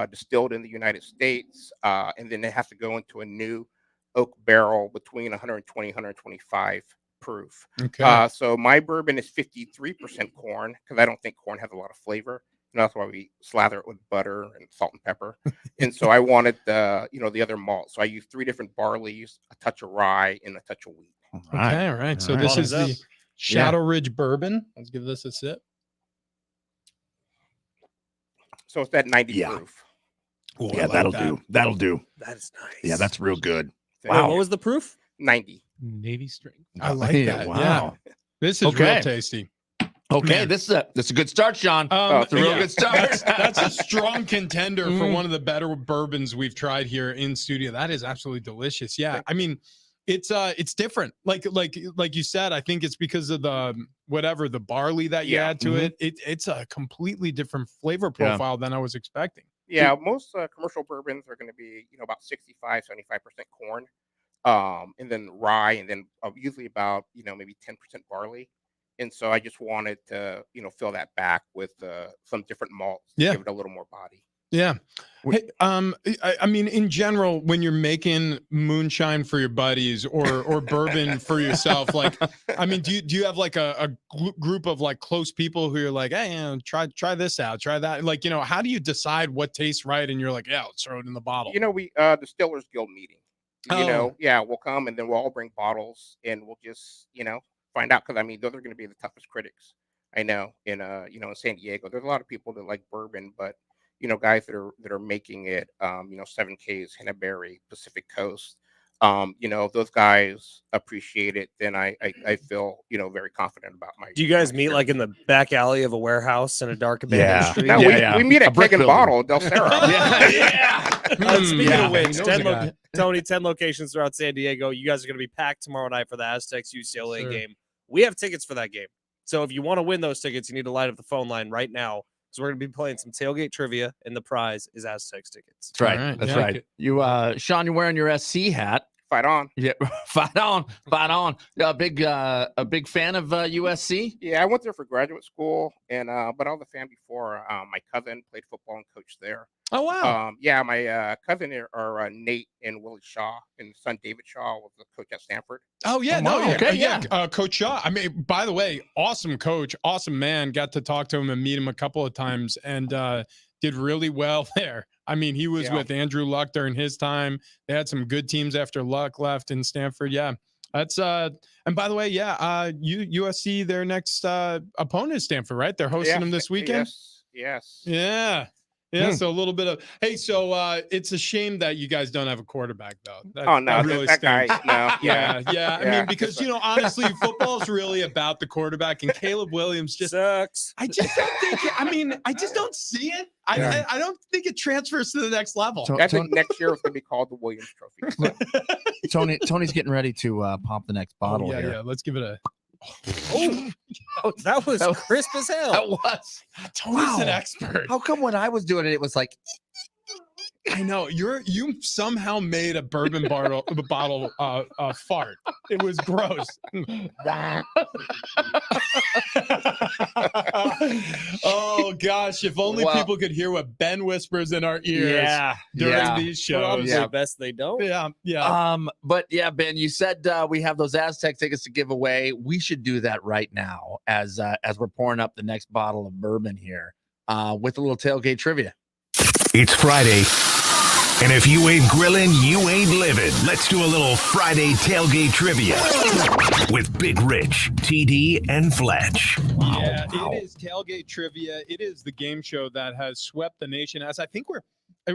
Distilled in the United States, and then it has to go into a new oak barrel between 120 125 proof. Okay. So my bourbon is 53% corn because I don't think corn has a lot of flavor. And that's why we slather it with butter and salt and pepper. And so I wanted the other malt. So I use 3 different barleys, a touch of rye, and a touch of wheat. All right. All right. So All this right. is the Shadow Ridge Bourbon. Let's give this a sip. So it's that 90 Yeah. proof. Ooh, I Yeah, like that'll that. do. That'll do. That is nice. Yeah, that's real good. So Wait, what was the proof? 90. Navy strength. I like Yeah, that. wow. Yeah. This is Okay. real tasty. Okay, Man. this is a good start, Sean. It's a real good start. That's a strong contender for Mm. one of the better bourbons we've tried here in studio. That is absolutely delicious. Yeah, I mean, it's different. Like you said, I think it's because of the the barley that you Yeah. add to Mhm. it. It's a completely different flavor Yeah. profile than I was expecting. Yeah, most commercial bourbons are going to be, about 65-75% corn, and then rye, and then usually about, maybe 10% barley. And so I just wanted to, fill that back with some different malts to Yeah. give it a little more body. Yeah. Hey, I mean, in general, when you're making moonshine for your buddies or bourbon for yourself, like, I mean, do you have like a group of like close people who you're like, hey, try this out, try that? Like, how do you decide what tastes right? And you're like, yeah, let's throw it in the bottle. We Distillers Guild meeting. Oh. Yeah, we'll come and then we'll all bring bottles and we'll just, find out, because I mean, those are going to be the toughest critics. I know in in San Diego, there's a lot of people that like bourbon, but guys that are making it, 7Ks, Henneberry, Pacific Coast, those guys appreciate it. Then I feel very confident about my. Do you guys my meet like in the back alley of a warehouse in a dark abandoned Yeah. street? No, Yeah, we meet A at brick Keg and building. Bottle, Del Cerro. yeah. Speaking yeah. of which, He knows 10 a guy. Tony, 10 locations throughout San Diego. You guys are going to be packed tomorrow night for the Aztecs UCLA Sure. game. We have tickets for that game. So if you want to win those tickets, you need to light up the phone line right now, because we're going to be playing some tailgate trivia, and the prize is Aztecs tickets. That's right. All right, That's yeah. right. You, Sean, you're wearing your SC hat. Fight on. Yeah, fight on. A big fan of USC. Yeah, I went there for graduate school, and but I was a fan before. My cousin played football and coached there. Oh, wow. Yeah, my cousin are Nate and Willie Shaw, and son David Shaw was the coach at Stanford. Oh yeah, Oh, no, wow. yeah, Okay, yeah. yeah. Coach Shaw. I mean, by the way, awesome coach, awesome man. Got to talk to him and meet him a couple of times, and did really well there. I mean, he was Yeah. with Andrew Luck during his time. They had some good teams after Luck left in Stanford. Yeah, that's and by the way, yeah, USC, their next opponent is Stanford, right? They're hosting them this weekend. Yes. Yeah. Yeah, Hmm. so a little bit of so it's a shame that you guys don't have a quarterback though. That, Oh no, that really that guy. stinks. No, Yeah, yeah. I Yeah, mean, because honestly, football is really about the quarterback, and Caleb Williams just. Sucks. I just don't think. I mean, I just don't see it. I don't think it transfers to the next level. So- I think next year it's going to be called the Williams Trophy. So, Tony's getting ready to pop the next bottle yeah, here. yeah. Let's give it a. Oh, that was That was- crisp as hell. That was. Tony's an Wow. expert. How come when I was doing it, it was like, I know you somehow made a bourbon bottle fart. It was gross. Oh gosh, if only Well- people could hear what Ben whispers in our ears during yeah. these But obviously, shows. Yeah. best they don't. Yeah. But yeah, Ben, you said we have those Aztec tickets to give away. We should do that right now as we're pouring up the next bottle of bourbon here with a little tailgate trivia. It's Friday. And if you ain't grilling, you ain't living. Let's do a little Friday tailgate trivia with Big Rich, TD, and Fletch. Yeah, wow. it is tailgate trivia. It is the game show that has swept the nation. As I think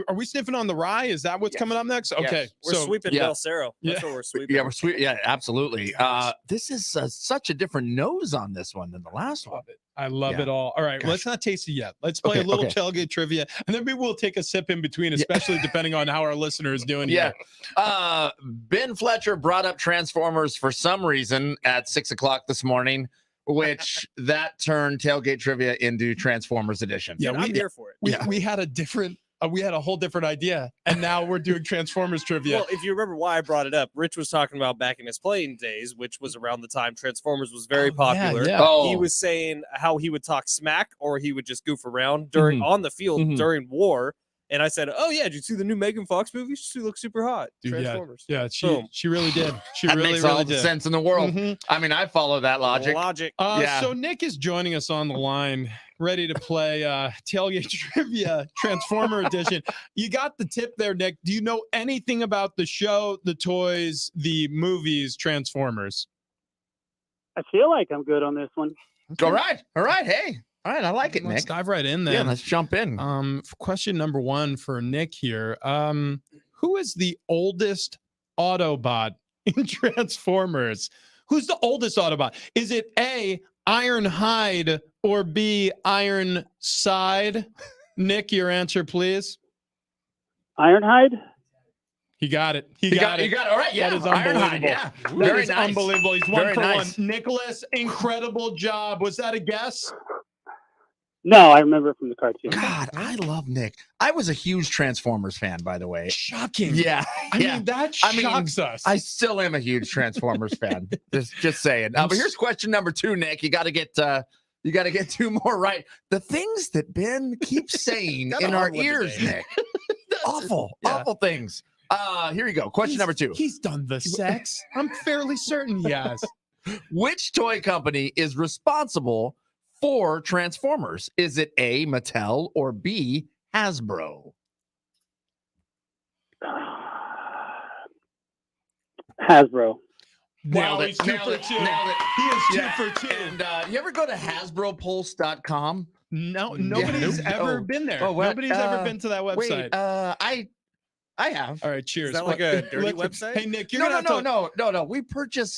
are we sniffing on the rye? Is that what's Yes. coming up next? Okay, Yes. We're sweeping yeah. Del Cerro. That's Yeah. what we're sweeping. Yeah, we're sweet. Yeah, absolutely. Gosh. This is such a different nose on this one than the last one. Love it. I love Yeah. it all. All right, Gosh. let's not taste it yet. Let's play Okay, a little okay. tailgate trivia, and then maybe we'll take a sip in between, especially depending on how our listener is doing. Yeah. Here. Ben Fletcher brought up Transformers for some reason at 6:00 this morning, which that turned tailgate trivia into Transformers edition. Yeah, I'm here for it. we had a different. We had a whole different idea, and now we're doing Transformers trivia. Well, if you remember why I brought it up, Rich was talking about back in his playing days, which was around the time Transformers was very popular. Yeah. Oh, He was saying how he would talk smack or he would just goof around during on the field Mhm. during war. And I said, "Oh yeah, did you see the new Megan Fox movie? She looks super hot." Dude, Transformers. Yeah, Boom. she really did. She that really, makes really all the did. sense in the world. Mhm. I mean, I follow that logic. Logic. Yeah. So Nick is joining us on the line, ready to play tailgate trivia Transformer edition. You got the tip there, Nick. Do you know anything about the show, the toys, the movies, Transformers? I feel like I'm good on this one. All right. All right. Hey. All right. I like it, Let's Nick. dive right in then. Yeah, let's jump in. Question number 1 for Nick here. Who is the oldest Autobot in Transformers? Who's the oldest Autobot? Is it A, Ironhide, or B, Ironside? Nick, your answer, please. Ironhide? He got it. He got it. You got it. All right. Yeah. That is Ironhide, unbelievable. yeah. That Very is nice. unbelievable. He's 1 Very for nice. 1. Nicholas, incredible job. Was that a guess? No, I remember it from the cartoon. God, I love Nick. I was a huge Transformers fan, by the way. Shocking. Yeah. I yeah. mean, that I mean, shocks us. I still am a huge Transformers fan. Just saying. But here's question number 2, Nick. You got to get 2 more right. The things that Ben keeps saying Kinda in our hard one ears, today. Nick. Awful things. Here you go. Question number 2. He's done the sex. I'm fairly certain he has. Which toy company is responsible for Transformers? Is it A, Mattel, or B, Hasbro? Hasbro. Wow, Nailed he's it. 2 Nailed for it. 2. Nailed it. He is 2 Yeah. for 2. And you ever go to HasbroPulse.com? No, nobody's ever been there. Oh, what? Nobody's ever been to that website. Wait, I have. All right, cheers. Is that like a dirty Let's- website? Hey, Nick, you're No. gonna have to- No.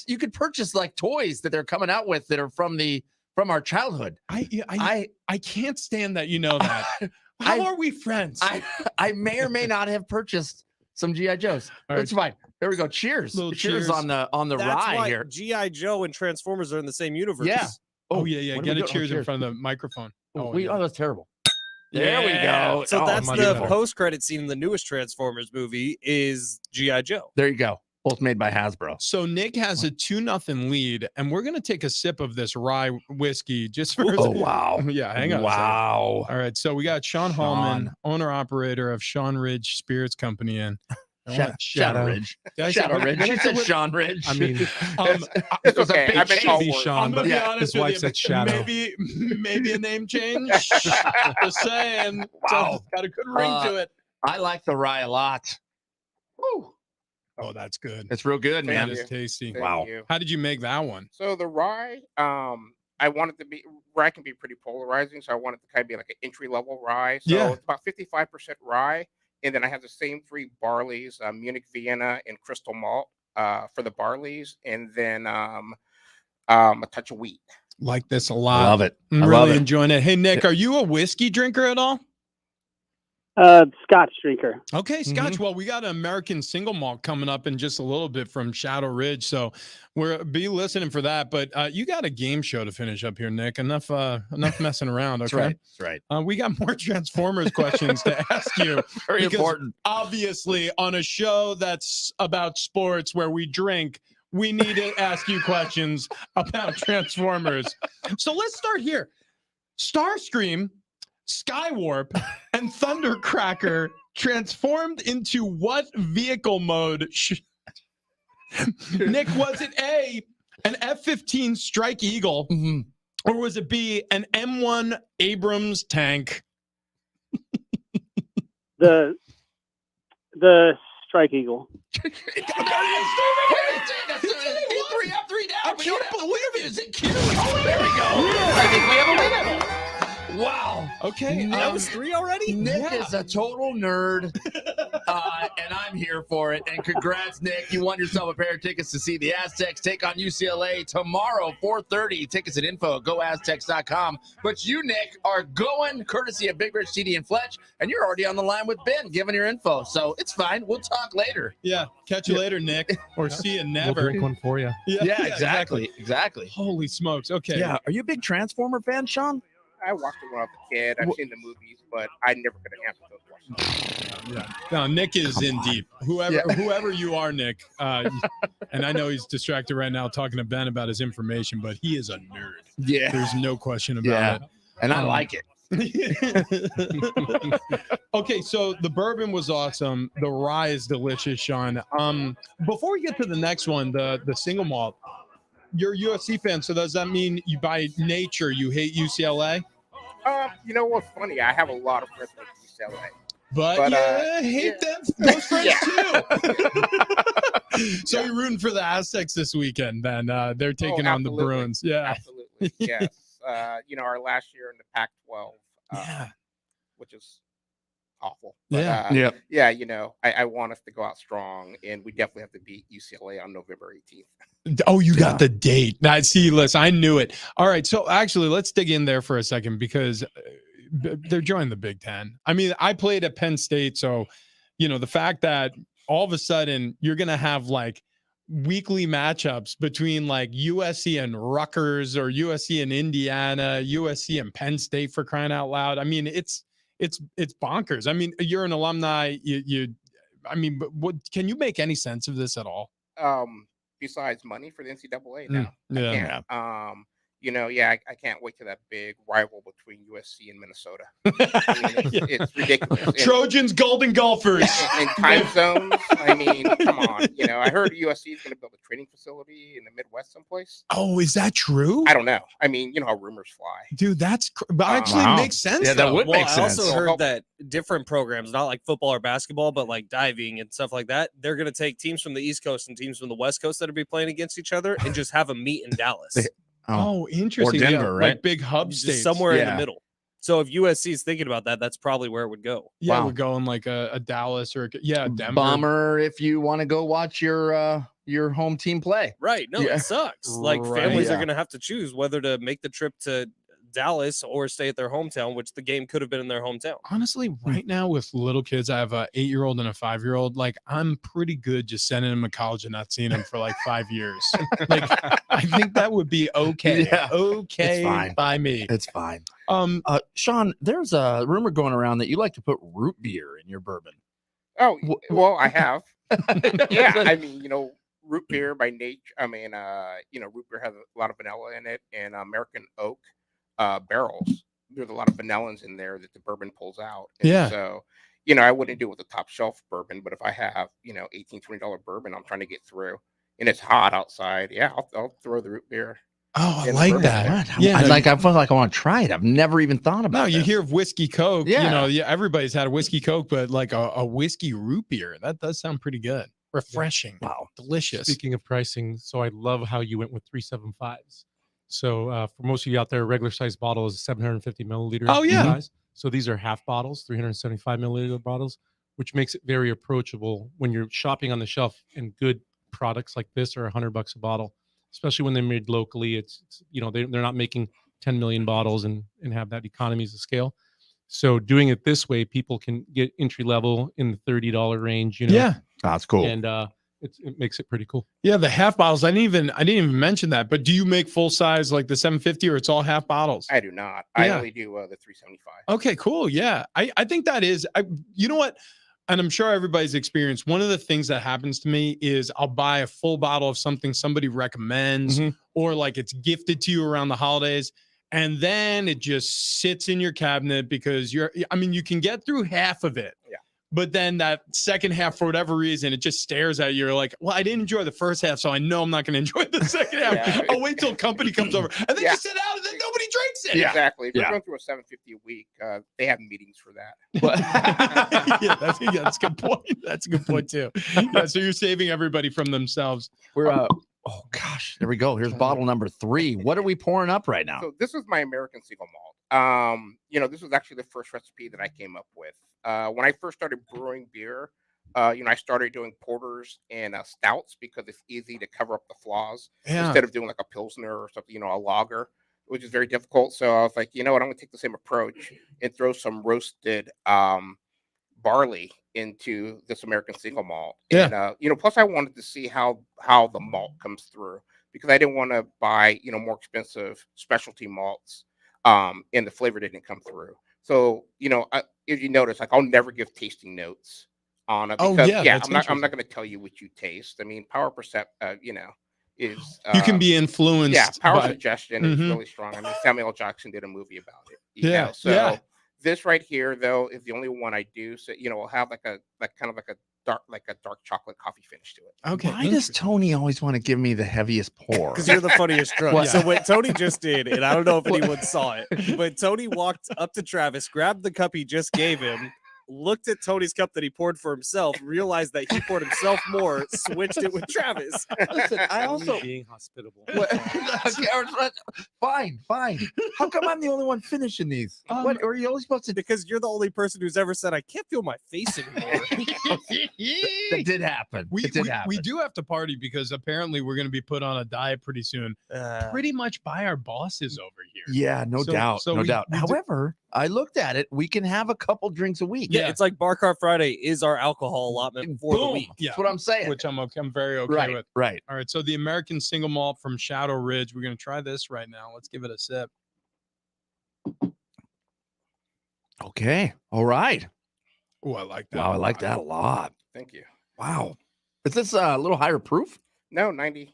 You could purchase like toys that they're coming out with that are from our childhood. I can't stand that. You know that. How are we friends? I may or may not have purchased some GI Joes. All right. That's fine. There we go. Cheers. Little Cheers cheers. on the That's rye why here. G.I. Joe and Transformers are in the same universe. Yeah. oh yeah. what Get do we a do? Oh, cheers in cheers. front of the microphone. Oh, that's terrible. There There we go. So Oh, that's much the better. post-credit scene in the newest Transformers movie is G.I. Joe. There you go. Both made by Hasbro. So Nick has a 2-0 lead, and we're gonna take a sip of this rye whiskey just for. Oh wow. Yeah, hang on. a second. Wow. All right, so we got Sean Hallman, owner operator of Sean Ridge Spirits Company, in. Shadow Ridge. Did I say- Shadow Ridge. did I You say said what- Sean Ridge. I mean, It's was a okay. big I make all be work. I'm Sean. gonna be Yeah, honest his with wife you, said Shadow. Maybe a name change. Just saying. Wow. It's got a good ring to it. I like the rye a lot. Woo. Oh, that's good. It's real good, That man. is tasty. Thank Wow. you. How did you make that one? So the rye, I wanted to be rye can be pretty polarizing, so I wanted to kind of be like an entry level rye. So Yeah. it's about 55% rye, and then I have the same 3 barleys, Munich, Vienna, and Crystal Malt for the barleys, and then a touch of wheat. Like this a I lot. love it. I'm I really love it. enjoying it. Hey, Nick, are you a whiskey drinker at all? Scotch drinker. Okay, Scotch. Well, we got an American single malt coming up in just a little bit from Shadow Ridge, so we're be listening for that. But you got a game show to finish up here, Nick. Enough messing around. That's Okay, right. That's right. we got more Transformers questions to ask you. Very Because- important. Obviously, on a show that's about sports where we drink, we need to ask you questions about Transformers. So let's start here. Starscream, Skywarp, and Thundercracker transformed into what vehicle mode? Nick, was it A, an F-15 Strike Eagle, or was it B, an M1 Abrams tank? The Strike Eagle. Three up, 3 down. I can't believe it. Is it cute? Oh, there we go. I think we have a winner. Wow. Okay, That was 3 already? Nick Yeah. is a total nerd, and I'm here for it. And congrats, Nick. You won yourself a pair of tickets to see the Aztecs take on UCLA tomorrow, 4:30. Tickets at info@goaztecs.com. But you, Nick, are going courtesy of Big Rich, TD, and Fletch, and you're already on the line with Ben giving your info. So it's fine. We'll talk later. Yeah, catch you later, Nick, or see you we'll never. drink one for you. Yeah, exactly. Holy smokes. Okay. Yeah. Are you a big Transformer fan, Sean? I watched it when I was a kid. I've seen the movies, but I never could have answered those questions. Yeah. No, Nick is in deep. Whoever you are, Nick, and I know he's distracted right now talking to Ben about his information, but he is a nerd. Yeah. There's no question Yeah. about And I like it. it. Okay, so the bourbon was awesome. The rye is delicious, Sean. Before we get to the next one, the single malt, you're a UFC fan, so does that mean you by nature you hate UCLA? You know what's funny? I have a lot of friends at UCLA. But you hate those friends too. So Yeah. you're rooting for the Aztecs this weekend, then they're taking on the absolutely. Bruins. Yeah. Absolutely. Yes. Our last year in the Pac-12, Yeah. which is awful. But, Yeah. Yep. I want us to go out strong, and we definitely have to beat UCLA on November 18th. Oh, you got the date. Now, see, listen, I knew it. All right. So actually, let's dig in there for a second because they're joining the Big Ten. I mean, I played at Penn State. So, the fact that all of a sudden you're going to have like weekly matchups between like USC and Rutgers or USC and Indiana, USC and Penn State, for crying out loud. I mean, it's bonkers. I mean, you're an alumni. But what can you make any sense of this at all? Besides money for the NCAA now. Yeah. I can't wait to that big rival between USC and Minnesota. I mean, it's ridiculous. And- Trojans, Golden Golfers. and time zones. I mean, come on. I heard USC is going to build a training facility in the Midwest someplace. Oh, is that true? I don't know. I mean, how rumors fly. Dude, but actually Wow. makes sense. Yeah, that though. would Well, make I sense. also So heard help- that different programs, not like football or basketball, but like diving and stuff like that, they're going to take teams from the East Coast and teams from the West Coast that will be playing against each other and just have them meet in Dallas. Oh, interesting. Denver, Yeah, right? Like big hub Just states. somewhere in Yeah. the middle. So if USC is thinking about that, that's probably where it would go. Yeah, Wow. we're going like a Dallas or Denver. Bummer if you want to go watch your home team play. Right. No, Yeah. it sucks. Like Right. families are Yeah. going to have to choose whether to make the trip to Dallas or stay at their hometown, which the game could have been in their hometown. Honestly, right now with little kids, I have a 8-year-old and a 5-year-old. Like, I'm pretty good just sending them to college and not seeing them for like 5 years. Like, I think that would be okay. Yeah, Okay fine. by me. It's fine. Sean, there's a rumor going around that you like to put root beer in your bourbon. Oh, well, I have. Yeah, I mean, root beer by nature. I mean, root beer has a lot of vanilla in it, and American oak barrels. There's a lot of vanillins in there that the bourbon pulls out. And Yeah. So, I wouldn't do it with a top shelf bourbon, but if I have, $18, $20 bourbon I'm trying to get through, and it's hot outside, yeah, I'll throw the root beer. Oh, I in the like bourbon. that. What? Yeah, I no, feel like I want to try it. I've never even thought about No, it. you hear of whiskey Coke. Yeah. Everybody's had a whiskey Coke, but like a whiskey root beer, that does sound pretty good. Refreshing. Wow. Delicious. Speaking of pricing, so I love how you went with 375s. So for most of you out there, regular size bottle is 750 milliliter. Oh, yeah. size. So these are half bottles, 375 milliliter bottles, which makes it very approachable when you're shopping on the shelf. And good products like this are $100 a bottle, especially when they're made locally. It's they're not making 10 million bottles and have that economies of scale. So doing it this way, people can get entry level in the $30 range. Yeah. That's cool. And it makes it pretty cool. Yeah, the half bottles. I didn't even mention that. But do you make full size like the 750 or it's all half bottles? I do not. I Yeah. only do the 375. Okay, cool. Yeah. I think that is you know what? And I'm sure everybody's experienced. One of the things that happens to me is I'll buy a full bottle of something somebody recommends or like it's gifted to you around the holidays. And then it just sits in your cabinet because you can get through half of it. Yeah. But then that second half, for whatever reason, it just stares at you. You're like, well, I didn't enjoy the first half, so I know I'm not going to enjoy the second half. Yeah. I'll wait till company comes over. And then Yeah. you sit down and then nobody drinks it. Exactly. If you're Yeah. going through a 750 a week, they have meetings for that. Yeah, that's a good point. That's a good point too. Yeah, so you're saving everybody from themselves. We're oh gosh, there we go. Here's bottle number 3. What are we pouring up right now? So this is my American single malt. This was actually the first recipe that I came up with. When I first started brewing beer, I started doing porters and stouts because it's easy to cover up the flaws instead of doing like a pilsner or something, a lager, which is very difficult. So I was like, you know what, I'm gonna take the same approach and throw some roasted barley into this American single malt. Yeah. And plus I wanted to see how the malt comes through because I didn't want to buy, more expensive specialty malts. And the flavor didn't come through. So, if you notice, like I'll never give tasting notes on it Oh, because yeah, that's I'm not interesting. going to tell you what you taste. I mean, power percept, is You can be influenced. yeah, power by, suggestion is Mhm. really strong. I mean, Samuel L. Jackson did a movie about it. Yeah, So yeah. this right here, though, is the only one I do. So we'll have like a dark chocolate coffee finish to it. Okay. Why does Tony always want to give me the heaviest pour? Because you're the funniest drunk. What? So what Tony just did, and I don't know if anyone saw it, but Tony walked up to Travis, grabbed the cup he just gave him, looked at Tony's cup that he poured for himself, realized that he poured himself more, switched it with Travis. Listen, I also being hospitable. fine. How come I'm the only one finishing these? What are you only supposed to? Because you're the only person who's ever said, I can't feel my face anymore. That did happen. It did happen. We do have to party because apparently we're going to be put on a diet pretty soon. Pretty much by our bosses over here. Yeah, no doubt. so no we- doubt. we do- However, I looked at it. We can have a couple drinks a week. Yeah, it's like Bar Cart Friday is our alcohol allotment for the Boom. week. Yeah. That's what I'm saying. Which I'm very okay right, with. right. All right. So the American single malt from Shadow Ridge. We're going to try this right now. Let's give it a sip. Okay. All right. Oh, I like that. Wow, I a like lot. that a lot. Thank you. Wow. Is this a little higher proof? No, 90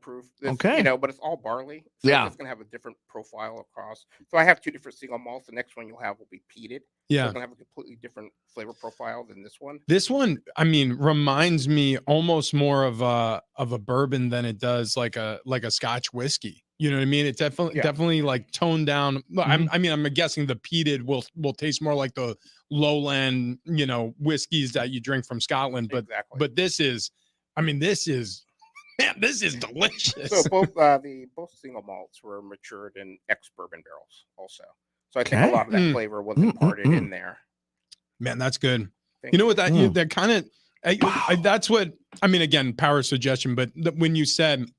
proof. This, Okay. You know, but it's all barley. So Yeah. it's going to have a different profile across. So I have 2 different single malts. The next one you'll have will be peated. So Yeah. it's going to have a completely different flavor profile than this one. This one, I mean, reminds me almost more of a bourbon than it does like a Scotch whiskey. You know what I mean? It definitely like toned down. I'm guessing the peated will taste more like the lowland, whiskeys that you drink from Scotland. But Exactly. but this is delicious. So both single malts were matured in ex-bourbon barrels also. So I think Okay. a lot of that flavor was imparted in there. Man, that's good. Thank You know what Mm. that kind of that's what I mean. Again, power suggestion, but when you said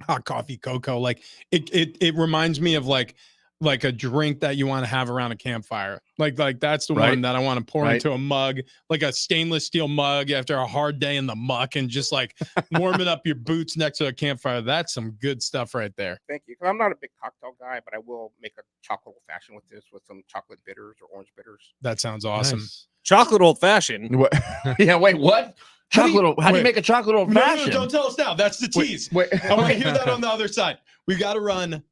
hot coffee, cocoa, like it reminds me of like a drink that you want to have around a campfire. Like that's the Right. one that I want to pour Right. into a mug, like a stainless steel mug after a hard day in the muck, and just like warming up your boots next to a campfire. That's some good stuff right there. Thank you. 'Cause I'm not a big cocktail guy, but I will make a chocolate old fashioned with this with some chocolate bitters or orange bitters. That sounds awesome. Nice. Chocolate old fashioned. What? Yeah, wait, what? How do you wait. make a chocolate old fashioned? Don't tell us now. That's the tease. Wait, I want to hear that on the other side. We got to run.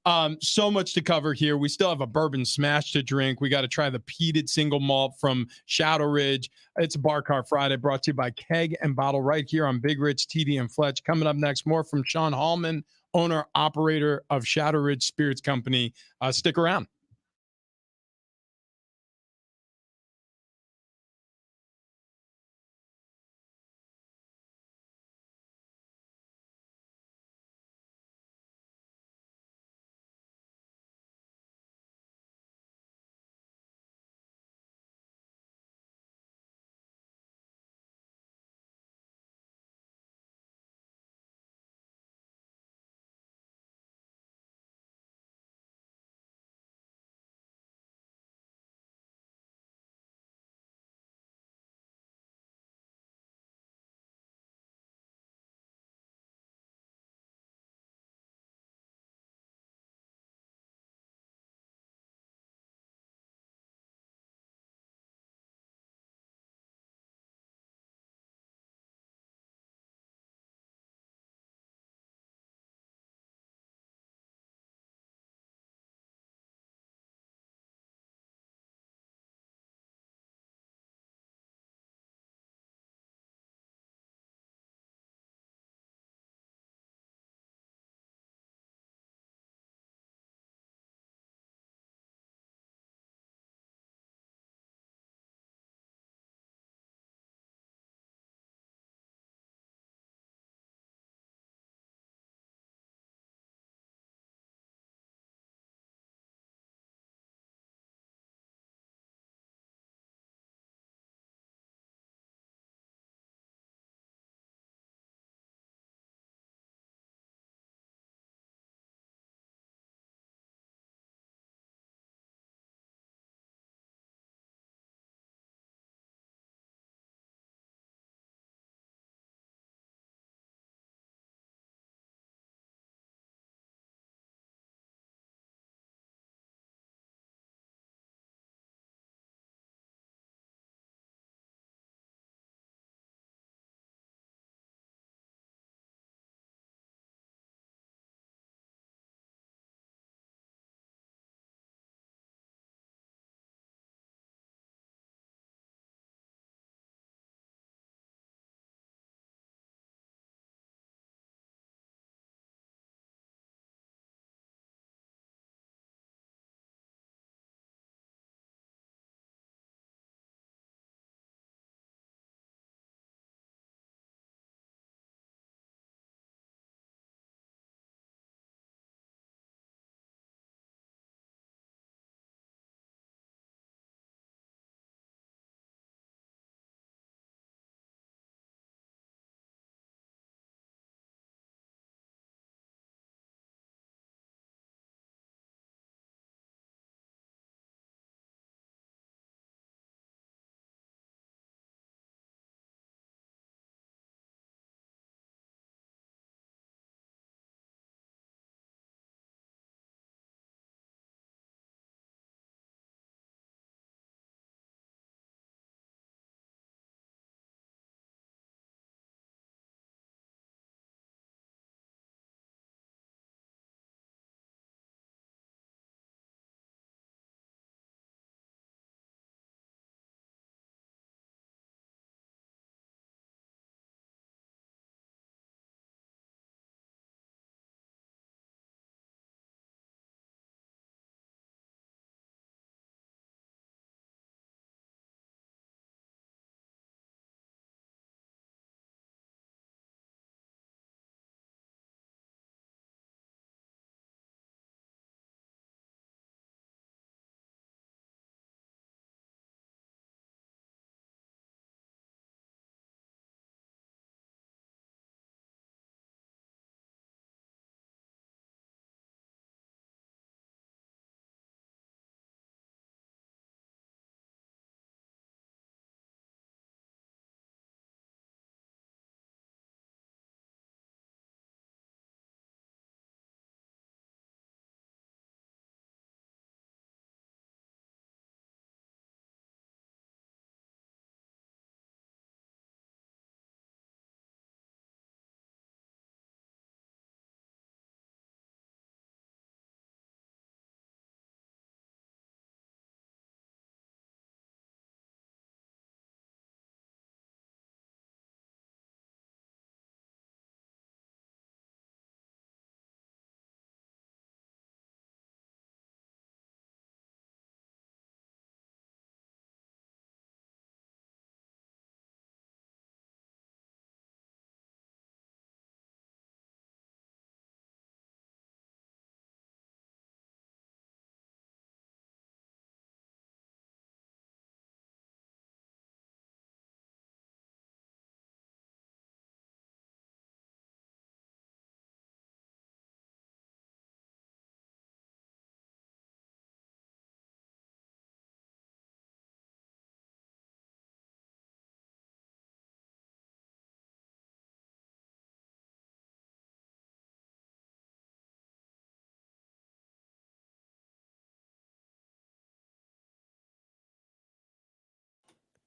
So much to cover here. We still have a bourbon smash to drink. We got to try the peated single malt from Shadow Ridge. It's Bar Cart Friday, brought to you by Keg and Bottle right here on Big Rich, TD, and Fletch. Coming up next, more from Sean Hallman, owner operator of Shadow Ridge Spirits Company. Stick around.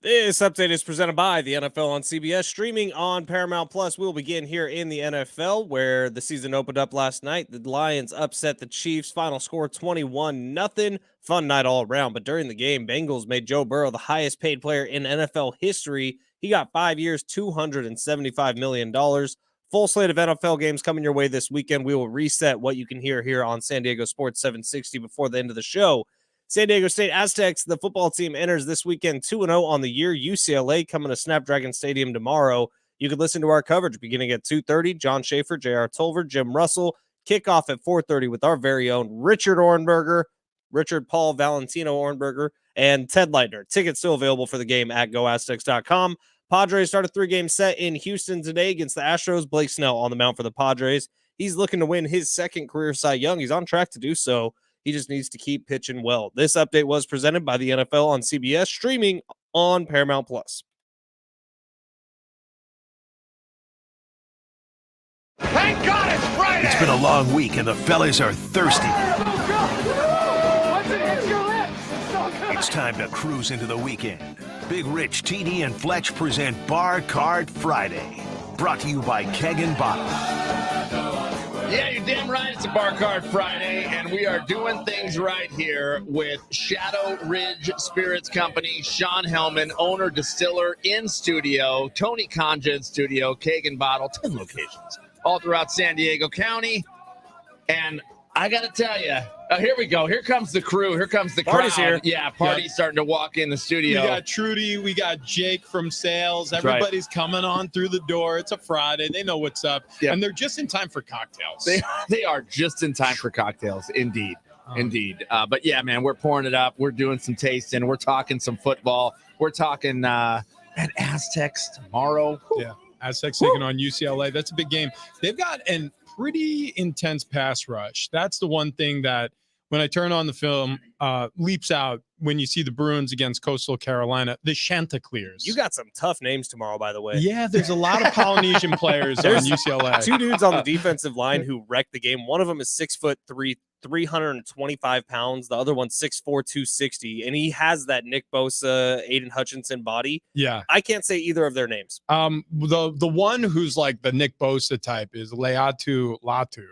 This update is presented by the NFL on CBS, streaming on Paramount Plus. We'll begin here in the NFL, where the season opened up last night. The Lions upset the Chiefs. Final score 21-0. Fun night all around. But during the game, Bengals made Joe Burrow the highest paid player in NFL history. He got 5 years, $275 million. Full slate of NFL games coming your way this weekend. We will reset what you can hear here on San Diego Sports 760 before the end of the show. San Diego State Aztecs, the football team, enters this weekend 2-0 on the year. UCLA coming to Snapdragon Stadium tomorrow. You can listen to our coverage beginning at 2:30. John Schaefer, J.R. Tolver, Jim Russell. Kickoff at 4:30 with our very own Richard Paul Valentino Ornberger, and Ted Leitner. Tickets still available for the game at GoAztecs.com. Padres start a 3-game set in Houston today against the Astros. Blake Snell on the mound for the Padres. He's looking to win his second career Cy Young. He's on track to do so. He just needs to keep pitching well. This update was presented by the NFL on CBS, streaming on Paramount Plus. Thank God it's Friday! It's been a long week and the fellas are thirsty. It's time to cruise into the weekend. Big Rich, TD, and Fletch present Bar Card Friday. Brought to you by Keg and Bottle. Yeah, you're damn right. It's a Bar Card Friday, and we are doing things right here with Shadow Ridge Spirits Company. Sean Hellman, owner, distiller, in studio. Tony Conja in studio. Keg and Bottle, 10 locations all throughout San Diego County. And I got to tell you, here we go. Here comes the crew. Here comes the Party's crowd. here. Yeah, party's starting to walk in the studio. We got Trudy. We got Jake from sales. That's right. Everybody's coming on through the door. It's a Friday. They know what's up. Yep. And they're just in time for cocktails. They are just in time for cocktails. Indeed. But yeah, man, we're pouring it up. We're doing some tasting. We're talking some football. We're talking at Aztecs tomorrow. Yeah. Aztecs taking on UCLA. That's a big game. They've got an pretty intense pass rush. That's the one thing that when I turn on the film leaps out when you see the Bruins against Coastal Carolina, the Chanticleers. You got some tough names tomorrow, by the way. Yeah, there's a lot of Polynesian players on UCLA. Two dudes on the defensive line who wrecked the game. One of them is 6'3", 325 pounds. The other one's 6'4", 260. And he has that Nick Bosa, Aiden Hutchinson body. Yeah. I can't say either of their names. The one who's like the Nick Bosa type is Leatu Latu.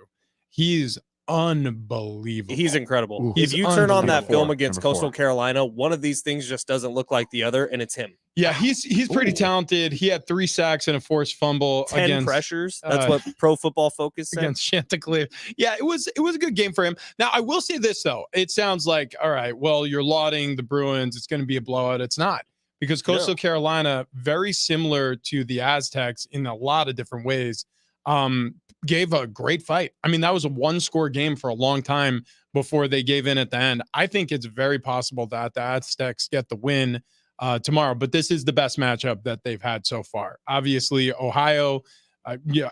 He's unbelievable. He's incredible. He's if you turn on that Number film four. against Number Coastal four. Carolina, one of these things just doesn't look like the other, and it's him. Yeah, he's pretty talented. He had 3 sacks and a forced fumble 10 against pressures. That's what Pro Football Focus said. against Chanticleer. Yeah, it was a good game for him. Now, I will say this though. It sounds like, all right, well, you're lauding the Bruins. It's going to be a blowout. It's not. Because Coastal Carolina, very similar to the Aztecs in a lot of different ways, gave a great fight. I mean, that was a 1-score game for a long time before they gave in at the end. I think it's very possible that the Aztecs get the win tomorrow, but this is the best matchup that they've had so far. Obviously, Ohio,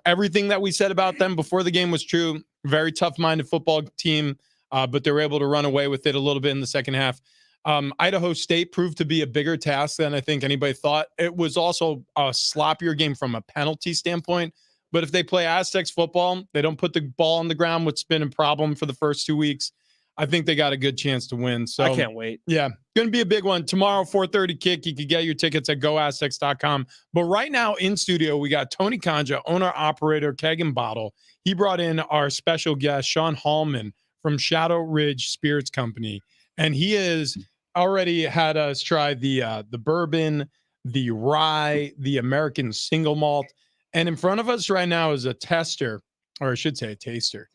everything that we said about them before the game was true. Very tough-minded football team, but they were able to run away with it a little bit in the second half. Idaho State proved to be a bigger task than I think anybody thought. It was also a sloppier game from a penalty standpoint. But if they play Aztecs football, they don't put the ball on the ground, which has been a problem for the first 2 weeks. I think they got a good chance to win. So I can't wait. Yeah, going to be a big one. Tomorrow, 4:30 kick. You can get your tickets at GoAztecs.com. But right now in studio, we got Tony Conja, owner-operator, Keg and Bottle. He brought in our special guest, Sean Hallman from Shadow Ridge Spirits Company. And he has already had us try the bourbon, the rye, the American single malt. And in front of us right now is a tester, or I should say a taster,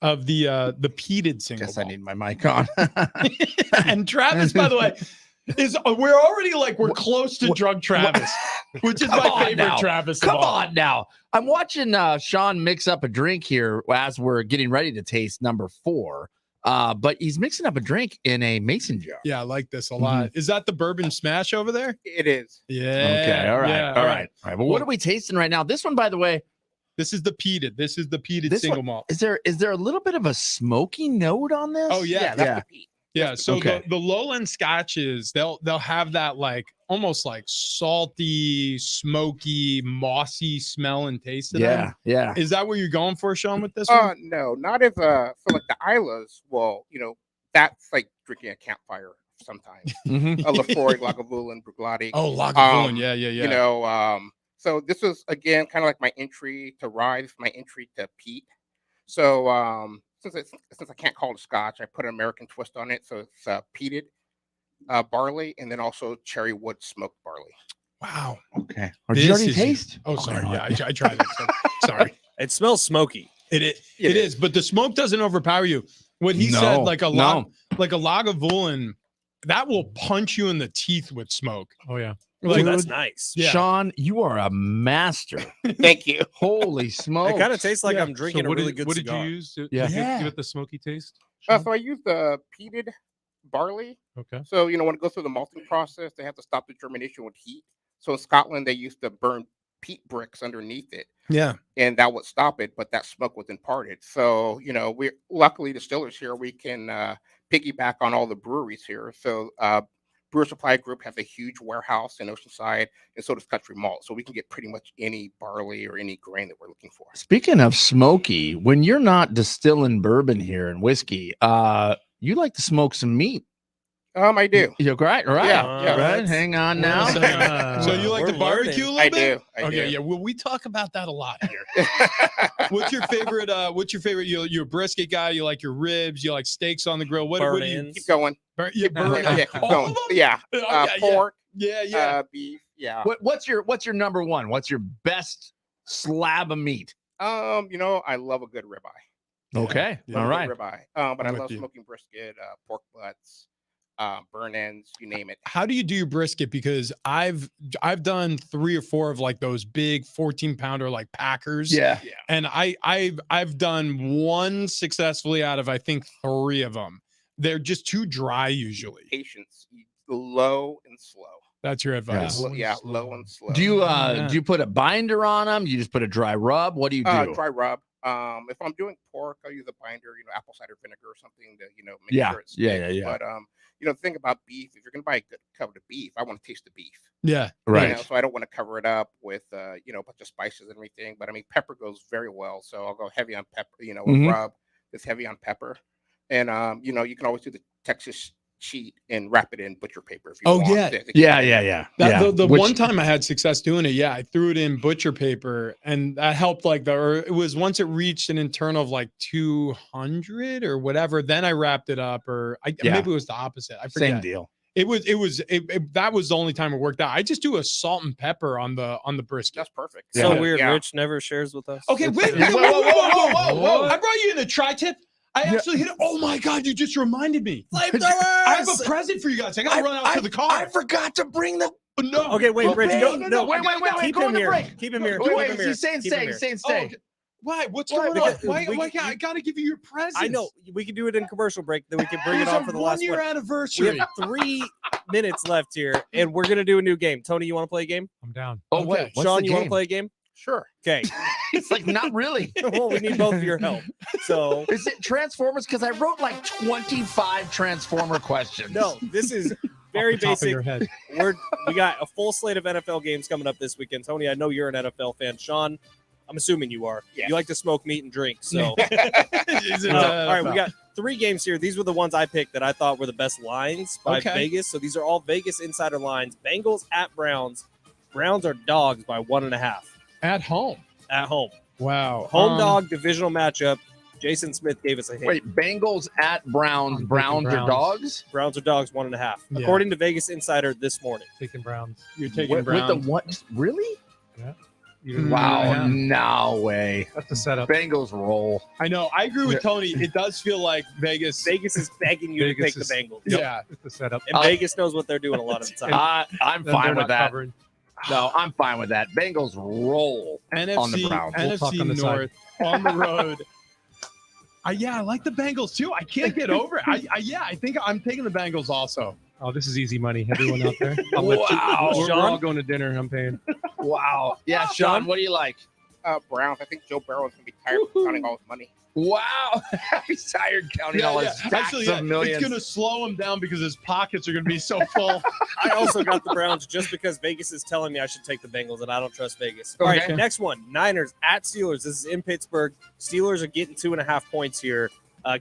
of the peated single Guess malt. I need my mic on. And Travis, by the way, we're already like we're close to drug Travis, which is my favorite now. Travis. of Come all. on now. I'm watching Sean mix up a drink here as we're getting ready to taste number 4. But he's mixing up a drink in a mason jar. Yeah, I like this a lot. Is that the bourbon smash over there? It is. Yeah. Okay. All right. Yeah, all right. Well, what are we tasting right now? This one, by the way, This is the peated. This is the peated This single one- malt. is there a little bit of a smoky note on this? Oh yeah, Yeah. yeah. So Okay. the lowland scotches, they'll have that like almost like salty, smoky, mossy smell and taste to them. Yeah. Is that what you're going for, Sean, with this one? No, not if so like the Islas. Well, that's like drinking a campfire sometimes. Mhm. Lafroy, Lagavulin, Bruglotti. Oh, Lagavulin. Um, Yeah. You know, so this was again kind of like my entry to rye. This is my entry to peat. So since I can't call it Scotch, I put an American twist on it. So it's peated barley, and then also cherry wood smoked barley. Wow. Okay. Or did you already This is- taste? Oh, sorry. Yeah, I tried it. So, sorry. It smells smoky. It is, but the smoke doesn't overpower you. What he said, like a Lagavulin, that will punch you in the teeth with smoke. Oh yeah. Like, Like that's nice. Yeah. Sean, you are a master. Thank you. Holy smokes. It kind of tastes like I'm drinking So a really good what cigar. did you use to Yeah. give it the smoky taste? So Sean? I used the peated barley. Okay. So when it goes through the malting process, they have to stop the germination with heat. So in Scotland, they used to burn peat bricks underneath it, Yeah. and that would stop it. But that smoke was imparted. So we're luckily distillers here. We can piggyback on all the breweries here. So Brewer Supply Group has a huge warehouse in Oceanside, and so does Country Malt. So we can get pretty much any barley or any grain that we're looking for. Speaking of smoky, when you're not distilling bourbon here and whiskey, you like to smoke some meat. I do. You're right, right, Yeah, right. Hang on Wait a now. second. So you like We're to barbecue a little I bit? do. I Okay, do. yeah. Well, we talk about that a lot here. What's your favorite? You're a brisket guy. You like your ribs. You like steaks on the grill. What do you? Burn-ins. Keep going. Yeah, Yeah, yeah, keep all going. of them? Yeah. Yeah, Pork, yeah. beef. Yeah. What's your number one? What's your best slab of meat? I love a good ribeye. Okay, Yeah. all Love a right. good ribeye. But I I'm with love you. smoking brisket, pork butts, burn ends, you name it. How do you do your brisket? Because I've done 3 or 4 of like those big 14-pounder like Packers. Yeah. And I've done 1 successfully out of I think 3 of them. They're just too dry usually. Patience, low and slow. That's your advice. Low and slow. Do you Yeah. do you put a binder on them? You just put a dry rub? What do you do? Dry rub. If I'm doing pork, I'll use a binder, apple cider vinegar or something to, make Yeah, sure it's yeah, thick. yeah. But the thing about beef, if you're gonna buy a good cover of beef, I want to taste the beef. Yeah. Right. So I don't want to cover it up with a bunch of spices and everything. But I mean, pepper goes very well, so I'll go heavy on pepper. Mhm. A rub that's heavy on pepper, and you can always do the Texas sheet and wrap it in butcher paper if you Oh, want. yeah. to keep Yeah, it yeah, in. yeah. That, yeah. the Which- one time I had success doing it, I threw it in butcher paper and that helped it was once it reached an internal of like 200 or whatever, then I wrapped it up Yeah. maybe it was the opposite. I forget. Same deal. That was the only time it worked out. I just do a salt and pepper on the brisket. That's perfect. So Yeah. weird. Yeah. Rich never shares with us. Okay, wait, Yeah. whoa. I brought you in a tri-tip. I actually hit it. Oh my God, you just reminded me. I have a present for you guys. I gotta run out to the car. I forgot to bring the. No. Okay, wait, Rich. No, Go, no, wait. Keep Go him on the here. break. Keep him here. Wait, Keep wait. him here. He's saying Keep him stay. here. He's saying Oh, stay. okay. Why? What's Why? going on? Because Why? we- I gotta give you your present. I know we can do it in commercial break. Then we can bring it It's on a for the last 1-year one. We anniversary. have 3 minutes left here, and we're gonna do a new game. Tony, you want to play a game? I'm down. Oh Okay. wait, what's Sean, the you want to game? play a game? Sure. Okay. It's like not really. Well, we need both of your help. So Is it Transformers? Because I wrote like 25 Transformer questions. no, this is very Off the top of basic. your head. We got a full slate of NFL games coming up this weekend. Tony, I know you're an NFL fan. Sean, I'm assuming you are. Yes. You like to smoke meat and drink. So Is it, all right, we got 3 games here. These were the ones I picked that I thought were the best lines by Okay. Vegas. So these are all Vegas insider lines. Bengals at Browns. Browns are dogs by 1.5 at home. at home. Wow. Home dog divisional matchup. Jason Smith gave us a hint. Wait, Bengals at Browns. I'm Browns thinking are Browns. dogs. Browns are dogs 1.5, Yeah. according to Vegas Insider this morning. Taking Browns. You're taking With Browns. the what? Really? You- Wow. Yeah. No way. That's the setup. Bengals roll. I know. I agree with Tony. It does feel like Vegas. Vegas is begging you Vegas to take is- the Bengals. Yeah. It's the setup. And Vegas knows what they're doing a lot of the time. I'm They're fine not with that. covering. No, I'm fine with that. Bengals roll. NFC, on the Browns. We'll talk NFC on the side. North on the road. I like the Bengals too. I can't get over it. I think I'm taking the Bengals also. Oh, this is easy money. Everyone out there. I'll let you. Wow. We're Sean? all going to dinner. I'm paying. Wow. Yeah, Sean, what do you like? Browns. I think Joe Burrow is gonna be tired of counting all his money. Wow. He's tired counting all his stacks Actually, of millions. it's gonna slow him down because his pockets are gonna be so full. I also got the Browns just because Vegas is telling me I should take the Bengals, and I don't trust Vegas. All right, Okay. next one: Niners at Steelers. This is in Pittsburgh. Steelers are getting 2.5 points here.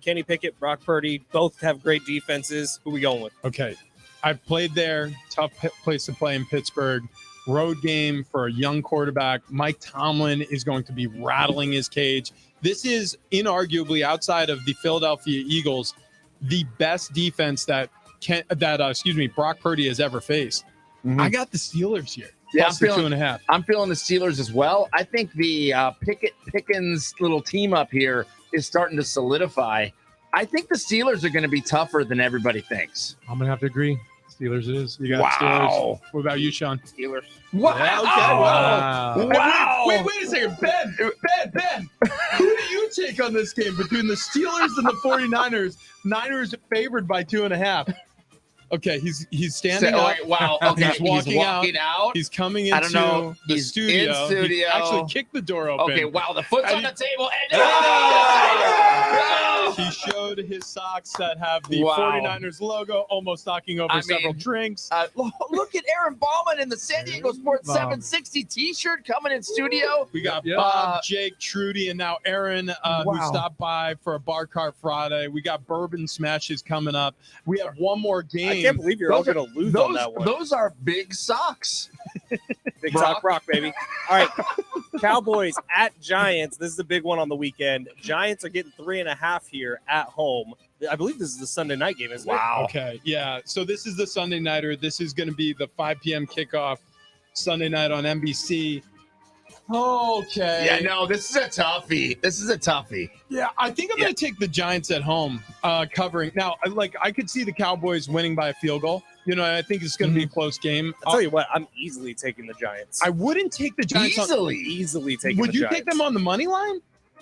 Kenny Pickett, Brock Purdy, both have great defenses. Who we going with? Okay. I've played there. Tough place to play in Pittsburgh. Road game for a young quarterback. Mike Tomlin is going to be rattling his cage. This is inarguably, outside of the Philadelphia Eagles, the best defense that Brock Purdy has ever faced. I got the Steelers here. Yeah, Plus the 2.5. I'm feeling the Steelers as well. I think the Pickens little team up here is starting to solidify. I think the Steelers are going to be tougher than everybody thinks. I'm gonna have to agree. Steelers it is. You got Steelers. What about you, Sean? Steelers. Wow. Yeah, okay, Wow. Wow. Wait a second. Ben. Who do you take on this game between the Steelers and the 49ers? Niners favored by 2.5. Okay, he's standing up. Wow. Okay. He's walking out. He's coming into I don't know. the He's studio. in studio. He actually kicked the door open. Okay. Wow. The foot's on the table. He showed his socks that have the Wow. 49ers logo, almost knocking over several drinks. Look at Aaron Ballman in the San Diego Sports 760 T-shirt coming in studio. We got Bob, Jake, Trudy, and now Aaron, who stopped by for a Bar Cart Friday. We got Bourbon Smashes coming up. We have one more game. I can't believe you're all going to lose on that one. Those are big socks. Big Sock Brock, baby. All right. Cowboys at Giants. This is a big one on the weekend. Giants are getting 3.5 here at home. I believe this is the Sunday night game, isn't it? Okay. Yeah. So this is the Sunday nighter. This is going to be the 5 p.m. kickoff Sunday night on NBC. Okay. Yeah, no, this is a toughie. Yeah, I think I'm going to take the Giants at home covering. Now, I could see the Cowboys winning by a field goal. I think it's going to be a close game. I'll tell you what, I'm easily taking the Giants. I wouldn't take the Giants. Easily taking Would the you Giants. take them on the money line?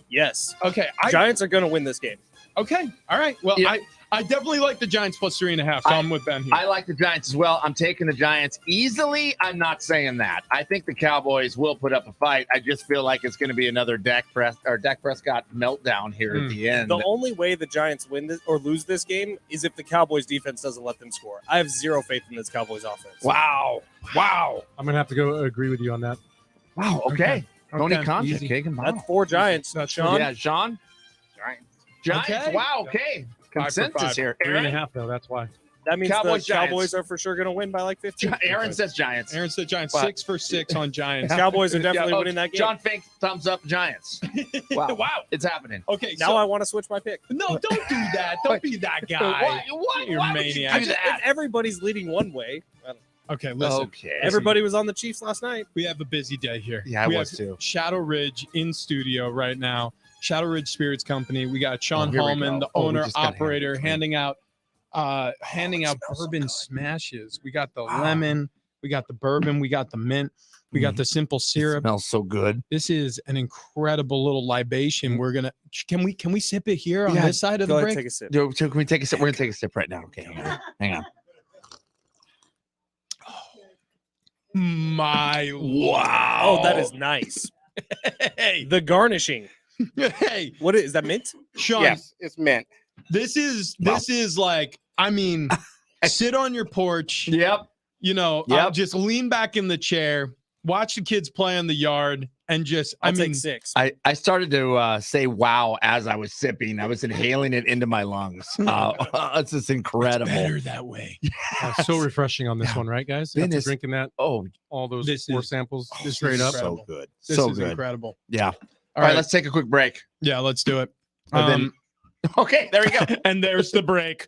Yes. Okay. Giants are going to win this game. Okay. All right. Well, Yeah. I definitely like the Giants plus 3.5. So I'm with Ben here. I like the Giants as well. I'm taking the Giants easily. I'm not saying that. I think the Cowboys will put up a fight. I just feel like it's going to be another Dak Prescott meltdown here at the end. The only way the Giants win this or lose this game is if the Cowboys defense doesn't let them score. I have zero faith in this Cowboys offense. Wow. I'm gonna have to go agree with you on that. Wow. Okay. Tony Concha, Easy. cake and That's 4 Giants. Sean? Yeah, Sean. Giants. Okay. Wow. Okay. 5 for Consensus 5. here. 3.5 though. That's why. That means Cowboys, the Cowboys Giants. are for sure going to win by like 15. Aaron says Giants. Aaron said Giants. Wow. 6 for 6 on Giants. Cowboys are definitely Yeah, winning that game. John Fink, thumbs up, Giants. Wow. It's happening. Okay. Now I want to switch my pick. No, don't do that. Don't be that guy. Why You're would you maniac. do that? If everybody's leading one way, Okay, listen. Okay. everybody was on the Chiefs last night. We have a busy day here. Yeah, I we was have too. Shadow Ridge in studio right now. Shadow Ridge Spirits Company. We got Sean here we Hallman, go. the We owner just got operator, handed handing out bourbon smashes. We got the lemon, we got the bourbon, we got the mint, we got the simple syrup. Smells so good. This is an incredible little libation. We're gonna can we sip it here on Yeah, this side of Go the ahead, break? take a sip. Yo, can we take a sip? We're gonna take a sip right now. Okay, hang on. My Oh, that is nice. hey, The garnishing. hey, What is that? Mint? Sean. Yes, it's mint. This is like, I mean, sit on your porch, Yep. Yep. just lean back in the chair, watch the kids play in the yard, and just, I'll take 6. I started to say wow as I was sipping. I was inhaling it into my lungs. It's just incredible. better that way. So refreshing on this one, right, guys? Ben After is- drinking that, Oh, all those This 4 is- samples this straight is up. incredible. so good. This so is good. incredible. Yeah. All right, let's take a quick break. Yeah, let's do it. And then- Okay, there we go. And there's the break.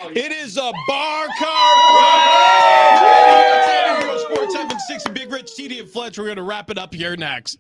It is a bar card. Sports 760 Big Rich, TD and Fletch. We're going to wrap it up here next.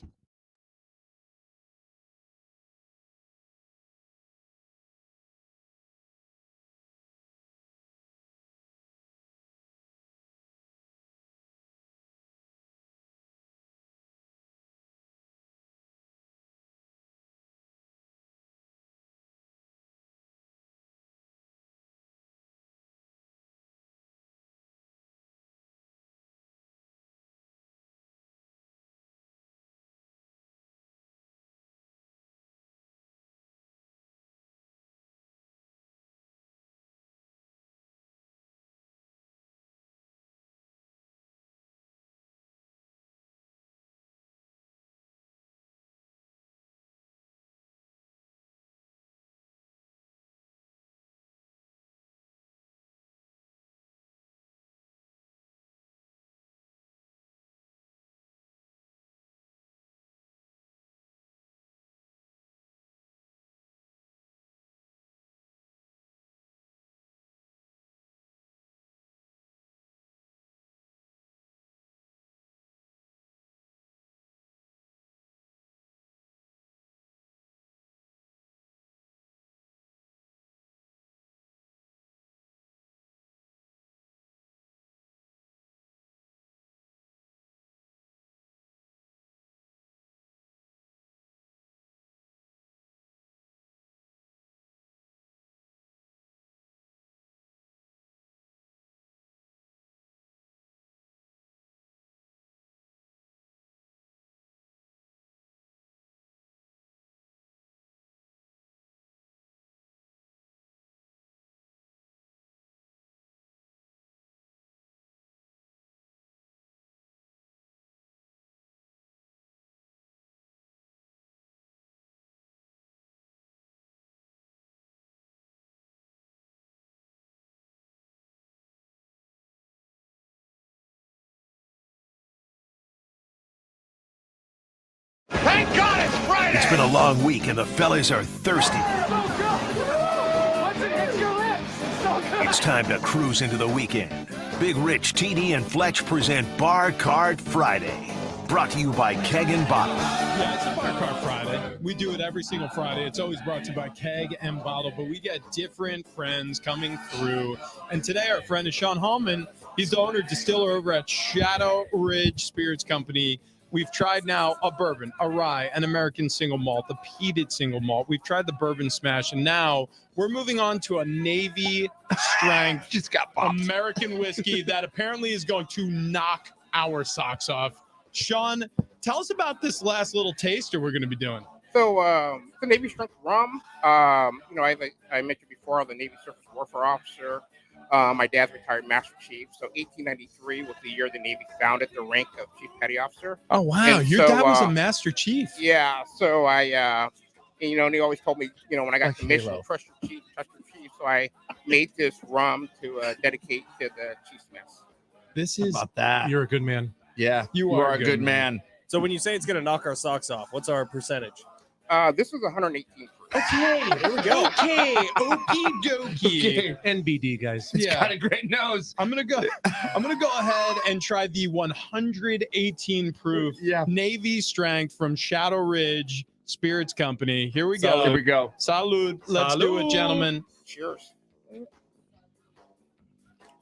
Thank God it's Friday! It's been a long week and the fellas are thirsty. It's time to cruise into the weekend. Big Rich, TD, and Fletch present Bar Card Friday. Brought to you by Keg and Bottle. Yeah, it's a Bar Card Friday. We do it every single Friday. It's always brought to you by Keg and Bottle, but we get different friends coming through. And today our friend is Sean Hallman. He's the owner distiller over at Shadow Ridge Spirits Company. We've tried now a bourbon, a rye, an American single malt, the peated single malt. We've tried the bourbon smash, and now we're moving on to a Navy strength Just got popped. American whiskey that apparently is going to knock our socks off. Sean, tell us about this last little taster we're going to be doing. So the Navy strength rum. I mentioned before, I'm the Navy Surface Warfare Officer. My dad's retired Master Chief. So 1893 was the year the Navy founded the rank of Chief Petty Officer. Oh, wow. And Your so, dad was a Master Chief. Yeah. So and he always told me, when I got Like commissioned, Halo. trust your chief, trust your chief. So I made this rum to dedicate to the Chief's mess. This is About that. You're a good man. Yeah, You you are are a a good good man. man. So when you say it's going to knock our socks off, what's our percentage? This is 118 proof. okay. Here we go. Okay. Okie dokie. NBD, guys. Yeah. Got a great nose. I'm gonna go ahead and try the 118 proof Navy strength from Shadow Ridge Spirits Company. Here we go. Here we go. Salud. Let's do it, Salud. gentlemen. Cheers.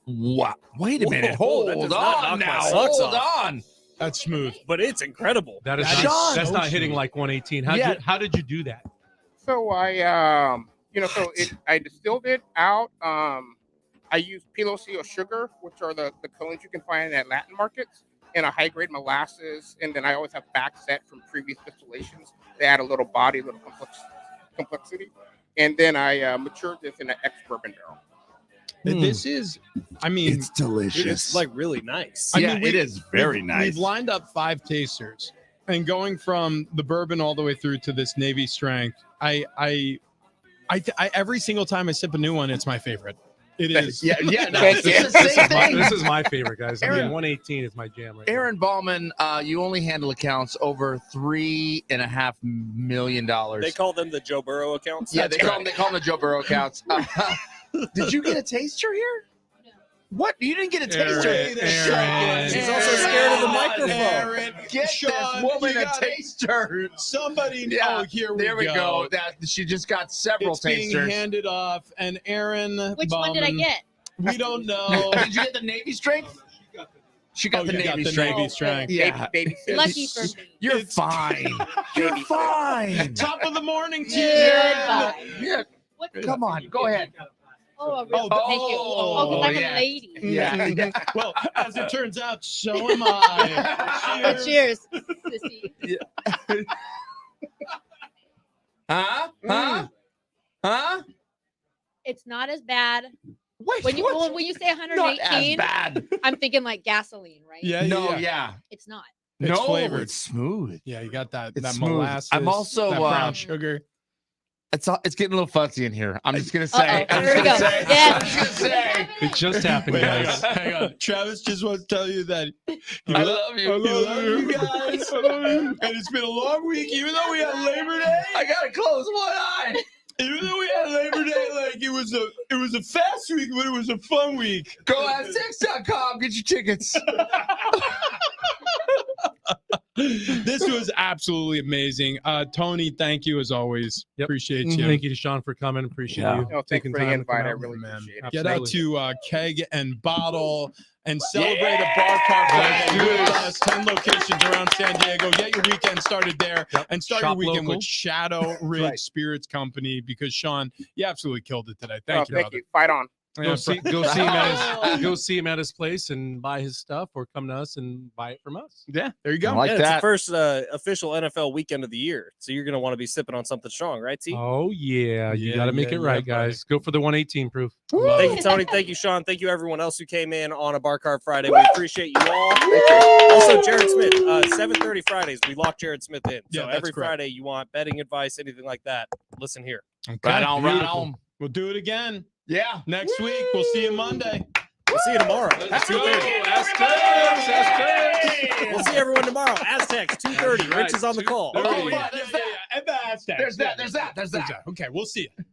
Wow. Wait a minute. Whoa, that Hold does not on knock my now. socks Hold off. on. That's smooth. But it's incredible. That is That not, is that's so not hitting smooth. like 118. How did you do that? So I I distilled it out. I used piloncillo sugar, which are the cones you can find at Latin markets, and a high grade molasses. And then I always have back set from previous distillations. They add a little body, a little complexity. And then I matured this in an ex-bourbon barrel. This is, I mean, It's delicious. It's like really nice. I yeah, mean, it is very nice. We've lined up 5 tasters, and going from the bourbon all the way through to this Navy strength, I every single time I sip a new one, it's my favorite. It is. Yeah, no, Thank it's you. the same thing. This is my favorite, guys. I Aaron- mean, 118 is my jam right now. Aaron Ballman, you only handle accounts over $3.5 million. They call them the Joe Burrow accounts. Yeah, That's they call them the Joe Burrow accounts. Did you get a taster here? What? You didn't get a taster. Aaron. She's also scared of the microphone. Aaron, Get Sean, this woman you a gotta- taster. Somebody, Yeah, oh, here There we go. That she just got several It's being tasters. handed off, and Aaron. Which one did I Bauman, get? We don't know. Did you get the Navy strength? She got the you Navy got the strength. Navy strength. Yeah. Baby food. Lucky for me. You're It's- fine. You're fine. Top of the morning to you. Goodbye. Yeah. What? Come on. Go ahead. Oh, really? Oh, Thank you. Oh, because I'm yeah. a lady. Yeah. Well, as it turns out, so am I. Cheers, sissy. Huh? It's not as bad. Wait, When you what? when you say Not as 118, bad. I'm thinking like gasoline, right? Yeah, No, yeah. yeah. It's not. It's No, flavored. it's smooth. Yeah, you got that It's that smooth. molasses. I'm also, that brown uh, sugar. It's getting a little fuzzy in here. I'm just gonna say. Uh-oh. I'm Here we just go. gonna say. Yes. I'm just gonna say. It just happened, Wait, hang guys. on, hang on. Travis just wants to tell you that I love you. I love you guys. I love you. And it's been a long week, even though we had Labor Day. I gotta close one eye. Even though we had Labor Day, like it was a fast week, but it was a fun week. Go Aztecs.com. Get your tickets. This was absolutely amazing. Tony, thank you as always. Yep. Appreciate you. Thank you to Sean for coming. Appreciate Yeah. you. No, thanks taking for the time to come invite. I out. really man. appreciate it. Get out Absolutely. to Keg and Bottle and celebrate a bar car Friday with us. 10 locations around San Diego. Get your weekend started there Yep. and start Shop your weekend local. with Shadow Ridge right. Spirits Company because Sean, you absolutely killed it today. No, Thank you, thank brother. you. Fight on. Go see him at Oh. his, go see him at his place and buy his stuff, or come to us and buy it from us. Yeah, there you I go. like Yeah, it's the that. first official NFL weekend of the year, so you're gonna want to be sipping on something strong, right, T? Oh yeah, you Yeah, got to make yeah, it right, yeah, buddy. guys. Go for the 118 proof. Thank you, Tony. Thank you, Sean. Thank you, everyone else who came in on a Bar Card Friday. We appreciate you all. Also, Jared Smith, 7:30 Fridays. We lock Jared Smith in. Yeah, So that's every correct. Friday, you want betting advice, anything like that, listen here. Okay, Right on, right beautiful. on. We'll do it again Yeah. next week. We'll see you Monday. We'll see you tomorrow. Let's go. 2:30. Aztecs. We'll see everyone tomorrow. Aztecs, 2:30. Right, Rich is on the call. Oh, Yeah, yeah, yeah, yeah. And the Aztecs. There's that. Okay, we'll see you.